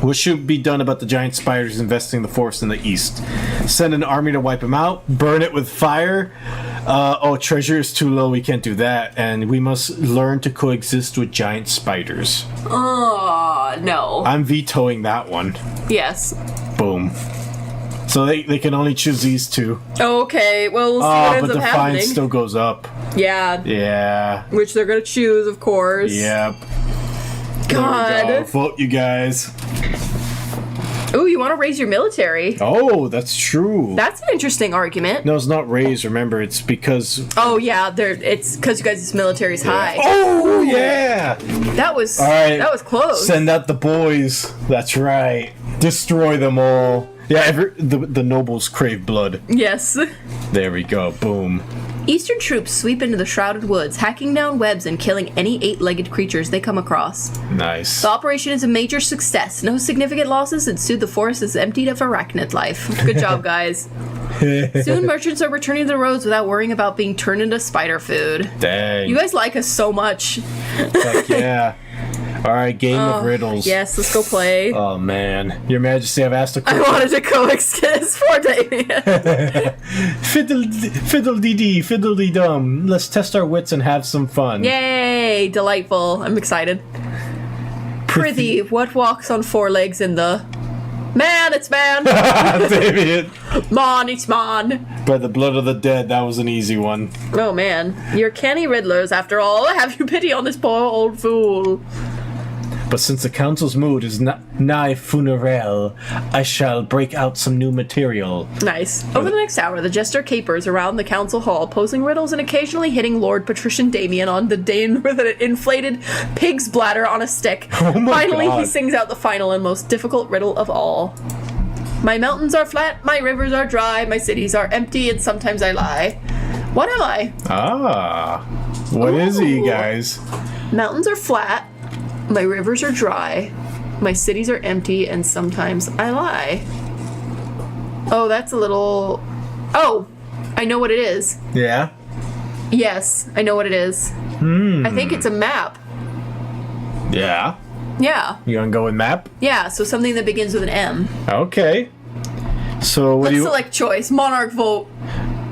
What should be done about the giant spiders investing the forest in the east? Send an army to wipe them out? Burn it with fire? Treasure is too low, we can't do that. And we must learn to coexist with giant spiders. No. I'm vetoing that one. Yes. Boom. So they can only choose these two. Okay, well, we'll see what ends But up the happening. fine still goes up. Yeah. Yeah. Which they're gonna choose, of course. Yep. There we God. go. Vote, you guys. Ooh, you want to raise your military? Oh, that's true. That's an interesting argument. No, it's not raised. Remember, it's because. Oh yeah, it's because you guys' military's high. Oh yeah. That was All right. that was close. Send out the boys. That's right. Destroy them all. Yeah, the nobles crave blood. Yes. There we go. Boom. Eastern troops sweep into the shrouded woods, hacking down webs and killing any 8-legged creatures they come across. Nice. The operation is a major success. No significant losses ensued. The forest is emptied of arachnid life. Good job, guys. Soon merchants are returning to the roads without worrying about being turned into spider food. Dang. You guys like us so much. Heck yeah. All right, game of riddles. Yes, let's go play. Oh man, Your Majesty, I've asked a I question. wanted to coexist for Damien. Fiddle-dee-dee, dum. Let's test our wits and have some fun. Yay! Delightful. I'm excited. Prithee, what walks on 4 legs in the... Man, it's man! Damien. Mon, it's mon! By the blood of the dead, that was an easy one. Oh man, you're canny riddlers after all. Have you pity on this poor old fool? But since the council's mood is nigh funereal, I shall break out some new material. Nice. Over the next hour, the jester capers around the council hall, posing riddles and occasionally hitting Lord Patrician Damien on the Dane with an inflated pig's bladder on a stick. Oh my Finally, God. he sings out the final and most difficult riddle of all. My mountains are flat, my rivers are dry, my cities are empty, and sometimes I lie. What am I? Ah. What is he, Ooh. guys? Mountains are flat, my rivers are dry, my cities are empty, and sometimes I lie. Oh, that's a little... Oh, I know what it is. Yeah? Yes, I know what it is. I think it's a map. Yeah. Yeah, You gonna go with map? yeah, so something that begins with an M. Okay. So what Let's do you... select choice. Monarch vote.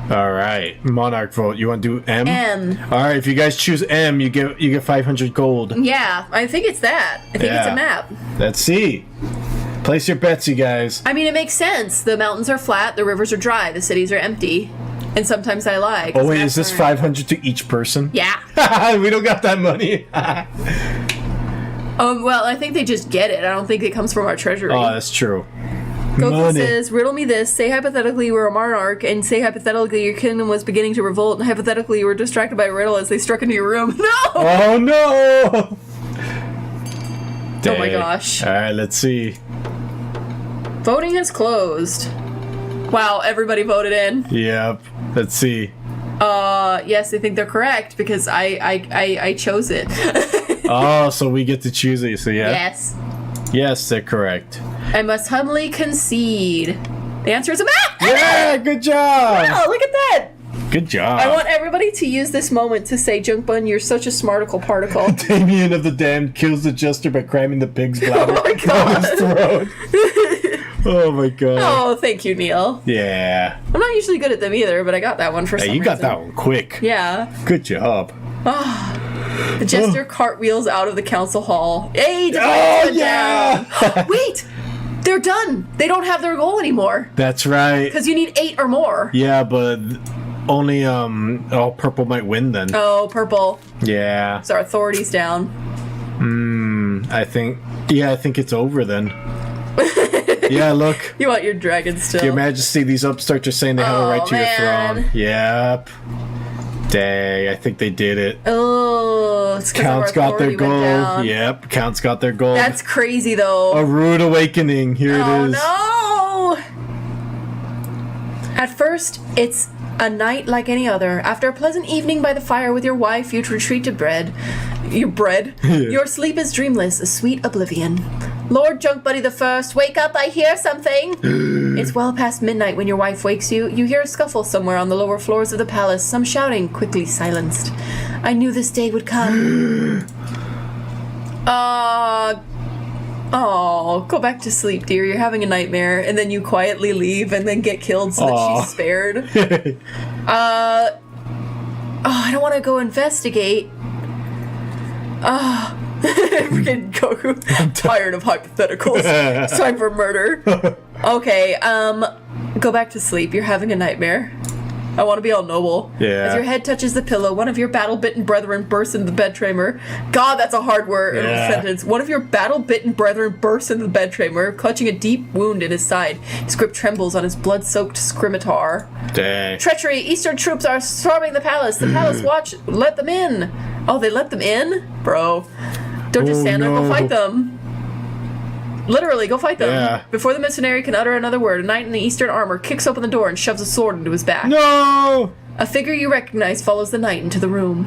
All right. Monarch vote. You want to do M? M. All right. If you guys choose M, you get 500 gold. Yeah, I think it's that. I think it's Yeah. a map. Let's see. Place your bets, you guys. I mean, it makes sense. The mountains are flat, the rivers are dry, the cities are empty. And sometimes I lie. 'cause Oh wait, maps is this aren't- 500 to each person? Yeah. We don't got that money. Well, I think they just get it. I don't think it comes from our treasury. Oh, that's true. Goku money. says, riddle me this. Say hypothetically you were a monarch, and say hypothetically your kingdom was beginning to revolt, and hypothetically you were distracted by a riddle as they struck into your room. No! Oh no! Oh my gosh. All right, let's see. Voting has closed. Wow, everybody voted in. Yep. Let's see. Yes, I think they're correct because I chose it. Oh, so we get to choose it. So yeah. Yes. Yes, they're correct. I must humbly concede. The answer is a map! Yeah, good job. Oh, look at that! Good job. I want everybody to use this moment to say, Junkbun, you're such a smarticle particle. Damien of the Damned kills the jester by cramming the pig's bladder Oh my down his throat. Oh my god. Oh, thank you, Neil. Yeah. I'm not usually good at them either, but I got that one for some Hey, you got reason. that one quick. Yeah. Good job. The jester cartwheels out of the council hall. Hey, Oh, defense yeah! down. Wait! They're done. They don't have their goal anymore. That's right. Because you need 8 or more. Yeah, but only all purple might win then. Oh, purple. Yeah. So our authority's down. I think it's over then. Yeah, look. You want your dragon still. Your Majesty, these upstarts are saying they have a right to your man. throne. Yep. Dang, I think they did it. Oh, it's 'cause Count's our got their authority went gold. down. Yep, Count's got their gold. That's crazy, though. A rude awakening. Here Oh, it is. no! At first, it's a night like any other. After a pleasant evening by the fire with your wife, you'd retreat to bed. Your sleep is dreamless, a sweet oblivion. Lord Junk Buddy the First, wake up, I hear something! It's well past midnight when your wife wakes you. You hear a scuffle somewhere on the lower floors of the palace, some shouting, quickly silenced. I knew this day would come. Oh, go back to sleep, dear. You're having a nightmare. And then you quietly leave and then get killed so that she's spared. I don't want to go investigate. Freaking Goku. I'm tired of hypotheticals. It's time for murder. Okay, go back to sleep. You're having a nightmare. I want to be all noble. Yeah. As your head touches the pillow, one of your battle-bitten brethren bursts into the bed chamber. God, that's a hard word sentence. One of your battle-bitten brethren bursts into the bed chamber, clutching a deep wound in his side. His grip trembles on his blood-soaked scimitar. Dang. Treachery! Eastern troops are storming the palace. The palace watch. Let them in. Oh, they let them in? Bro. Don't just stand there. Go no. fight them. Literally, go fight them. Yeah. Before the missionary can utter another word, a knight in the eastern armor kicks open the door and shoves a sword into his back. No! A figure you recognize follows the knight into the room.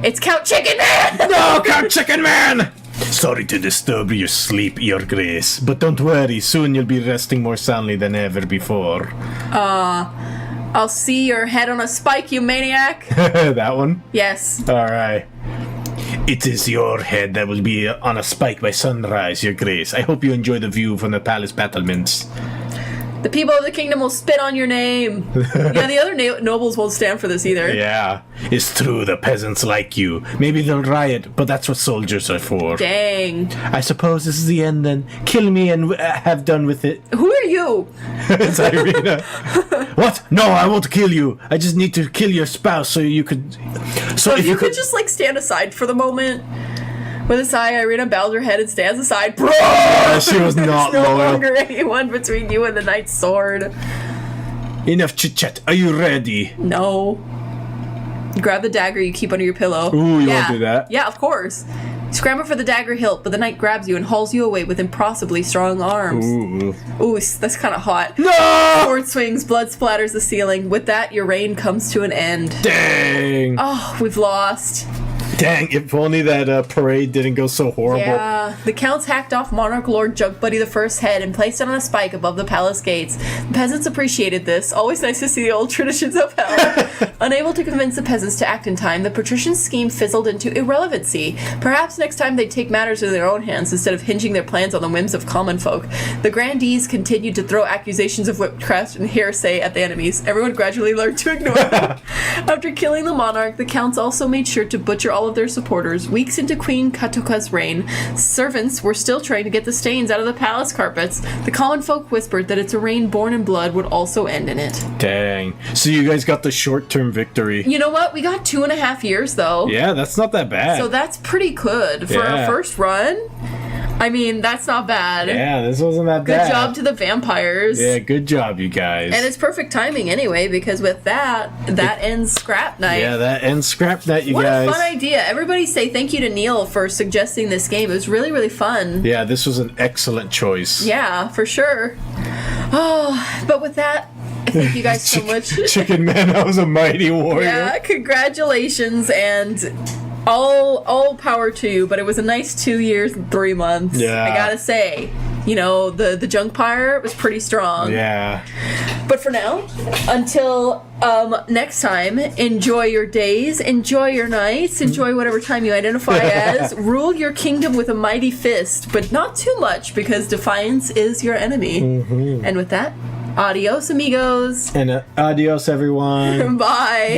It's Count Chicken Man! No, Count Chicken Man! Sorry to disturb your sleep, Your Grace, but don't worry, soon you'll be resting more soundly than ever before. I'll see your head on a spike, you maniac! That one? Yes. Alright. It is your head that will be on a spike by sunrise, Your Grace. I hope you enjoy the view from the palace battlements. The people of the kingdom will spit on your name. Yeah, the other nobles won't stand for this either. Yeah. It's true, the peasants like you. Maybe they'll riot, but that's what soldiers are for. Dang. I suppose this is the end then. Kill me and have done with it. Who are you? It's Irina. What? No, I won't kill you. I just need to kill your spouse so you could... So If you could just, like, stand aside for the moment. With a sigh, Irina bows her head and stands aside. Bro! She was not There's no loyal. longer anyone between you and the knight's sword. Enough chit-chat. Are you ready? No. You grab the dagger you keep under your pillow. Ooh, you won't do that? Yeah, of course. You scramble for the dagger hilt, but the knight grabs you and hauls you away with impossibly strong arms. Ooh, that's kind of hot. No! Sword swings, blood splatters the ceiling. With that, your reign comes to an end. Dang. Oh, we've lost. Dang, if only that parade didn't go so horrible. Yeah, the counts hacked off Monarch Lord Junk Buddy I's head and placed it on a spike above the palace gates. The peasants appreciated this. Always nice to see the old traditions upheld. Unable to convince the peasants to act in time, the patricians' scheme fizzled into irrelevancy. Perhaps next time they'd take matters into their own hands instead of hinging their plans on the whims of common folk. The grandees continued to throw accusations of witchcraft and hearsay at the enemies. Everyone gradually learned to ignore them. After killing the monarch, the counts also made sure to butcher all of their supporters. Weeks into Queen Katuka's reign, servants were still trying to get the stains out of the palace carpets. The common folk whispered that its reign born in blood would also end in it. Dang. So you guys got the short-term victory. You know what? We got 2.5 years, though. Yeah, that's not that bad. So that's pretty good for Yeah. our first run. I mean, that's not bad. Yeah, this wasn't that Good bad. job to the vampires. Yeah, good job, you guys. And it's perfect timing anyway, because with that ends Scrap Night. Yeah, that ends Scrap Night, you What guys. a fun idea. Everybody say thank you to Neil for suggesting this game. It was really, really fun. Yeah, this was an excellent choice. Yeah, for sure. Oh, but with that, I thank you guys so much. Chicken Man, that was a mighty warrior. Yeah, congratulations and all power to you, but it was a nice 2 years and 3 months. Yeah. I gotta say. You know, the junk pyre was pretty strong. Yeah. But for now, until next time, enjoy your days, enjoy your nights, enjoy whatever time you identify as. Rule your kingdom with a mighty fist, but not too much because defiance is your enemy. And with that, adios, amigos. And adios, everyone. Bye. Bye.